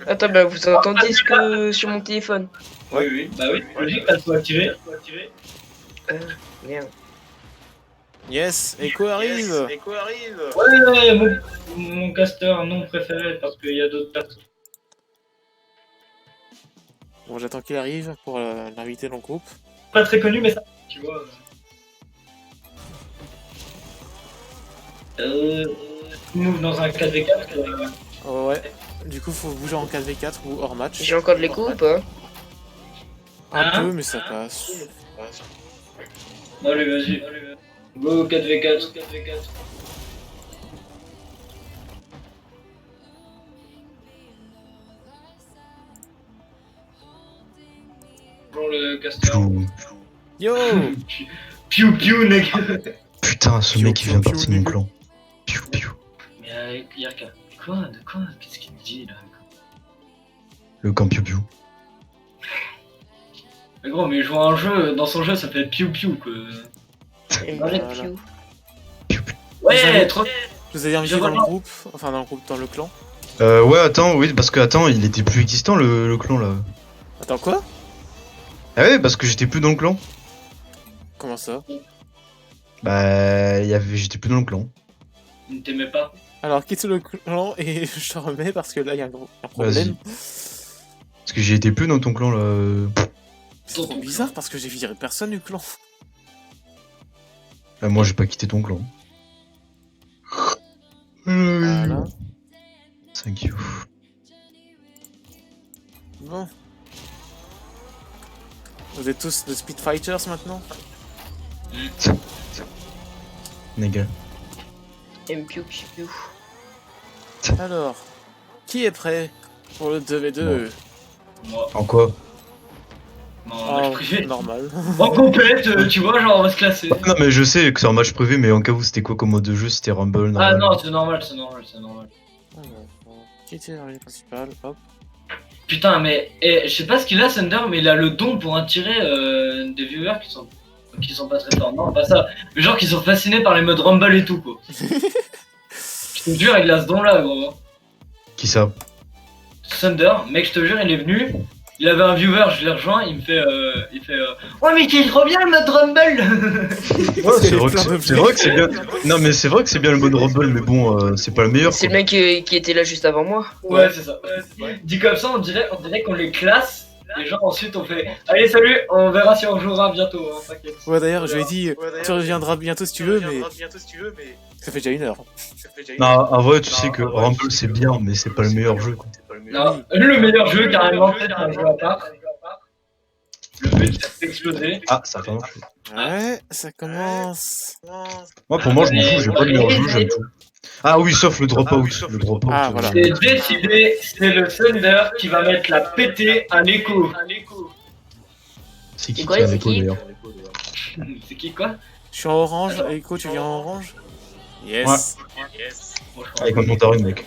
Attends, bah vous entendiez ce que sur mon téléphone? Oui. Bah oui, logique, t'as tout activé. Merde. Yes, Echo arrive. Ouais, mon caster non préféré parce qu'il y a d'autres personnes. Bon, j'attends qu'il arrive pour l'inviter dans le groupe. Pas très connu, mais ça. Tu vois. Move dans un 4v4. Oh, ouais. Du coup, faut bouger en 4v4 ou hors match. J'ai encore de l'écho ou pas? Un Hein peu, mais ça passe. Allez, vas-y. Go 4v4. Pour le caster. Piou. Yo. Piou piou, mec. Putain, ce Piou, mec il piou, vient piou, partir de mon nul. clan. Piou piou. Mais Yarka. Quoi? De quoi? Qu'est-ce qu'il me dit là? Le camp piou piou. Mais gros, mais il joue à un jeu, dans son jeu ça fait piou piou quoi. Voilà. Ouais, trop. Je vous ai invité Je dans le vois. groupe, enfin dans le clan. Ouais, attends, oui, parce que attends, il était plus existant le clan là. Attends, quoi? Ah ouais, parce que j'étais plus dans le clan. Comment ça? Bah, j'étais plus dans le clan. Il ne t'aimait pas. Alors, quitte le clan et je te remets parce que là, il y a un problème. Parce que j'ai été plus dans ton clan là. C'est trop bizarre parce que j'ai viré personne du clan. Moi j'ai pas quitté ton clan. Voilà. Thank you. Bon. Vous êtes tous de Speedfighters maintenant? Nègre. Piou piou. Alors, qui est prêt pour le 2v2? Moi. En quoi? En match Oh, privé. normal. En compète, tu vois, genre on va se classer. Non, mais je sais que c'est un match privé, mais en cas où c'était quoi comme mode de jeu, c'était Rumble, Ah normal. non, c'est normal, c'est normal, c'est normal. Qui était l'armée principale? Hop. Putain, mais je sais pas ce qu'il a, Thunder, mais il a le don pour attirer des viewers qui sont pas très forts. Non, pas ça. Mais genre qui sont fascinés par les modes Rumble et tout, quoi. Je te jure, il a ce don-là, gros. Qui ça? Thunder, mec, je te jure, il est venu. Il avait un viewer, je l'ai rejoint, il me fait ouais, mais c'est trop bien le mode Rumble. Ouais, c'est vrai que c'est bien. Non, mais c'est vrai que c'est bien le mode Rumble, mais bon, c'est pas le meilleur. C'est le quoi. mec qui était là juste avant moi. Ouais, c'est ça. Dit comme ça, on dirait qu'on les classe. Et genre ensuite on fait allez, salut, on verra si on jouera bientôt, hein, t'inquiète. Ouais, d'ailleurs, je lui ai dit, tu reviendras bientôt si tu veux, mais ça fait déjà 1 heure. Non, en vrai, tu sais que Rumble c'est bien, mais c'est pas le meilleur jeu. Quoi. Non, le meilleur jeu, carrément, peut-être un jeu à part. Le but, c'est d'exploser. Ah, ça fait marcher. Ouais, ça commence. Moi, pour moi, je m'en fous, j'ai pas le meilleur jeu, j'aime tout. Ah oui, sauf le dropout. Le dropout. Ah, voilà. C'est décidé, c'est le Thunder qui va mettre la pété à l'écho. C'est qui quoi, qui a c'est l'écho qui d'ailleurs? C'est qui, quoi? Je suis en orange, Echo, tu viens en orange? Yes. Avec mon montarine, mec.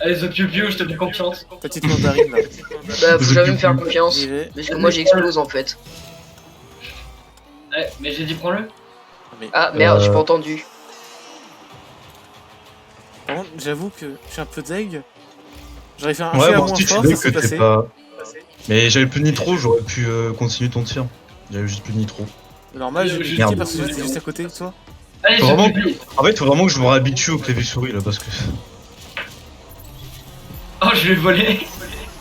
Allez, The Pew Pew, je te fais confiance. Petite mandarine là. Bah, faut jamais me faire confiance. J'y vais. Parce que moi j'explose en fait. Ouais, mais j'ai dit prends-le. Ah merde, j'ai pas entendu. Par contre, j'avoue que je suis un peu deg. J'aurais fait un Ouais, jet à moi moins aussi, tu fort, sais ça s'est que t'es passé. pas. Mais j'avais plus de nitro, j'aurais pu continuer ton tir. J'avais juste plus de nitro. Normal, j'ai Merde. cliqué parce que j'étais juste à côté de toi. Allez, Faut The vraiment... Pew Pew. En fait, faut vraiment que je me réhabitue au clavier souris là parce que. Oh, je vais voler.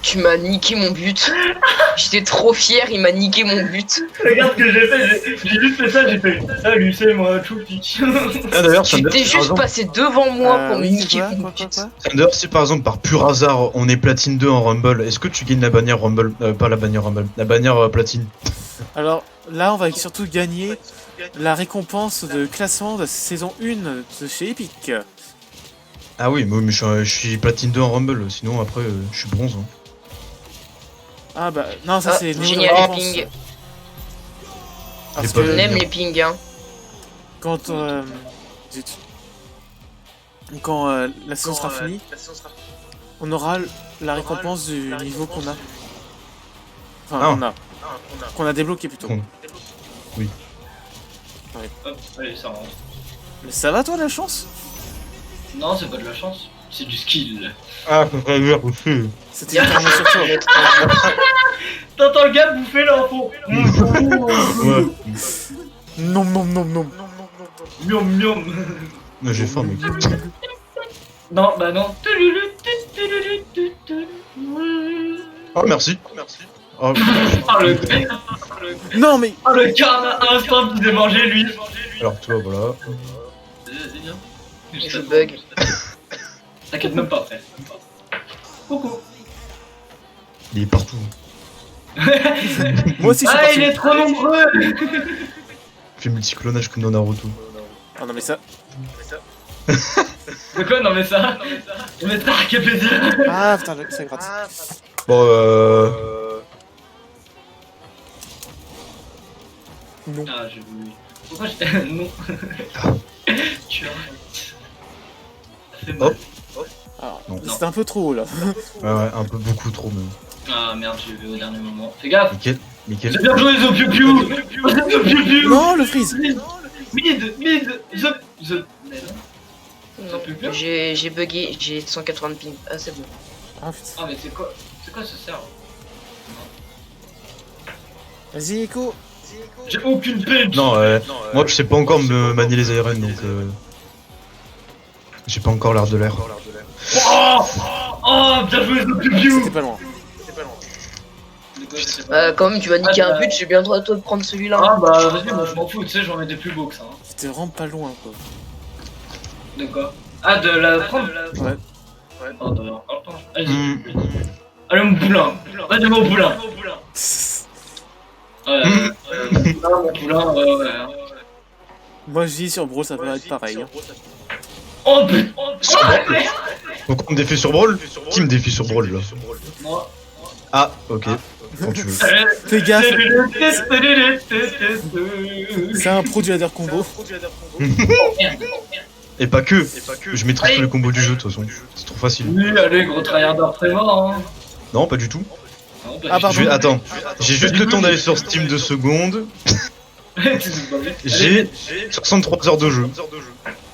Tu m'as niqué mon but. J'étais trop fier, il m'a niqué mon but. Regarde ce que j'ai fait, j'ai juste fait ça, j'ai fait salut, c'est moi, Choupi. Ah, d'ailleurs, Tu Thunder, t'es si par juste exemple... passé devant moi pour me oui, niquer quoi, mon quoi, but. quoi. Thunder, si par exemple par pur hasard on est platine 2 en Rumble, est-ce que tu gagnes la bannière Rumble, pas la bannière Rumble, la bannière platine? Alors là, on va surtout gagner la récompense de classement de saison 1 de chez Epic. Ah oui, mais je suis platine 2 en Rumble, sinon après je suis bronze. Hein. Ah bah, non, ça Ah, c'est le niveau de génial les récompense. pings. Parce J'ai pas que vu. On aime les pings hein. quand, zut. Quand la saison sera finie, on aura la récompense du niveau qu'on a. Enfin, qu'on a débloqué plutôt. Con. Oui. Hop, allez, ça rentre. Mais ça va toi la chance? Non, c'est pas de la chance, c'est du skill. Ah, ça serait bien aussi. C'était littéralement sur toi. T'entends le gars bouffer l'info. Ouais, Non, non, non, non. Miam miam. mais j'ai faim, mec. Non, bah non. Oh, merci. Oh, Ah le Non mais ah, le gars à instant qui s'est mangé lui. alors toi, voilà. Je bug. T'inquiète même pas, frère. Coucou. Il est partout. moi aussi je suis Ah, parti. il est trop nombreux. Il fait multiclonage comme dans Naruto. Oh non mais ça. De quoi? Non mais ça. Mais ça, quel plaisir. Ah putain, ça gratte. Bon, Non. Ah, j'ai voulu. Pourquoi j'étais. Non. Tu arrêtes. Ça fait mal. Alors, Non. c'était un peu trop haut là. ouais, un peu beaucoup trop même. Ah merde, j'ai vu au dernier moment. Fais gaffe. Nickel. J'ai bien joué The Pew Pew. The Pew Pew. Non, le freeze. Mid, the. Non, j'ai bugué, j'ai 180 ping. Ah c'est bon. Ah putain. Ah mais c'est quoi ce serve? Vas-y Echo. J'ai aucune peine. Non, moi je sais pas encore me manier les ARN donc j'ai pas encore l'art de l'air. Oh, bien joué The Pew C'était Pew. pas loin. Quand même tu vas niquer un but, j'ai bien le droit à toi de prendre celui-là. Ah bah vas-y, moi je m'en fous, tu sais, j'en mets des plus beaux que ça. Hein. C'était vraiment pas loin quoi. De quoi? Ah, de la prendre? Ouais. Oh, d'accord. Vas-y. Allez, mon poulain. Vas-y, mon poulain. Ouais, mon poulain, ouais. Moi je dis sur Brawl ça peut être pareil. Hein. Oh putain. Oh, merde. Donc on me défie sur Brawl? Qui me défie sur Brawl là? Moi. Ah, ok. Quand tu veux. Fais gaffe, c'est un pro du ladder combo. Et pas que. Je maîtrise tous les combos du jeu de toute façon. C'est trop facile. Oui, allez, gros tryharder prémort, hein. Non, pas du tout. Non, bah, Ah, pardon. Attends, j'ai juste le temps d'aller sur Steam 2 secondes. J'ai 63 heures de jeu.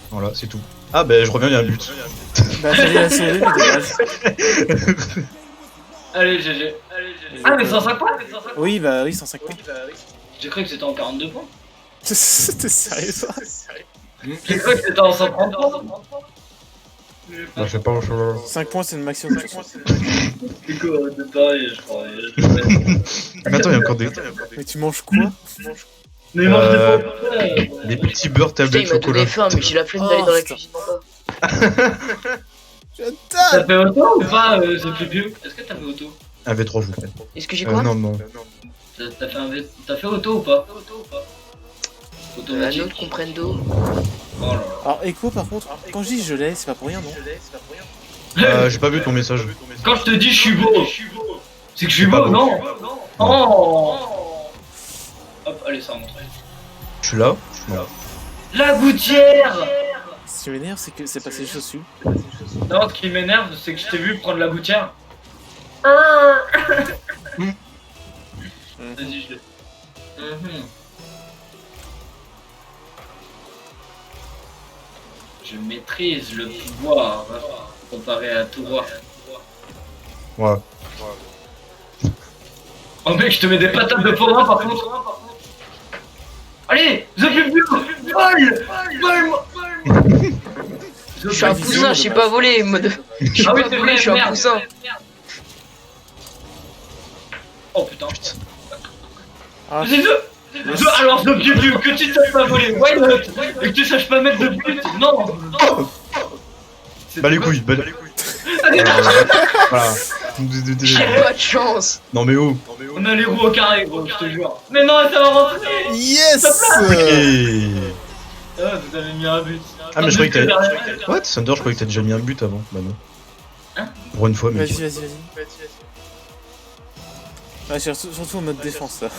Voilà, c'est tout. Ah bah je reviens, il y a un but. Bah, fallait la sauver, mais dommage. Allez, GG. Ah, mais 105 points. Oui, bah oui, 105 points. J'ai cru que c'était en 42 points. T'es sérieux, toi? J'ai cru que c'était en 130 points. Bah, je sais pas, 5 points, c'est le maximum. de toute façon. C'est quoi, de pareil, je crois. Mais attends, il y a encore des Mais tu manges quoi? Mais mange des Euh, pommes. des petits beurres Putain, tablés de il m'a donné chocolat. faim, mais j'ai la flemme d'aller Oh, dans la putain. cuisine en bas. Je T'as tape. fait auto ou pas, ce plus vieux? Est-ce que t'as fait auto? Un V3, je vous prends. Est-ce que j'ai quoi Non, non. T'as fait auto ou pas? Un Automatique. autre comprendo. Oh là là. Alors, Echo, par contre, quand je dis je l'ai, c'est pas pour rien, non? J'ai pas vu ton message. Quand je te dis je suis beau, c'est que je suis C'est pas beau, beau. non? Oh. Hop, allez, ça remonte. Je suis là. Non. La gouttière. Ce qui m'énerve, c'est que c'est passé juste dessus. Non, ce qui m'énerve, c'est que je t'ai vu prendre la gouttière. Vas-y, je l'ai. Je maîtrise le pouvoir comparé à toi. Ouais. Oh mec, je te mets des patates de forain par contre. Allez, The Public, vol. Je suis un poussin, je sais pas voler, mode. Je sais Ah oui, pas c'est voler, vrai, je suis un merde. poussin. Oh putain. Ah, C'est alors The Public, que tu saches pas voler, why not? Et que tu saches pas mettre de but, non. Bah les couilles, bah les couilles. Voilà. J'ai pas de chance. Non mais oh. On a les roues au carré, gros, je te jure. Mais non, ça va rentrer. yes! Et... Ah, vous avez mis un but. Ah mais je croyais que t'avais... What? Thunder, je croyais que t'as déjà mis un but avant. Bah non. Hein? Pour une fois, mec. Vas-y. Ouais, surtout en mode défense, là.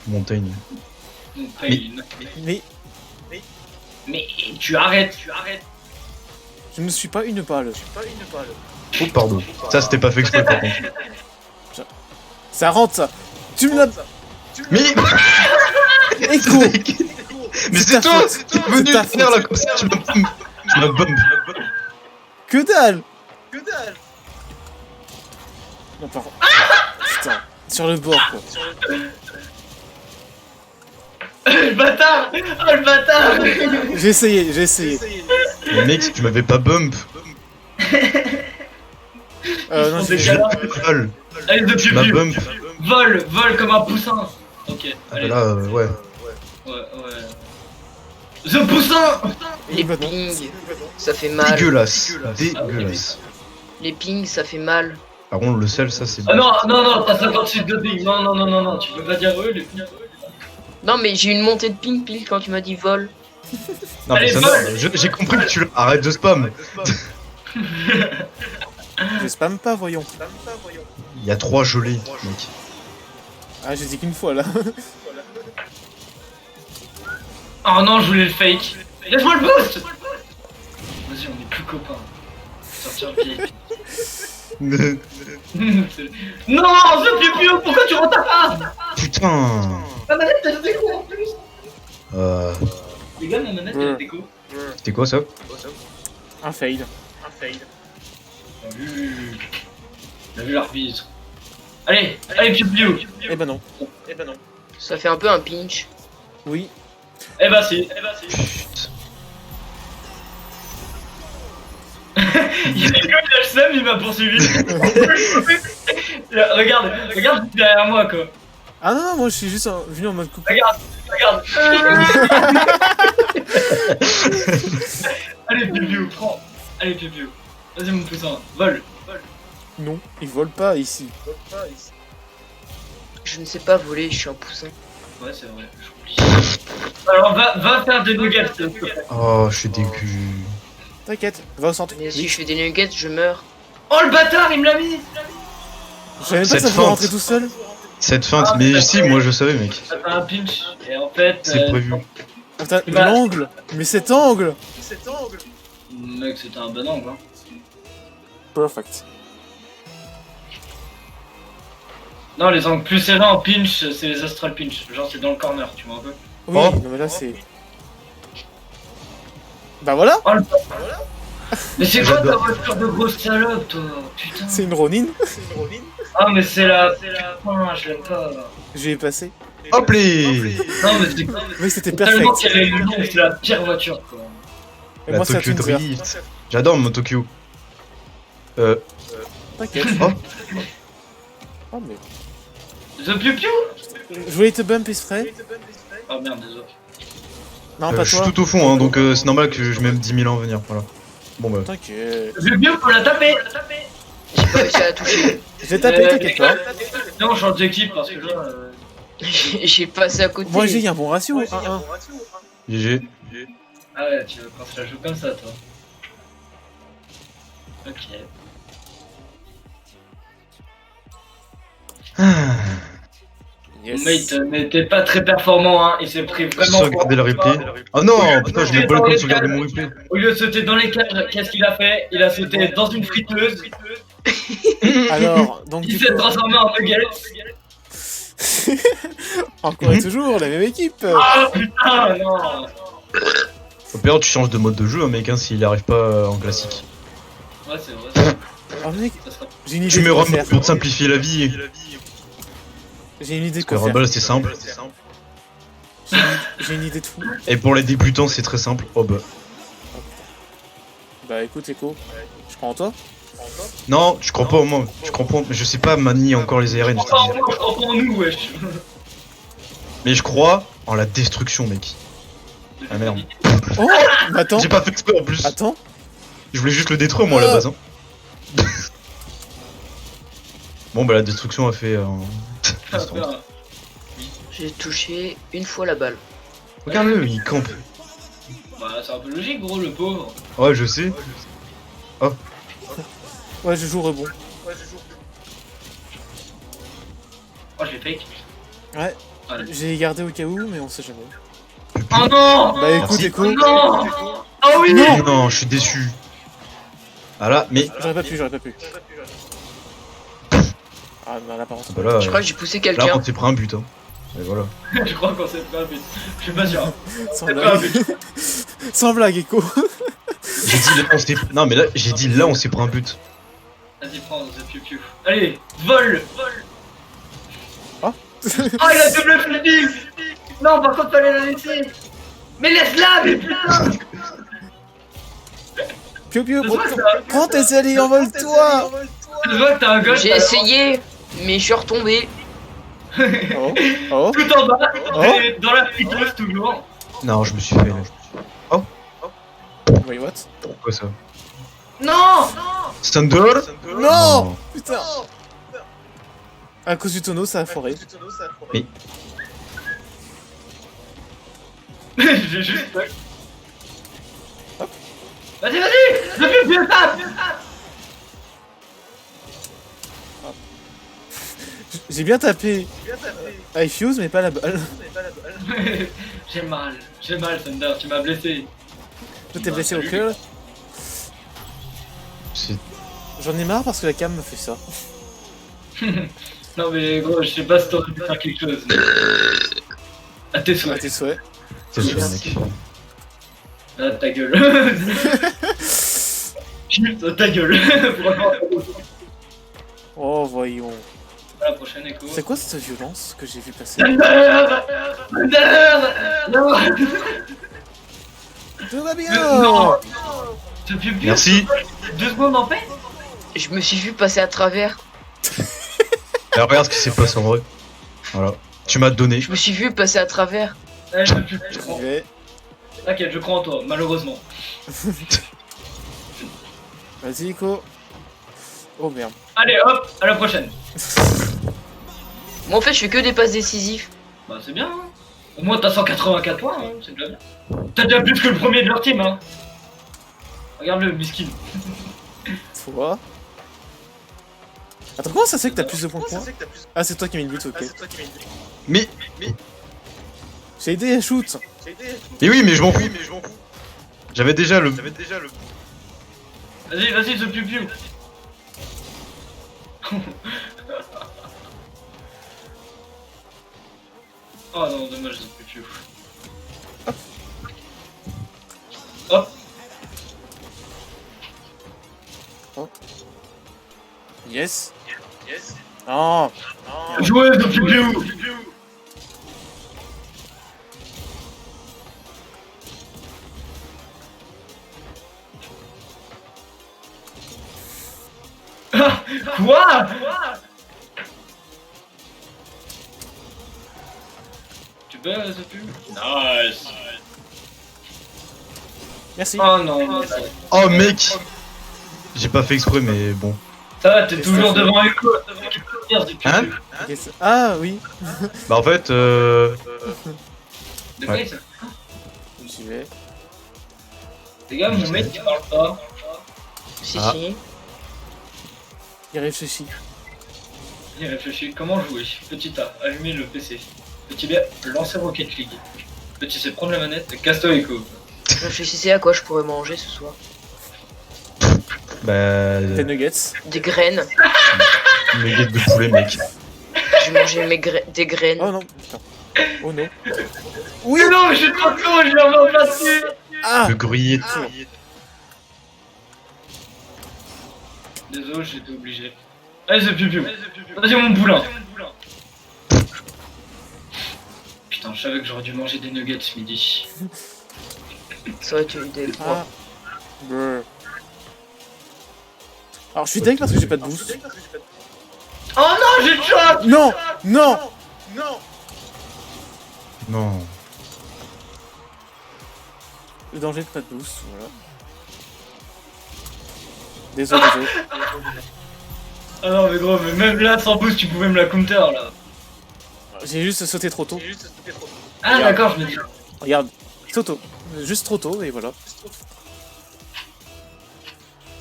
Montagne. Mais Mais tu arrêtes. je ne suis pas une balle. Oh pardon. Ça c'était pas fait exprès par contre. Ça rentre, ça! Tu me l'as... Mais... Echo! Mais C'est c'est ta toi! faute. Tu es venu C'est ta te faire faute. là comme ça, tu m'as bump. Que dalle! Non, par... Putain, sur le bord, quoi. Le bâtard. Oh le bâtard. J'ai essayé. Mais mec, tu m'avais pas bump. Non, Ils c'est font Je des vol. Allez, The Tu m'as Public. bump. Vol comme un poussin. Ok, Ah bah allez. là, ouais. Ouais. The poussin. Les Complètement. pings, ça fait mal. Dégueulasse. Dégueulasse. Les pings, ça fait mal. Par contre, le sel, ça c'est... Ah non, t'as 56 de ping. Non, tu peux pas dire eux, les ping. Non, mais j'ai une montée de ping pile quand tu m'as dit vol. Non mais Allez, ça vol. j'ai compris que tu... Arrête de spam. Je spam pas, voyons. Il y a 3 gelées, mec. Ah, j'ai dit qu'une fois, là. Oh non, je voulais le fake. Laisse-moi le boost. Vas-y, on est plus copains. Sortir le pied. Non, The Public, pourquoi tu rentres pas? Putain. Ma manette, elle a déco en plus. Les gars, ma manette, elle a déco. C'était quoi ça? Un fail. T'as vu l'arbitre. Allez, Public. Eh ben non. Ça fait un peu un pinch. Oui. Eh bah si. Il a le seum, il m'a poursuivi. Regarde derrière moi quoi. Ah non, moi je suis juste venu en mode coupe. Regarde. Allez Public, prends. Allez Public. Vas-y mon poussin, vol. Non, ils volent pas ici. Je ne sais pas voler, je suis un poussin. Ouais c'est vrai, j'oublie. Alors va faire des nuggets s'il te plaît. Oh, je suis dégu. T'inquiète, va au centre. Mais si Oui. je fais des nuggets, je meurs. Oh le bâtard, il me l'a mis. Je savais même pas que Cette ça pouvait feinte. rentrer tout seul. Cette feinte, Ah, mais mais si, moi je savais, mec. Ça fait un pinch. Et en fait. C'est prévu. Putain, Bah- l'angle. Mais cet angle. Mec, c'était un bon angle. Hein. Perfect. Non, les angles plus serrés en pinch, c'est les astral pinch. Genre, c'est dans le corner, tu vois un peu. Oui, Oh. non mais là c'est... Bah voilà, Oh le bâtard. Mais c'est quoi ta J'adore. voiture de grosse salope, toi? Putain. c'est une Ronin. Ah, mais c'est la. Ah, je l'aime pas. Je vais passer. Hop les Non, mais c'est. Oui, c'était Tellement perfect. qu'elle est le nom, c'est la pire voiture, quoi. Et La moi c'est la Tokyo Twinzer. Drift. J'adore mon Tokyo. T'inquiète. Oh. Oh mais... The Piu Piu. Je voulais te bump exprès. Oh merde, désolé. Non, pas Je suis toi. tout au fond, hein, donc c'est normal que je mette 10 000 ans à venir. Voilà. Bon bah. T'inquiète. The Piu Piu, faut la taper. J'ai pas réussi à la toucher. Je vais taper, t'inquiète pas. Non, on change d'équipe parce que là. J'ai passé à côté. Moi j'ai un bon ratio. 1-1. GG. Ah ouais, tu veux qu'on se la joue comme ça, toi. Ok. Yes. Mon mate n'était pas très performant, hein. Il s'est pris vraiment. Sauvegarder le replay. Oh non, putain, je n'ai pas le temps de sauvegarder mon replay. Au lieu de sauter dans les cages, qu'est-ce qu'il a fait? Il a sauté dans une friteuse. Alors, donc Il du s'est coup, transformé en nugget. encore et toujours la même équipe. Ah putain, non. Au pire, tu changes de mode de jeu, hein, mec, hein, s'il arrive pas en classique. Ouais, c'est vrai. Oh mec, Ça sera... j'ai une idée Tu de mets quoi Rumble faire. pour te simplifier la vie. J'ai une idée de Parce que quoi faire. Rumble c'est simple. J'ai une idée de fou. Et pour les débutants, c'est très simple. Oh bah. Bah écoute Echo, je crois en toi. Non, je crois pas au moins. Je crois pas. Je sais pas manier encore les ARN. Je crois en moi, je crois pas en nous, wesh. Mais je crois en la destruction, mec. Ah merde. Oh, bah attends, J'ai pas fait exprès en plus. attends. Je voulais juste le détruire moi à la base. Hein. Bon bah la destruction a fait. Ah, putain. J'ai touché une fois la balle. Regarde-le, il campe. Bah, c'est un peu logique, gros, le pauvre. Ouais, je sais. Ouais, je joue rebond. Oh, je l'ai fake. Ouais, Allez. j'ai gardé au cas où, mais on sait jamais. Oh non. Bah écoute Echo, Oh non. Oh oui. Non, non, je suis déçu. Ah là, mais. j'aurais pas pu. Ah, mais à l'apparence. Bah là, Je crois que j'ai poussé là quelqu'un. on s'est pris un but. Hein. Et voilà. Je crois qu'on s'est pas un but. Je suis pas sûr. Sans C'est pas un blague. but. Sans blague, Echo. J'ai dit là on s'est. Non mais là j'ai dit là on s'est pris un but. Vas-y, prends, The Piu Piu. Allez, vol. Oh. Oh, il a double flipping. Non, par contre, fallait la laisser. Mais laisse-la, mais putain. Pio Pio, Je vois que prends tes ailes et envole-toi. Je vois que t'as un gosse. J'ai essayé, mais je suis retombé. Oh, oh, Tout en bas, Oh. et dans la friteuse toujours. Non, je me suis fait. wait, what? Pourquoi ça? Non. Thunder? Non. Putain. À cause du tonneau, ça a foiré. J'ai juste. Vas-y, vas-y. Le plus tape. J'ai bien tapé I fuse, mais pas la balle. J'ai mal, Thunder, tu m'as blessé. Je t'ai blessé au cœur. C'est. J'en ai marre parce que la cam me fait ça. Non mais gros, je sais pas si t'aurais pu faire quelque chose. À tes À souhaits. tes souhaits. C'est sûr, mec. Ah, ta gueule. Juste ta gueule. Vraiment. Oh, voyons. À la prochaine écho. C'est quoi cette violence que j'ai vu passer? Thunder. Non. Tout va bien. Non. Ce piu piu. Merci. 2 secondes en paix. Je me suis vu passer à travers. Alors, regarde ce qui s'est passé en vrai. Voilà. Tu m'as donné. Je me suis vu passer à travers. Ouais, je piu piu. J'y vais. T'inquiète, je crois en toi, malheureusement. Vas-y, Echo. Oh merde. Allez, hop, à la prochaine. Moi en fait je fais que des passes décisives. Bah c'est bien, hein. Au moins t'as 184 points, hein. C'est déjà bien. T'as déjà plus que le premier de leur team, hein. Regarde-le, miskin. Toi. Attends, comment ça se fait que t'as plus de points que moi? Ah, c'est toi qui as mis le but, ok. Mais J'ai aidé à shoot. mais oui, mais je m'en fous. J'avais déjà le. Vas-y, vas-y, The Piu Piu. Oh non, dommage, The Piu Piu. Hop. Yes. Oh. Jouez, The Piu Piu. Quoi? Tu peux, The Piu? Nice. Merci. Oh non, Oh mec, j'ai pas fait exprès, mais bon. ça va, t'es toujours devant Echo. Tu peux dire, The Piu Hein? Piu. Ok, ah oui. Bah en fait, De quoi Ouais. il s'appelle? J'y vais. Les gars, mon mec il parle pas. Si, Ah. si. Il réfléchit. Il réfléchit. Comment jouer? Petit A, allumer le PC. Petit B, lancer Rocket League. Petit C, prendre la manette. Casse-toi Echo. Réfléchissez à quoi je pourrais manger ce soir. bah. Tes nuggets. Des graines. Nuggets de poulet, mec. J'ai mangé des graines. Oh non, putain. Oh non. Oui, non, mais je suis trop con, je l'ai en passé. Ah. Le gruyère. Désolé, j'étais obligé. Allez, The Piu Piu. Vas-y, mon boulin. Putain, je savais que j'aurais dû manger des nuggets ce midi. Ça aurait été l'idée. Ah. Brr. Alors je suis deg parce que j'ai pas de boost. Oh non, j'ai le choc. Non. Non. Non. Le danger de pas de boost, voilà. Désolé. Ah non, mais gros, mais même là, sans boost, tu pouvais me la counter là. J'ai juste sauté trop tôt. Ah, d'accord, je me dis. Regarde, trop tôt. Juste trop tôt et voilà.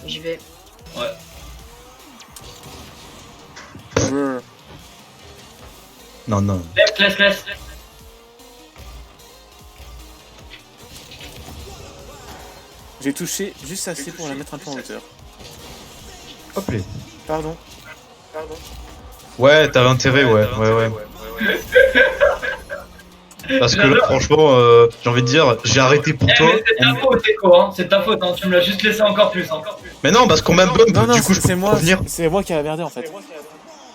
J'y vais. Ouais. Brr. Non, non. Laisse. J'ai touché juste assez pour la mettre un peu en hauteur. Hop là. Pardon. Ouais, t'avais intérêt, ouais. Parce que là, franchement, j'ai envie de dire, j'ai arrêté pour Eh, toi. mais c'est ta faute, Echo, hein. C'est ta faute, hein. Tu me l'as juste laissé encore plus. Mais non, parce qu'on m'a bump, Non, du coup, je peux c'est pas moi. revenir. C'est moi qui a merdé en fait.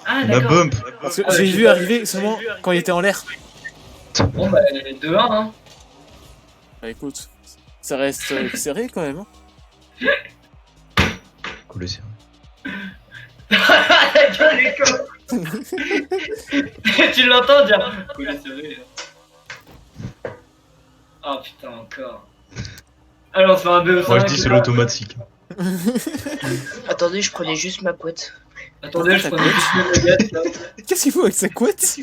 Ah, On m'a d'accord. bump. Parce que Ah, j'ai je vu sais. arriver seulement quand il était en l'air. Bon, bah, 2-1, hein. Bah écoute, ça reste serré quand même. Hein. Cool, c'est La gueule, Echo. Tu l'entends dire. Coulé serré. Ah putain, encore. Alors, on se fait un BO5. Moi, je dis c'est l'automatique. Attendez, je prenais juste ma couette. Attendez, je prenais juste le nugget là. Qu'est-ce qu'il faut avec sa couette?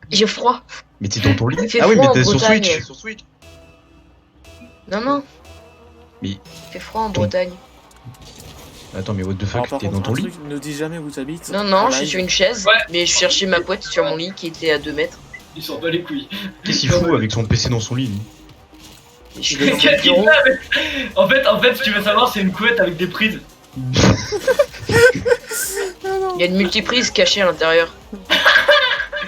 J'ai froid. Mais t'es dans ton Il lit. fait Ah oui, froid mais en t'es sur Bretagne. Switch. Non. Mais- Il fait froid en Ton- Bretagne. Attends, mais what the Alors, fuck, par t'es dans contre, ton un lit? truc, ne dis jamais où t'habites. Non, en je suis live. sur une chaise, Ouais. mais je cherchais ma couette sur mon lit qui était à 2 mètres. Ils sont pas les couilles. Qu'est-ce qu'il fout avec son PC dans son lit, lui? Et je suis Il est dans Qu'est-ce mon qu'il bureau. fait avec- En fait, si tu veux savoir, c'est une couette avec des prises. Il y a une multiprise cachée à l'intérieur.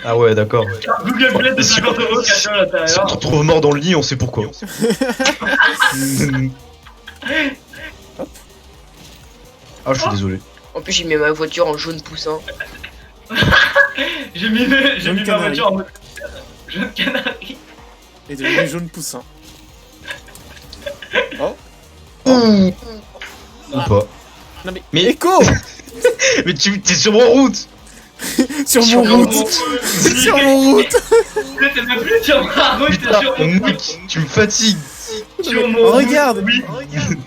Ah ouais, d'accord. Google Play de 50 € caché à Si on l'intérieur. te retrouve mort dans le lit, on sait pourquoi. Ah, je suis désolé. En plus, j'ai mis ma voiture en jaune poussin. J'ai mis Jaune ma canari. voiture en mode. Jaune canari. Et devenu jaune poussin. Oh. Ou pas. Non mais. Mais- Echo. Mais t'es sur mon route. Sur Sur mon route. Sur mon route. T'es même plus sur ma route, t'es Putain, sur mon mec, tu me fatigues. Sur mon Regarde. Oui.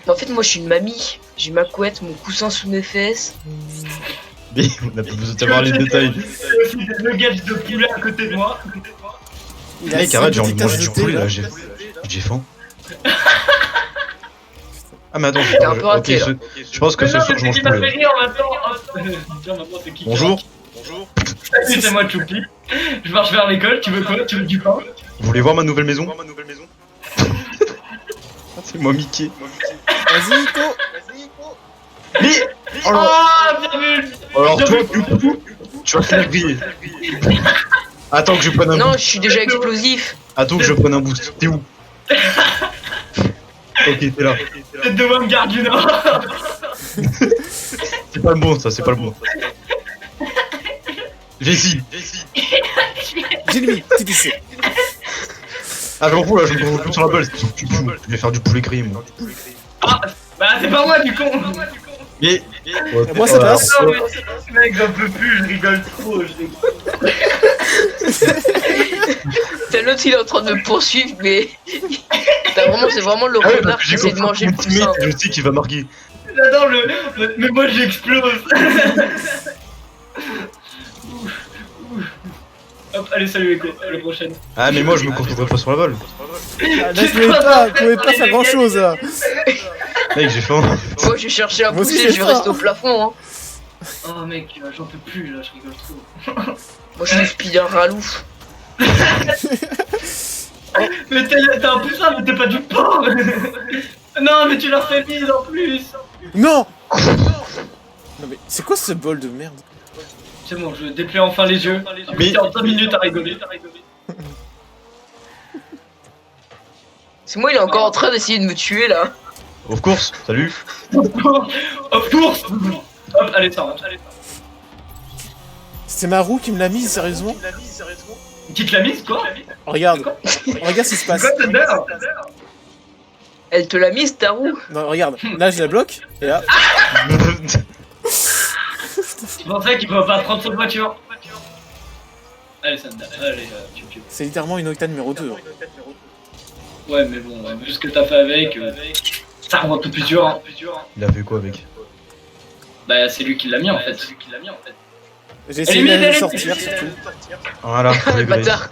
En fait, moi, je suis une mamie. J'ai ma couette, mon coussin sous mes fesses. Mais on a pas besoin de savoir les détails. J'ai aussi des nuggets de poulet à côté de moi. Il a Mec, cinq arrête, j'ai envie de petites manger tasses du de thé, poulet là. là, j'ai faim. Ah Ah, mais attends, T'es un peu raté, là. je pense que Mais ce non, soir mais je mange c'est qui m'a fait poulet. rire maintenant. Tiens, maintenant, c'est qui qui Bonjour, Salut, c'est moi Choupi. Je marche vers l'école, tu veux quoi? Tu veux du pain? vous voulez voir ma nouvelle maison? C'est moi Mickey. Vas-y, Nico. Mais Oh, alors, bien vu! alors Bien toi, vu. du coup, tu vas faire griller. Attends que je prenne un Non, boost. je suis déjà explosif. Attends que je prenne un boost. T'es où? Ok, t'es là. Tête de Wam Garde du Nord. C'est pas le bon, ça, c'est pas le bon. Jessie. J'ai mis, TDC. Ah, je m'en fous là, je me concentre plus sur la balle. Je vais faire du poulet grillé, moi. Ah, bah c'est pas moi du con. Mais. Moi, ça passe. Non, mais mec, j'en peux plus, je rigole trop. T'as l'autre, il est en train de me poursuivre, mais. C'est vraiment le Ah ouais, renard parce que qui j'ai essaie de compris manger mon le poussin. teammate, je sais qu'il va marquer. J'adore mais moi j'explose. Hop, allez, salut Echo, à la prochaine. Ah, mais moi je me concentrerai pas sur la balle. Ah, là, je pouvais pas faire grand chose là. Mec, j'ai faim. Moi, je vais chercher à Moi aussi, pousser, j'ai je vais faim. rester au plafond. Hein. Oh mec, j'en peux plus là, je rigole trop. Moi, je suis Spider Ralouf. Mais t'es un poussin, mais t'es pas du pain. Non, mais tu l'as fait mise en plus. Non. Non mais c'est quoi ce bol de merde? C'est bon, je déplie enfin les yeux. Mais- Mais en 5 minutes à rigoler. C'est moi, il est encore en train d'essayer de me tuer là. Of course, salut. Of course. Hop, allez, ça rentre. C'était ma roue qui me l'a mise, sérieusement? Qui te l'a mise, quoi? Regarde. Regarde ce qui se passe. Quoi, Thunder? Elle te l'a mise ta roue. Non, regarde. Là, je la bloque. Et là. C'est pour ça qu'il faut pas prendre son voiture. Allez, Thunder, allez, tu. C'est littéralement une octane numéro 2. Ouais, mais bon, vu ce que t'as fait avec, ça rend tout plus dur. Hein. Il a fait quoi avec? Bah, c'est lui qui l'a mis en fait. J'ai essayé de le sortir surtout. Voilà, poulet grillé. Bâtard.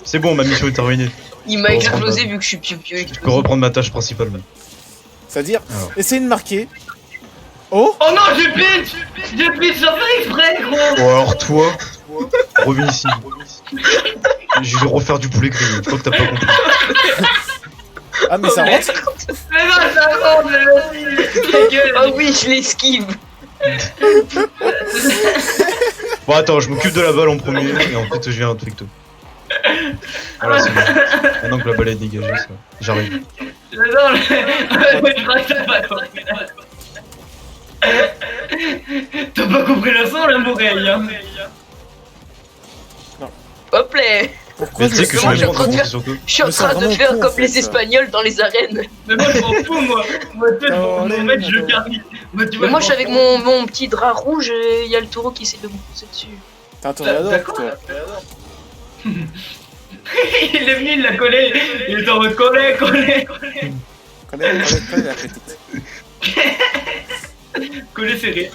C'est bon, ma mission est terminée. Il m'a Oh, explosé bah. vu que je suis piou Je peux reprendre ma tâche principale. C'est-à-dire, Alors. essayer de marquer. Oh. Oh non, j'ai pitch sans faire exprès, gros. Bon, alors toi, reviens ici. Je vais refaire du poulet grillé. Je crois que t'as pas compris. Ah mais ça rentre. Mais non, ça rentre, mais vas-y. Ta gueule. Ah oui, je l'esquive. Bon, attends, je m'occupe de la balle en premier et ensuite je viens avec toi. Voilà, c'est bon. Maintenant que la balle est dégagée, ça. J'arrive. J'adore je crois que t'as pas compris. T'as pas compris la leçon, la Morélie, hein. Hop là. Pourquoi Mais tu sais que je suis je suis même en train pas de con, faire- surtout. Je suis en Me sens train de vraiment faire con, en comme fait, les ça. Espagnols dans les arènes. Mais moi, je m'en fous, moi. Moi, tu sais, mon mec, je le permis. Moi, tu vois, Mais moi, je suis m'en avec fous. mon petit drap rouge et il y a le taureau qui essaie de me pousser dessus. t'as un toréador, D'accord. toi. Il est venu, il l'a collé. Il est en mode collé. Connais la petite. Collé serré.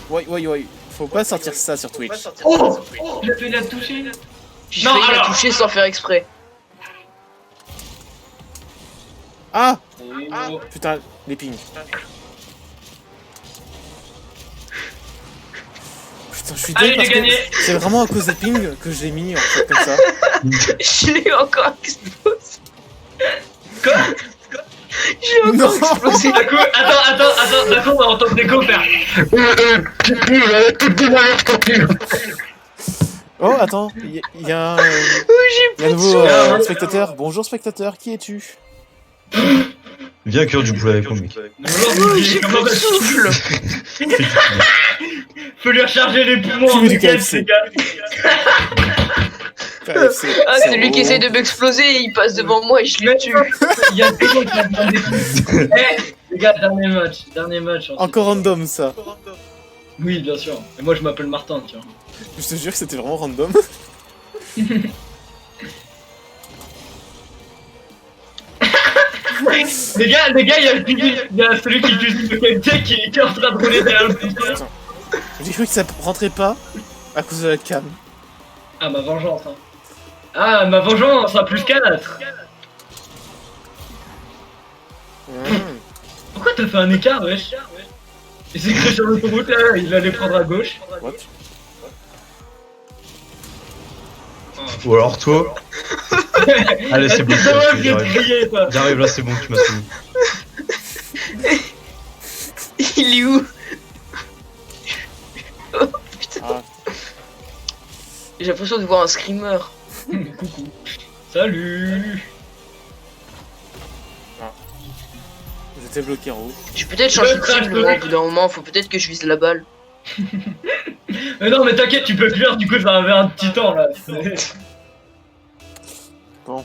Ouais. Faut pas sortir ça sur Twitch. Oh, il a fait la toucher. J'ai Non, failli la alors. toucher sans faire exprès. Ah. Oh. Putain, les pings. Putain, je suis Allez, désolé parce j'ai gagné. que c'est vraiment à cause des pings que je l'ai mis en fait comme ça. Je l'ai encore explosé. Quoi? J'ai encore Non. explosé. D'un coup, attends, d'un coup, on va entendre des go faire. Oh, attends, il y a un, Oh, j'ai il y a un plus de nouveau souffle. spectateur. Bonjour spectateur, qui es-tu? Viens cuire du poulet avec moi, mec. Oh, j'ai plus de souffle. Faut lui recharger les poumons Qui en veut du week-end, KFC? les gars. Ah, c'est lui qui essaie de m'exploser et il passe devant moi et je le tue. Il y a des gens qui attendent des trucs. Les gars, dernier match. Encore random ça. Oui, bien sûr. Et moi, je m'appelle Martin, tiens. Je te jure que c'était vraiment random. Les gars, il y a celui qui cuisine le KFC qui est en train de rouler derrière le PC. J'ai cru que ça rentrait pas à cause de la cam. Ah, ma vengeance, hein. Ah, ma vengeance, à plus 4. Mmh. Pourquoi t'as fait un écart, wesh? Il s'est créé sur l'autoroute là, il allait prendre à gauche. What? Ou alors toi. Allez, c'est bon. Ça va, ok, j'ai crié, toi. J'arrive là, c'est bon, tu m'as sauvé. Il est où? Ah, J'ai l'impression de voir un screamer. Coucou. Salut. j'étais bloqué en haut. Je vais peut-être changer de crash cible, de moi, au mec. bout d'un moment, faut peut-être que je vise la balle. Mais non, mais t'inquiète, tu peux fuir, du coup ça avait un petit temps là. Bon.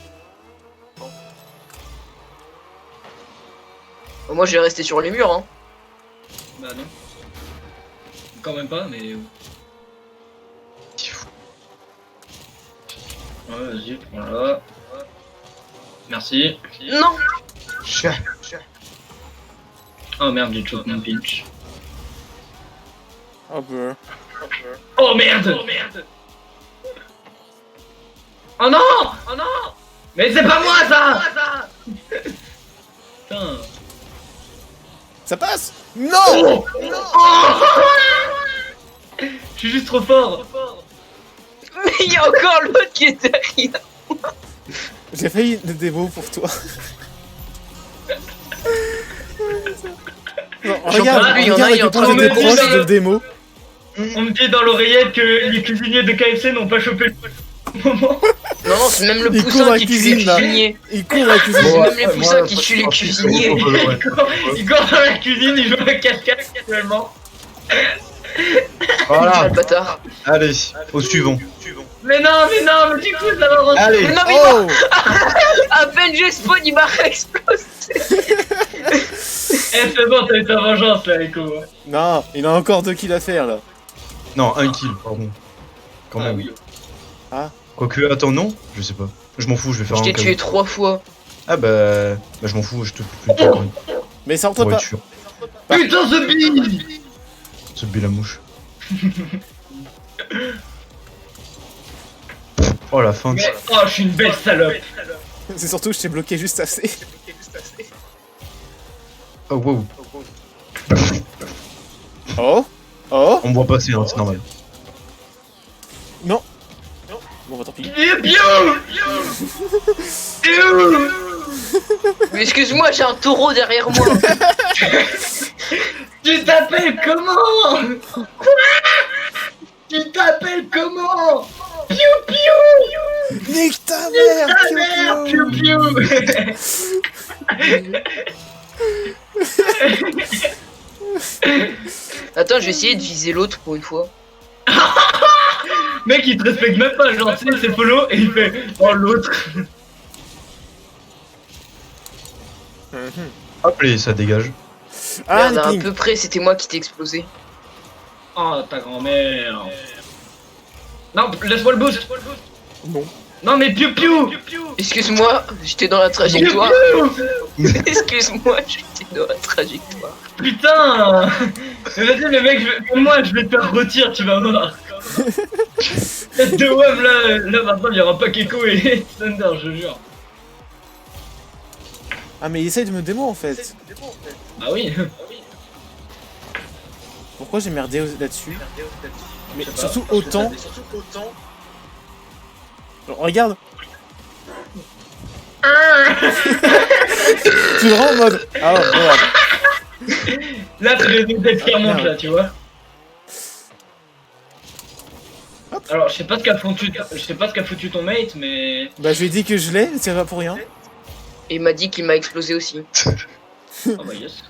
Moi, je vais rester sur les murs, hein. Bah non. Quand même pas, mais. Ouais, vas-y, voilà. Merci. Non! Oh merde, j'ai choqué mon pinch. Oh, bah. Oh merde! Oh merde! Oh non! Oh non! Mais c'est pas moi ça! Putain. Ça passe? Non! Je suis juste trop fort! Mais il y a encore l'autre qui est derrière. J'ai failli le démo pour toi. Non, regarde, peux plus, il y en a, regarde à il est quel en point train de j'étais me proche dire- de le démo. On me dit dans l'oreillette que les cuisiniers de KFC n'ont pas chopé le moment. Non, non, c'est même le Il court poussin dans la qui tue les cuisine, là. cuisiniers. Il court à la cuisine. C'est Bon, même les ouais, poussins moi, qui pas- tuent les pas- cuisiniers. Ouais. Il court dans la cuisine, il joue à cache-cache actuellement. Voilà, Le bâtard. allez, au suivant. Mais mais du coup ça va rentrer. Allez, Mais non, mais Oh! à peine je spawn, il m'a explosé. Eh c'est bon, t'as eu ta vengeance là, Echo. Non, il a encore 2 kills à faire là. non, un kill, pardon. Quand même. oui. Quoique, attends, non, je sais pas. Je m'en fous, je vais faire Je un t'ai cas. tué 3 fois. Ah bah je m'en fous, je te fais le quand même. Mais ça rentre Pour pas. être sûr. Putain ce bille. Se buter la mouche. Oh la fin. Mais oh je suis une belle salope. C'est surtout que je t'ai bloqué juste assez. Oh wow. Oh? Oh? On me voit passer, hein, c'est normal. Non. Bon bah tant pis. Et bio. Mais excuse-moi, j'ai un taureau derrière moi. Tu t'appelles comment? Quoi? Tu t'appelles comment? Piu piu. Nique ta mère! Ta piou, mère, piou. piu piu. Attends, je vais essayer de viser l'autre pour une fois. Mec il te respecte même pas, genre tu sais c'est follow et il fait oh l'autre. Mhm. Hop, et ça dégage. Ah, Merde, à un ping. peu près, c'était moi qui t'ai explosé. Oh ta grand-mère. Non, laisse-moi le boost. Non. Non mais piu piu. Excuse-moi, j'étais dans la Piu trajectoire. piu. Excuse-moi, j'étais dans la trajectoire. Putain. Mais vas-y mais mec, moi je vais te faire retirer, tu vas voir. Tête de WAM là maintenant il y aura pas Keko et Thunder, je jure. Ah mais il essaye de me démo en fait. Bah oui. Pourquoi j'ai merdé là-dessus? Mais Je sais pas. surtout autant. Genre, regarde. Tu le rends en mode. Ah ouais, merde. Là c'est les têtes qui remontent là, tu vois. Alors je sais pas ce qu'a foutu ton mate mais. Bah je lui ai dit que je l'ai, c'est pas pour rien. Et il m'a dit qu'il m'a explosé aussi. Oh bah yes.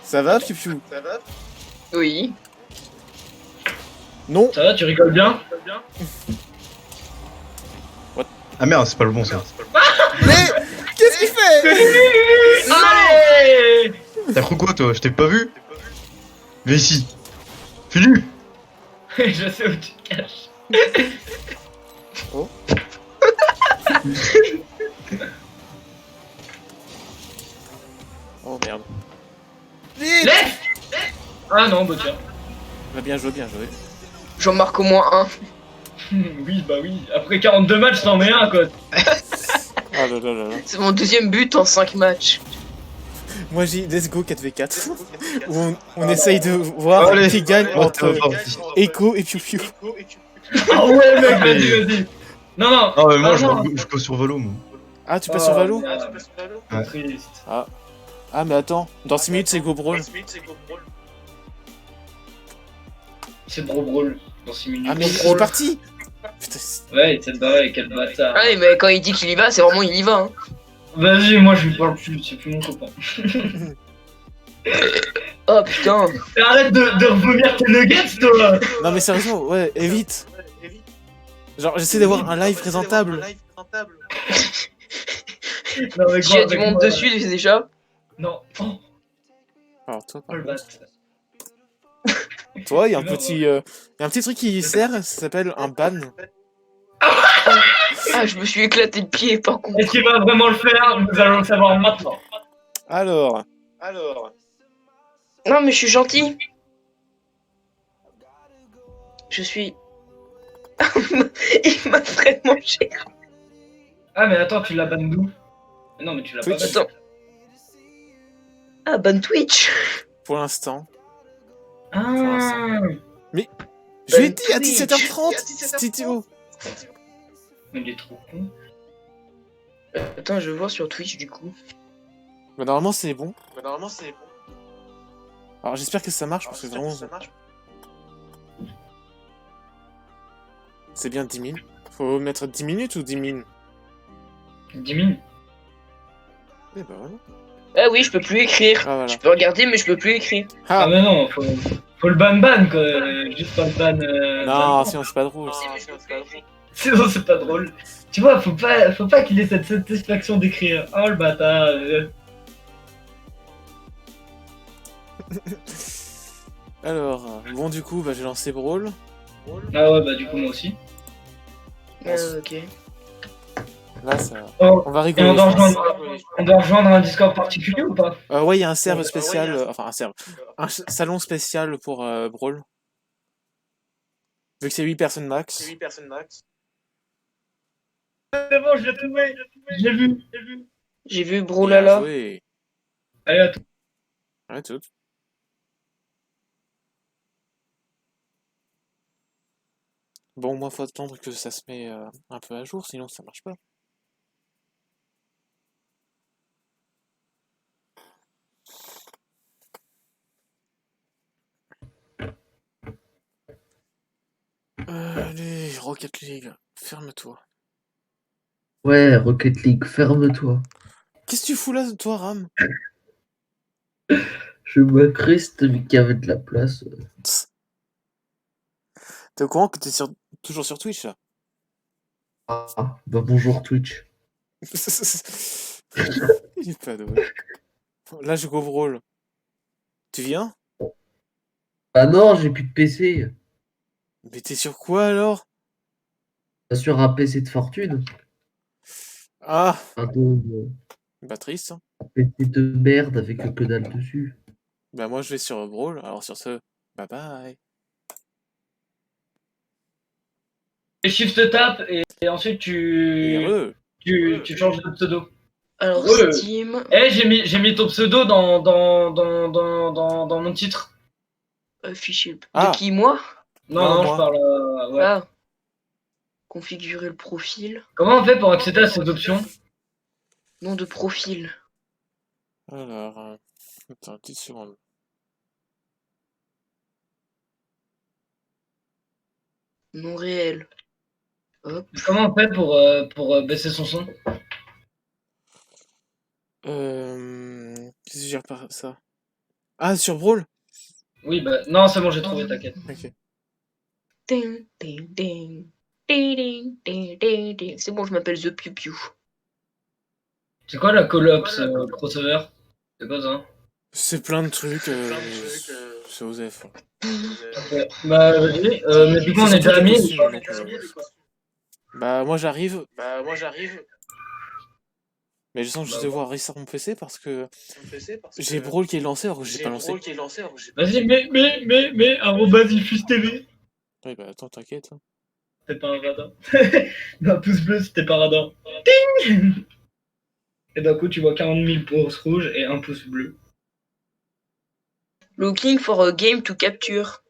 Ça va, Piu Piu? Oui. Non. Ça va, tu rigoles bien? Ah merde, c'est pas le bon ça. Mais qu'est-ce qu'il fait? Allez. T'as cru quoi toi? Je t'ai pas vu? Viens ici. Fais-lui. Je sais où tu te caches. Oh. Oh merde. Vite! Laisse. Ah non, bah tiens. Bah, bien joué, bien joué. J'en marque au moins un. Oui, bah oui. Après 42 matchs, t'en mets un quoi. Ah là là là là. C'est mon deuxième but en 5 matchs. Moi j'ai let's go 4v4. Où on essaye de voir Allez. qui gagne Oh, entre t'es parti. Echo et Piu Piu. Ah ouais, mec, vas-y. Non, non. Ah, mais moi, non. je go sur Valo, moi. Ah, tu passes sur Valo? Ouais. Triste. Ah, mais attends, dans 6 minutes c'est Go Brawl. C'est Bro Brawl dans 6 minutes. Ah, mais il est parti! Putain, Ouais, il s'est barré, quel bâtard. Ouais, mais quand il dit qu'il y va, c'est vraiment il y va. Hein. Vas-y, moi je lui parle plus, c'est plus mon copain. Oh putain. Et arrête de revomir tes nuggets, toi. non, mais sérieusement, ouais, évite! Genre, j'essaie d'avoir un live présentable. Non, mais S'il y a du monde dessus déjà. Non. Oh, Alors, toi, oh par le contre, bat. toi, il y a un petit truc qui sert, ça s'appelle un ban. Ah, je me suis éclaté le pied par contre. Est-ce qu'il va vraiment le faire? Nous allons le savoir maintenant. Alors, Non, mais je suis gentil. Je suis. Il m'a vraiment cher. Ah, mais attends, tu l'as ban d'où? Non, mais tu l'as pas Twitch. ban. Attends. Ah, bonne Twitch. pour l'instant, Ah. je lui ai dit à Twitch. 17h30, cet idiot. Mais il est trop con. Attends, je vais voir sur Twitch du coup. Bah, normalement, c'est bon. Alors, j'espère que ça marche parce que vraiment. C'est bien 10 000. Faut mettre 10 minutes ou 10 000? 10 minutes. Eh bah voilà. Ah oui, je peux plus écrire. Ah voilà. Je peux regarder, mais je peux plus écrire. Ah, Ah mais non, faut le ban quoi. Juste pas le ban. non, sinon c'est pas drôle. Sinon c'est pas drôle. Tu vois, faut pas qu'il ait cette satisfaction d'écrire. Oh le bâtard. Alors, bon du coup, bah j'ai lancé Brawl. Ah ouais, bah du coup moi aussi. Ok. Là, ça... Oh, on va et rigoler. on doit, je pense. rejoindre un Discord particulier ou pas? Ouais, il y a un serve spécial, enfin un serve, un salon spécial pour Brawl. Vu que c'est 8 personnes max. C'est bon, je l'ai trouvé. J'ai vu. J'ai vu Brawlhalla. Oui. Allez, à toi. Ouais, tout. Bon, moi, faut attendre que ça se met un peu à jour, sinon ça marche pas. Allez, Rocket League, ferme-toi. Ouais, Rocket League, ferme-toi. Qu'est-ce que tu fous là, toi, Ram? Je m'incruste vu qu'il y avait de la place. Tss. T'es au courant que t'es toujours sur Twitch, là? Ah, bah bonjour Twitch. Il est pas drôle. Là, je go Brawl. Tu viens? Ah non, j'ai plus de PC. Mais t'es sur quoi, alors? Pas sur un PC de fortune. Ah! Un Bah, triste, hein. PC de merde avec que dalle dessus. Bah, moi, je vais sur Brawl, alors sur ce, bye bye. Shift tap et ensuite Et tu changes de pseudo. Alors, Ouais. Steam. Eh, j'ai mis ton pseudo dans mon titre. Fichier. Ah. De qui, moi? Non, Non, non, moi. je parle. Ouais. Ah. Configurer le profil. Comment on fait pour accéder à ces options? Nom de profil. alors, attends, une petite seconde. Nom réel. Hop. Comment on fait pour baisser son son? Qu'est-ce que j'ai par ça? Ah, sur Brawl? Oui, bah non, c'est bon, j'ai trouvé, t'inquiète. Ok. Ding, ding, ding. Ding, ding, ding, ding, ding. C'est bon, je m'appelle The Piu Piu. C'est quoi la Colops crossover? C'est quoi ça? C'est plein de trucs, c'est Osef. Ok. Bah vas-y, mais du coup on est déjà amis. Bah, moi j'arrive. Mais je sens que je vais devoir restart mon PC parce que j'ai Brawl qui est lancé alors que j'ai pas lancé. Vas-y, mais, @ifuse.tv. Oui, bah attends, t'inquiète. Hein. C'était pas un radar. Un pouce bleu, c'était pas radar. Ding. Et d'un coup, tu vois 40 000 pouces rouges et un pouce bleu. Looking for a game to capture.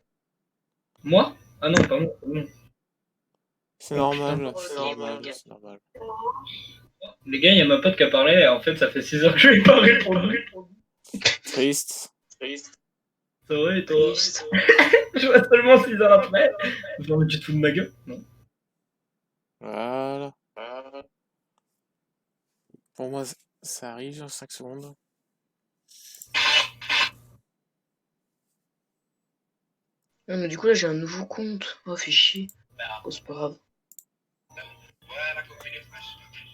Moi? Ah non, pas moi. pas moi. C'est normal, putain. c'est normal, c'est normal. Les gars, il y a ma pote qui a parlé, et en fait, ça fait 6 heures que je lui ai pas répondu. Triste. Ça va et toi? Triste. Je vois seulement 6 heures après. Genre, mais tu te fous de ma gueule? Non. Voilà. Pour moi, ça arrive dans 5 secondes. Non, mais du coup, là, j'ai un nouveau compte. Oh, fait chier. Oh, c'est pas grave.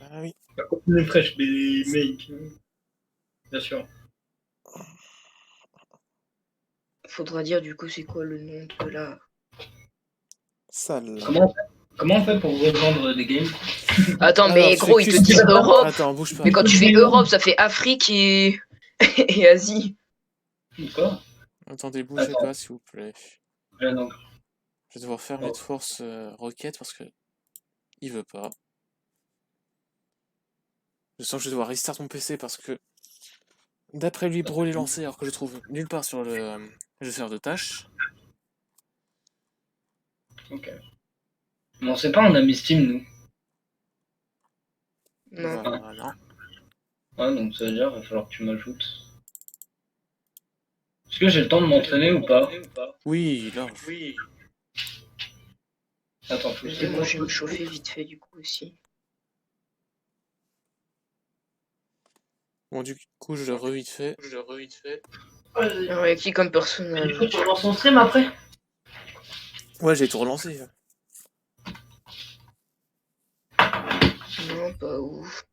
Ah oui. La copine est fraîche, mais mec. Bien sûr. Faudra dire, du coup, c'est quoi le nom de la... Sale. Comment on fait pour rejoindre des games? Attends, Alors, mais tu gros, fais ils te custom. disent Europe. Attends, bouge pas. Mais quand tu fais Europe, ça fait Afrique et, et Asie. Quoi? Attendez, bougez Attends. pas, s'il vous plaît. Non. Je vais devoir faire mes force roquette parce que il veut pas. Je sens que je vais devoir restart mon PC parce que d'après lui, Brawl est lancé alors que je trouve nulle part sur le gestionnaire de tâches. Ok. Mais on sait pas, on a mis Steam, nous. Non. Voilà. Ouais, donc ça veut dire qu'il va falloir que tu m'ajoutes. Est-ce que j'ai le temps de m'entraîner ou pas? Oui, là. Attends, faut que Et moi, je vais me chauffer vite fait, du coup, aussi. Bon, du coup, je le revite fait. Alors, il y a qui comme personnage? Tu relances son stream après? Ouais, j'ai tout relancé. Non, pas ouf.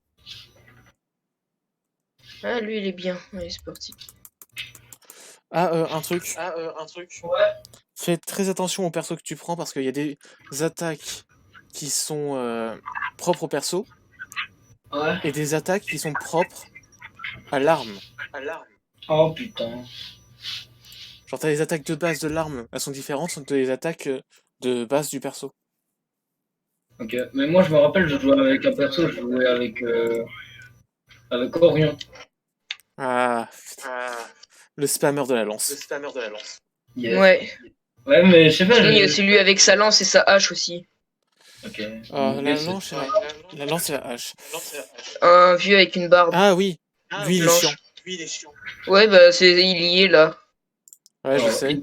Ah, lui, il est bien. Allez, c'est parti. Ah, un truc. Ouais. Fais très attention aux persos que tu prends parce qu'il y a des attaques qui sont propres au perso Ouais. et des attaques qui sont propres à l'arme. Oh putain. Genre, t'as les attaques de base de l'arme, elles sont différentes des attaques de base du perso. Ok, mais moi je me rappelle, je jouais avec un perso, je jouais avec Orion. Ah, putain. Le spammer de la lance. Yes. Ouais. Ouais, mais je sais pas. Sinon, il y a celui avec sa lance et sa hache aussi. Ok. Ah, Ok, la c'est- lance, la lance et la hache. Un vieux avec une barbe. Ah oui, lui il est blanche. chiant. Ouais, bah, il y est là. Ouais, je Alors, sais.